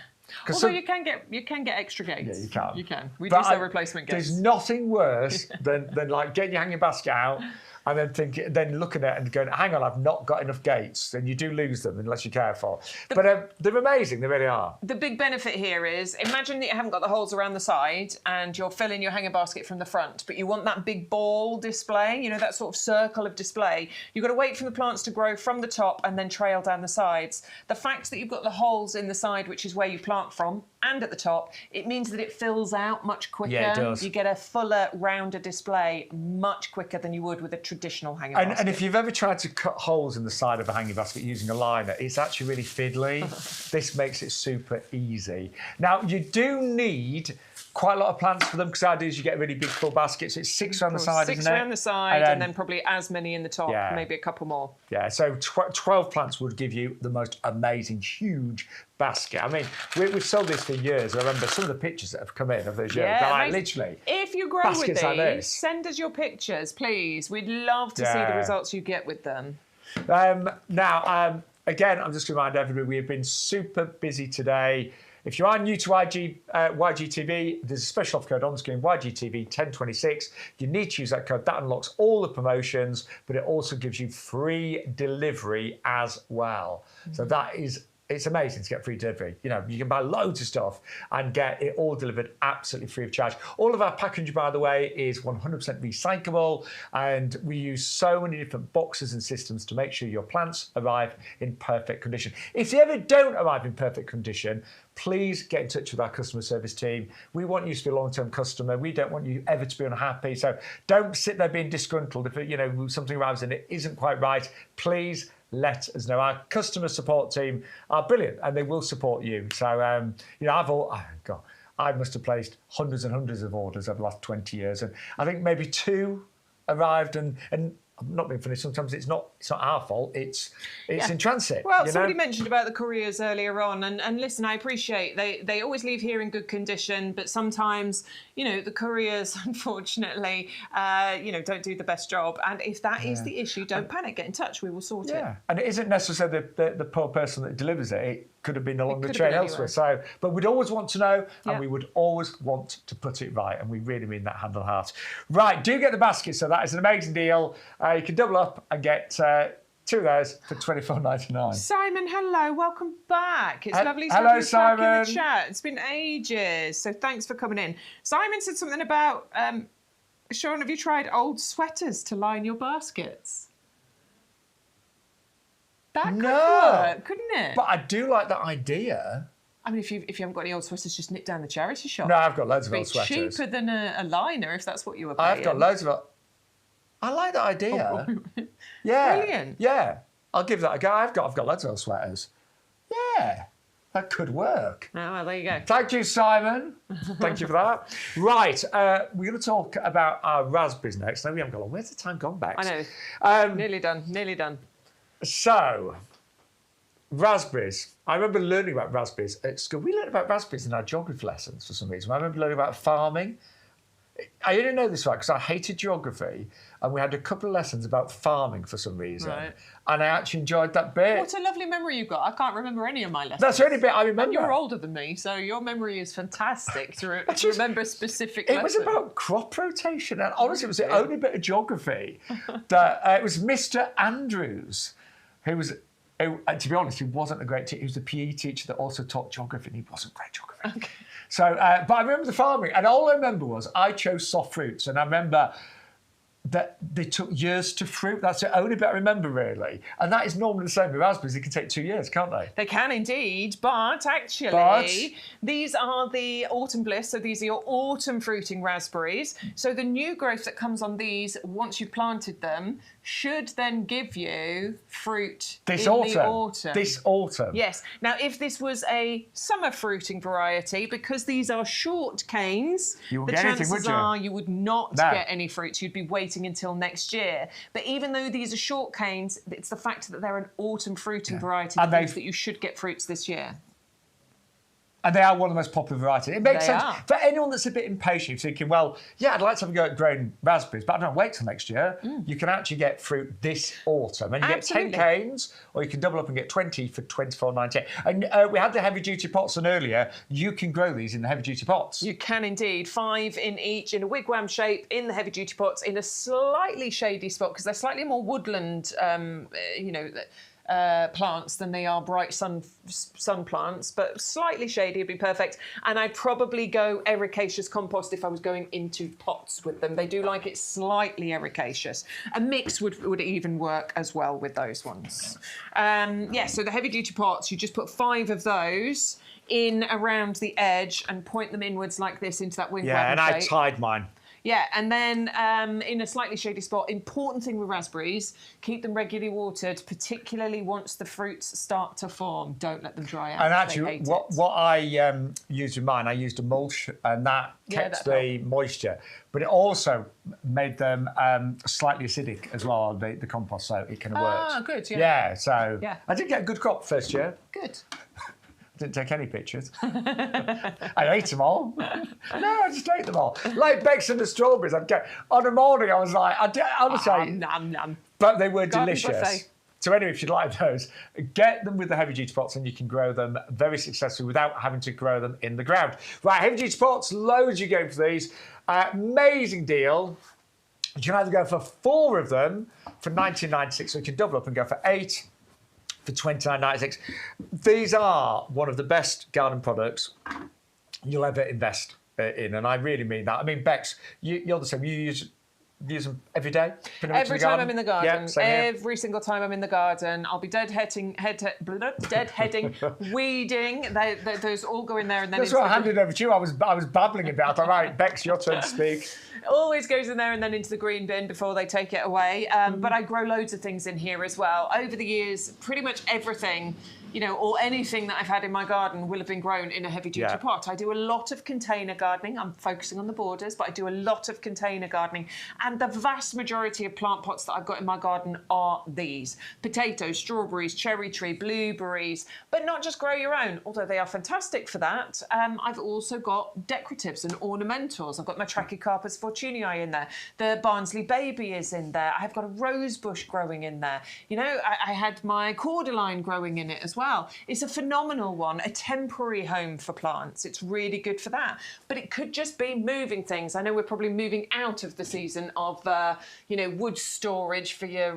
Although you can get extra gates. Yeah, you can. You can. We do sell replacement gates. There's nothing worse than like getting your hanging basket out and then looking at it and going, hang on, I've not got enough gates. And you do lose them unless you're careful. But they're amazing, they really are. The big benefit here is, imagine that you haven't got the holes around the side and you're filling your hanger basket from the front, but you want that big ball display, that sort of circle of display. You've got to wait for the plants to grow from the top and then trail down the sides. The fact that you've got the holes in the side, which is where you plant from, and at the top, it means that it fills out much quicker. Yeah, it does. You get a fuller, rounder display much quicker than you would with a traditional hanger basket. And if you've ever tried to cut holes in the side of a hanging basket using a liner, it's actually really fiddly. This makes it super easy. Now, you do need quite a lot of plants for them, because how do is you get a really big full basket, so it's 6 around the side, isn't it? 6 around the side, and then probably as many in the top, maybe a couple more. Yeah, so 12 plants would give you the most amazing, huge basket. I mean, we've sold this for years. I remember some of the pictures that have come in of those years. Like, literally. If you grow with these, like this. send us your pictures, please. We'd love to see the results you get with them. Again, I'm just going to remind everybody, we have been super busy today. If you are new to YG TV, there's a special offer code on the screen, YGTV 1026. You need to use that code. That unlocks all the promotions, but it also gives you free delivery as well. So it's amazing to get free delivery. You can buy loads of stuff and get it all delivered absolutely free of charge. All of our packaging, by the way, is 100% recyclable, and we use so many different boxes and systems to make sure your plants arrive in perfect condition. If they ever don't arrive in perfect condition, please get in touch with our customer service team. We want you to be a long-term customer. We don't want you ever to be unhappy. So don't sit there being disgruntled if something arrives and it isn't quite right. Please let us know. Our customer support team are brilliant, and they will support you. So, I must have placed hundreds and hundreds of orders over the last 20 years, and I think maybe 2 arrived, and I'm not being funny. Sometimes it's not our fault. It's in transit. Well, somebody mentioned about the couriers earlier on, and listen, I appreciate they always leave here in good condition, but sometimes the couriers unfortunately don't do the best job. And if that is the issue, don't panic. Get in touch. We will sort it. And it isn't necessarily the poor person that delivers it. It could have been along the train elsewhere. So, but we'd always want to know, and we would always want to put it right, and we really mean that hand on heart. Right, do get the basket. So that is an amazing deal. You can double up and get 2 of those for £24.99. Simon, hello, welcome back. It's lovely to have you back in the chat. It's been ages, so thanks for coming in. Simon said something about, Sean, have you tried old sweaters to line your baskets? That could work, couldn't it? But I do like that idea. I mean, if you haven't got any old sweaters, just nip down the charity shop. No, I've got loads of old sweaters. It's cheaper than a liner, if that's what you were paying. I've got loads of. I like that idea. Yeah. Brilliant. Yeah. I'll give that a go. I've got loads of old sweaters. Yeah. That could work. Oh, well, there you go. Thank you, Simon. Thank you for that. Right, we're going to talk about our raspberries next. No, we haven't got long. Where's the time gone, Bex? I know. Nearly done. Nearly done. So, raspberries. I remember learning about raspberries at school. We learned about raspberries in our geography lessons for some reason. I remember learning about farming. I didn't know this right because I hated geography, and we had a couple of lessons about farming for some reason, and I actually enjoyed that bit. What a lovely memory you've got. I can't remember any of my lessons. That's the only bit I remember. And you're older than me, so your memory is fantastic to remember specific lessons. It was about crop rotation, and honestly, it was the only bit of geography that it was Mr. Andrews, who was, to be honest, he wasn't a great teacher. He was the PE teacher that also taught geography, and he wasn't great geography. Okay. So, but I remember the farming, and all I remember was I chose soft fruits, and I remember that they took years to fruit. That's the only bit I remember, really. And that is normally the same with raspberries. They can take 2 years, can't they? They can indeed, but actually, these are the autumn bliss, so these are your autumn fruiting raspberries. So the new growth that comes on these, once you've planted them, should then give you fruit in the autumn. This autumn. Yes. Now, if this was a summer fruiting variety, because these are short canes, the chances are you would not get any fruits. You'd be waiting until next year. But even though these are short canes, it's the fact that they're an autumn fruiting variety that means that you should get fruits this year. And they are one of the most popular varieties. It makes sense. For anyone that's a bit impatient, thinking, well, yeah, I'd like to have a go at growing raspberries, but I don't wait till next year. You can actually get fruit this autumn. And you get 10 canes, or you can double up and get 20 for $24.98. And we had the heavy-duty pots on earlier. You can grow these in the heavy-duty pots. You can indeed. 5 in each, in a wigwam shape, in the heavy-duty pots, in a slightly shady spot, because they're slightly more woodland, plants than they are bright sun plants, but slightly shady would be perfect. And I'd probably go ericaceous compost if I was going into pots with them. They do like it slightly ericaceous. A mix would even work as well with those ones. So the heavy duty pots, you just put 5 of those in around the edge and point them inwards like this into that wing. Yeah, and I tied mine. Yeah, and then in a slightly shady spot, important thing with raspberries, keep them regularly watered, particularly once the fruits start to form. Don't let them dry out. And actually, what I used with mine, I used a mulch, and that kept the moisture. But it also made them slightly acidic as well, the compost, so it kind of worked. Ah, good, Yeah, I did get a good crop first year. Good. Didn't take any pictures. I ate them all. No, I just ate them all. Like Bex and the strawberries. On a morning, I was like, honestly, nom, nom. But they were delicious. So anyway, if you'd like those, get them with the heavy duty pots and you can grow them very successfully without having to grow them in the ground. Right, heavy duty pots, loads you going for these. Amazing deal. You can either go for 4 of them for $19.96, or you can double up and go for 8 for $29.96. These are one of the best garden products you'll ever invest in, and I really mean that. I mean, Bex, you're the same. You use them every day? Every time I'm in the garden. Every single time I'm in the garden, I'll be deadheading, weeding. Those all go in there. And then that's what I handed over to you. I was babbling about. I thought, right, Bex, your turn to speak. Always goes in there and then into the green bin before they take it away. But I grow loads of things in here as well. Over the years, pretty much everything, or anything that I've had in my garden will have been grown in a heavy-duty pot. I do a lot of container gardening. I'm focusing on the borders, but I do a lot of container gardening. And the vast majority of plant pots that I've got in my garden are these. Potatoes, strawberries, cherry tree, blueberries, but not just grow your own, although they are fantastic for that. I've also got decoratives and ornamentals. I've got my Trachycarpus fortunii in there. The Barnsley baby is in there. I've got a rose bush growing in there. I had my cordyline growing in it as well. It's a phenomenal one, a temporary home for plants. It's really good for that. But it could just be moving things. I know we're probably moving out of the season of, wood storage for your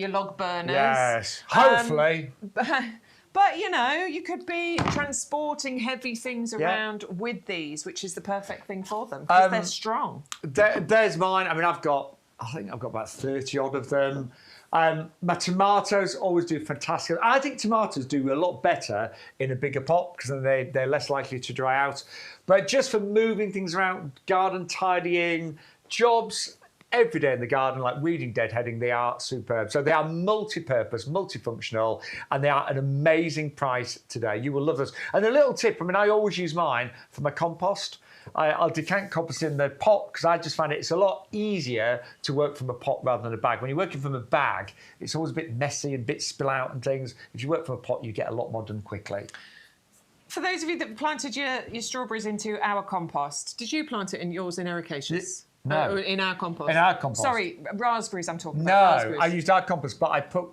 log burners. Yes, hopefully. But, you could be transporting heavy things around with these, which is the perfect thing for them, because they're strong. There's mine. I mean, I think I've got about 30 odd of them. My tomatoes always do fantastic. I think tomatoes do a lot better in a bigger pot because then they're less likely to dry out. But just for moving things around, garden tidying, jobs, every day in the garden, like weeding, deadheading. They are superb. So they are multi-purpose, multifunctional, and they are an amazing price today. You will love this. And a little tip, I mean, I always use mine for my compost. I'll decant compost in the pot because I just find it's a lot easier to work from a pot rather than a bag. When you're working from a bag, it's always a bit messy and bits spill out and things. If you work from a pot, you get a lot more done quickly. For those of you that planted your strawberries into our compost, did you plant it in yours in ericaceous? No. In our compost? In our compost. Sorry, raspberries I'm talking about. No, I used our compost, but I put...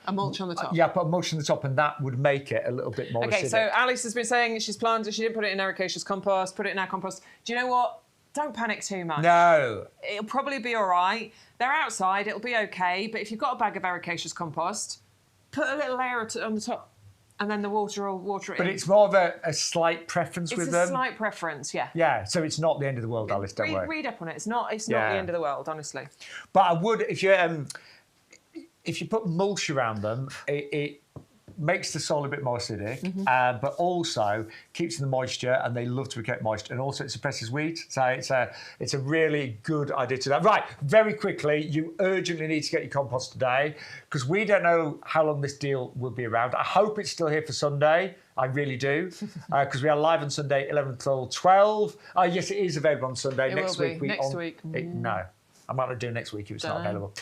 a mulch on the top. Yeah, I put a mulch on the top, and that would make it a little bit more acidic. So Alice has been saying she didn't put it in ericaceous compost, put it in our compost. Do you know what? Don't panic too much. No. It'll probably be all right. They're outside, it'll be okay, but if you've got a bag of ericaceous compost, put a little layer on the top, and then the water will water it in. But it's more of a slight preference with them. It's a slight preference, yeah. Yeah, so it's not the end of the world, Alice, don't worry. Read up on it. It's not the end of the world, honestly. But I would, if you put mulch around them, it makes the soil a bit more acidic, but also keeps in the moisture, and they love to get moist, and also it suppresses weeds. So it's a really good idea to that. Right, very quickly, you urgently need to get your compost today because we don't know how long this deal will be around. I hope it's still here for Sunday. I really do, because we are live on Sunday, 11 till 12. Yes, it is available on Sunday. Next week. Next week. No. I might not do next week if it's not available.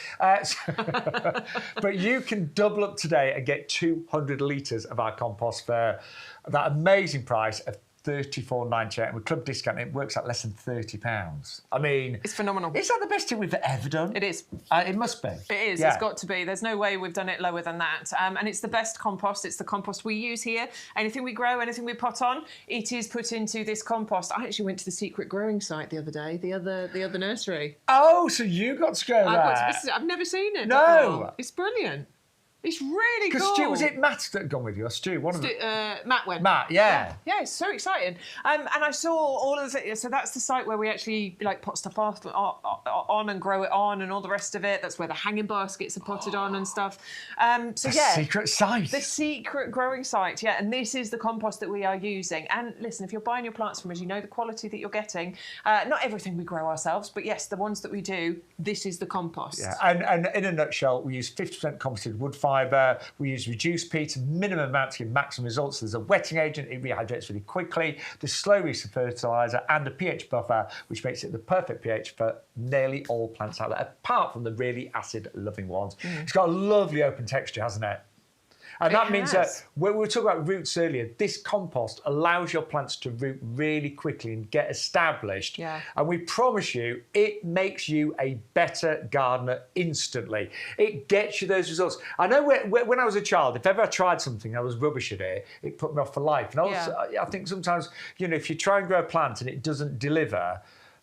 But you can double up today and get 200 litres of our compost for that amazing price of $34.98. And with club discount, it works out less than £30. I mean... It's phenomenal. Is that the best thing we've ever done? It is. It must be. It is. Yeah. It's got to be. There's no way we've done it lower than that. And it's the best compost. It's the compost we use here. Anything we grow, anything we pot on, it is put into this compost. I actually went to the secret growing site the other day, the other nursery. Oh, so you got to go there? I've never seen it No. before. It's brilliant. It's really cool. Because Stu, was it Matt that had gone with you? Or Stu? One of them. Matt went. Matt, yeah. Yeah, it's so exciting. And I saw all of it. So that's the site where we actually pot stuff on and grow it on and all the rest of it. That's where the hanging baskets are potted on and stuff. Secret site. The secret growing site, yeah. And this is the compost that we are using. And listen, if you're buying your plants from us, you know the quality that you're getting. Not everything we grow ourselves, but yes, the ones that we do, this is the compost. Yeah, and in a nutshell, we use 50% composted wood fibre. We use reduced peat, minimum amount to give maximum results. There's a wetting agent, it rehydrates really quickly. There's slow release of fertiliser and a pH buffer, which makes it the perfect pH for nearly all plants out there, apart from the really acid-loving ones. It's got a lovely open texture, hasn't it? And that means that when we were talking about roots earlier, this compost allows your plants to root really quickly and get established. Yeah. And we promise you, it makes you a better gardener instantly. It gets you those results. I know when I was a child, if ever I tried something, I was rubbish at it, it put me off for life. And I think sometimes, if you try and grow a plant and it doesn't deliver,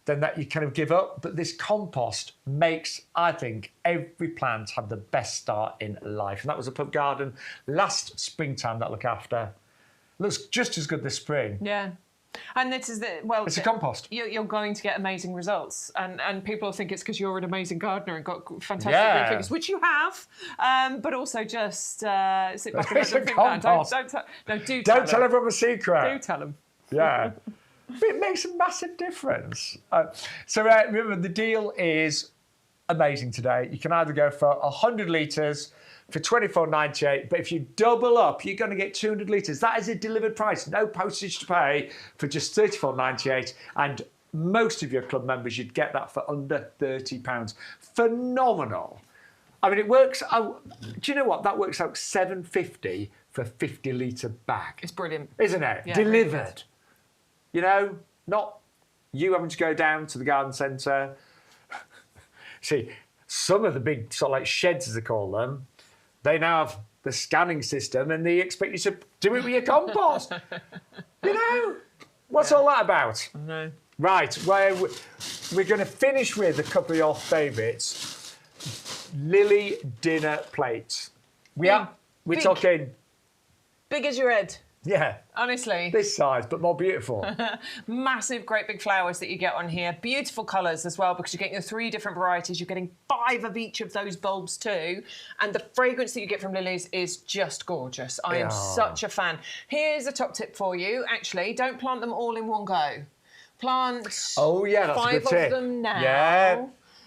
then that you kind of give up. But this compost makes, I think, every plant have the best start in life. And that was a pub garden last springtime that I look after. Looks just as good this spring. Yeah. And this is it's a compost. You're going to get amazing results, and people think it's because you're an amazing gardener and got fantastic green fingers, which you have. But also just sit back and let them think that. Don't tell everyone the secret. Do tell them. Yeah. It makes a massive difference. So remember, the deal is amazing today. You can either go for 100 litres for $24.98, but if you double up, you're going to get 200 litres. That is a delivered price, no postage to pay, for just $34.98. And most of your club members, you'd get that for under £30. Phenomenal. I mean, it works out. Do you know what? That works out $7.50 for a 50-litre bag. It's brilliant. Isn't it? Yeah, Delivered. Not you having to go down to the garden centre. See, some of the big sort of like sheds, as they call them, they now have the scanning system and they expect you to do it with your compost. What's all that about? No. Right, we're going to finish with a couple of your favourites. Lily dinner plates. We're talking... Big as your head. Yeah. Honestly. This size, but more beautiful. Massive, great big flowers that you get on here. Beautiful colours as well, because you're getting the 3 different varieties. You're getting 5 of each of those bulbs too. And the fragrance that you get from lilies is just gorgeous. I am such a fan. Here's a top tip for you. Actually, don't plant them all in one go. Plant 5 of them now. Yeah.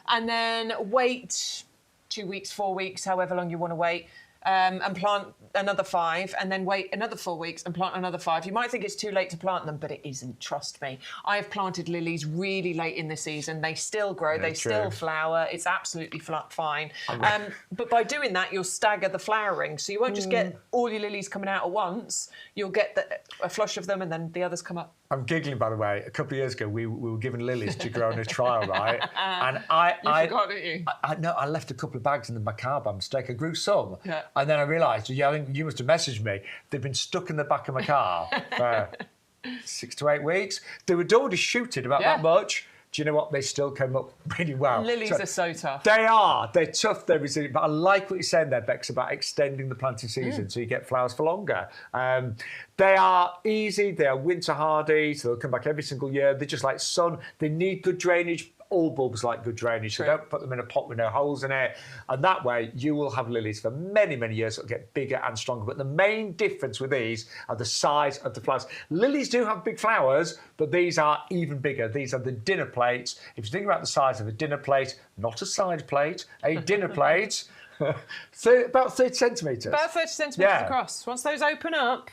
and then wait 2 weeks, 4 weeks, however long you want to wait. And plant another 5, and then wait another 4 weeks and plant another 5. You might think it's too late to plant them, but it isn't, trust me. I have planted lilies really late in the season. They still grow, they still flower. It's absolutely fine. But by doing that, you'll stagger the flowering. So you won't just get all your lilies coming out at once. You'll get a flush of them, and then the others come up. I'm giggling, by the way. A couple of years ago, we were given lilies to grow on a trial, right? And you forgot, didn't you? I left a couple of bags in my car by mistake. I grew some. Yeah. And then I realised, I think you must have messaged me, they've been stuck in the back of my car for 6 to 8 weeks. They were already shooting about that much. Do you know what? They still came up really well. Lilies are so tough. They are. They're tough, they're resilient. But I like what you're saying there, Bex, about extending the planting season so you get flowers for longer. They are easy. They are winter hardy, so they'll come back every single year. They just like sun. They need good drainage. All bulbs like good drainage, so don't put them in a pot with no holes in it. And that way, you will have lilies for many, many years. It'll get bigger and stronger. But the main difference with these are the size of the flowers. Lilies do have big flowers, but these are even bigger. These are the dinner plates. If you think about the size of a dinner plate, not a side plate, a dinner plate, about 30 centimetres. About 30 centimetres across. Once those open up,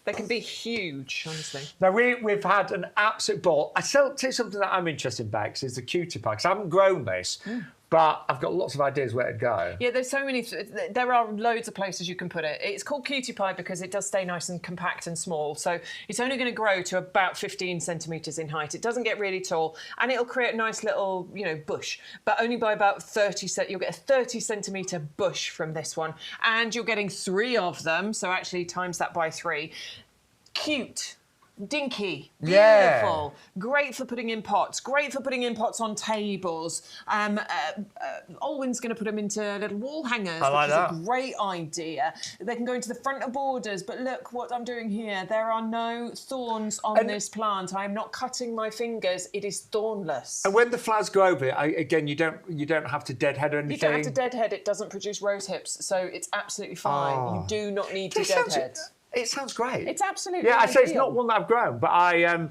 they can be huge, honestly. Now, we've had an absolute ball. I tell you something that I'm interested in, Bex, is the cutie pie, because I haven't grown this, but I've got lots of ideas where to go. Yeah, there's so many, there are loads of places you can put it. It's called cutie pie because it does stay nice and compact and small, so it's only going to grow to about 15 centimetres in height. It doesn't get really tall, and it'll create a nice little, bush, but only by about 30, you'll get a 30 centimetre bush from this one, and you're getting 3 of them, so actually times that by 3. Cute. Dinky, beautiful, great for putting in pots, great for putting in pots on tables. Alwyn's going to put them into little wall hangers, which is a great idea. They can go into the front of borders, but look what I'm doing here. There are no thorns on this plant. I am not cutting my fingers. It is thornless. And when the flowers grow over it, again, you don't have to deadhead or anything. You don't have to deadhead. It doesn't produce rose hips, so it's absolutely fine. You do not need to deadhead. It sounds great. It's absolutely I say it's not one that I've grown, but I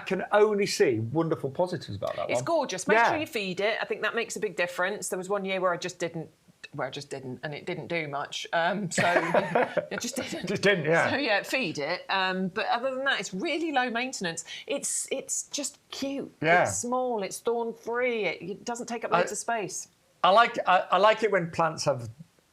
can only see wonderful positives about that one. It's gorgeous. Make sure you feed it. I think that makes a big difference. There was one year where I just didn't, and it didn't do much. So it just didn't. Just didn't, yeah. So yeah, feed it. But other than that, it's really low maintenance. It's just cute. Yeah. It's small. It's thorn-free. It doesn't take up loads of space. I like it when plants have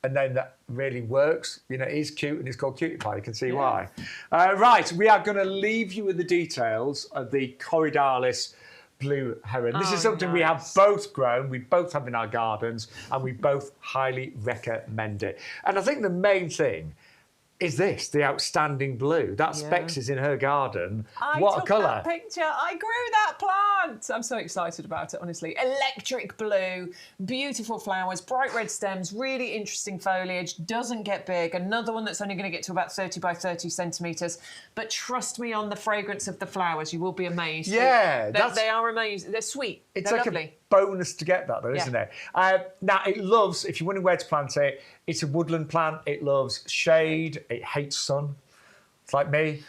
a name that really works. It is cute, and it's called Cutie Pie. You can see why. Right, we are going to leave you with the details of the Corydalis blue heron. This is something we have both grown, we both have in our gardens, and we both highly recommend it. And I think the main thing is this, the outstanding blue. That's Bex is in her garden. What a colour. That picture. I grew that plant. I'm so excited about it, honestly. Electric blue, beautiful flowers, bright red stems, really interesting foliage, doesn't get big. Another one that's only going to get to about 30 by 30 centimetres. But trust me on the fragrance of the flowers. You will be amazed. Yeah. They are amazing. They're sweet. It's They're like lovely. a bonus to get that, though, isn't it? Now, it loves, if you're wondering where to plant it, it's a woodland plant. It loves shade. It hates sun. It's like me.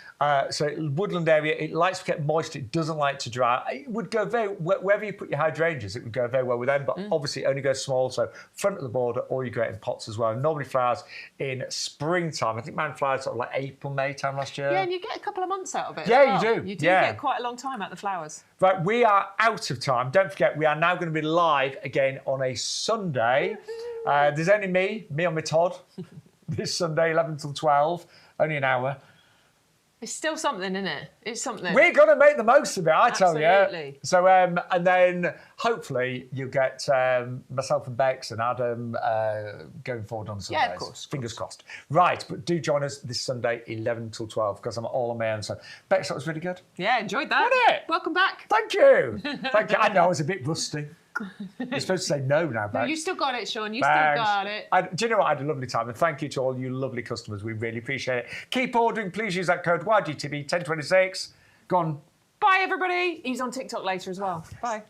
So woodland area, it likes to get moist. It doesn't like to dry. It would go wherever you put your hydrangeas, it would go very well with them, but obviously it only goes small, so front of the border, or you grow it in pots as well. And normally flowers in springtime. I think mine flowers sort of like April, May time last year. Yeah, and you get a couple of months out of it. Yeah, you do. You do get quite a long time out of the flowers. Right, we are out of time. Don't forget, we are now going to be live again on a Sunday. There's only me on my Todd, this Sunday, 11 till 12, only an hour. It's still something, isn't it? It's something. We're going to make the most of it, I tell you. Absolutely. So, and then hopefully you'll get myself and Bex and Adam going forward on Sundays. Yeah, of course. Fingers crossed. Right, but do join us this Sunday, 11 till 12, because I'm all on my own. So, Bex, that was really good. Yeah, enjoyed that. Wasn't it? Welcome back. Thank you. Thank you. I know I was a bit rusty. You're supposed to say no now, Bex. No, you still got it, Sean. You still got it. Do you know what? I had a lovely time, and thank you to all you lovely customers. We really appreciate it. Keep ordering. Please use that code YGTV1026. Go on. Bye, everybody. He's on TikTok later as well. Bye.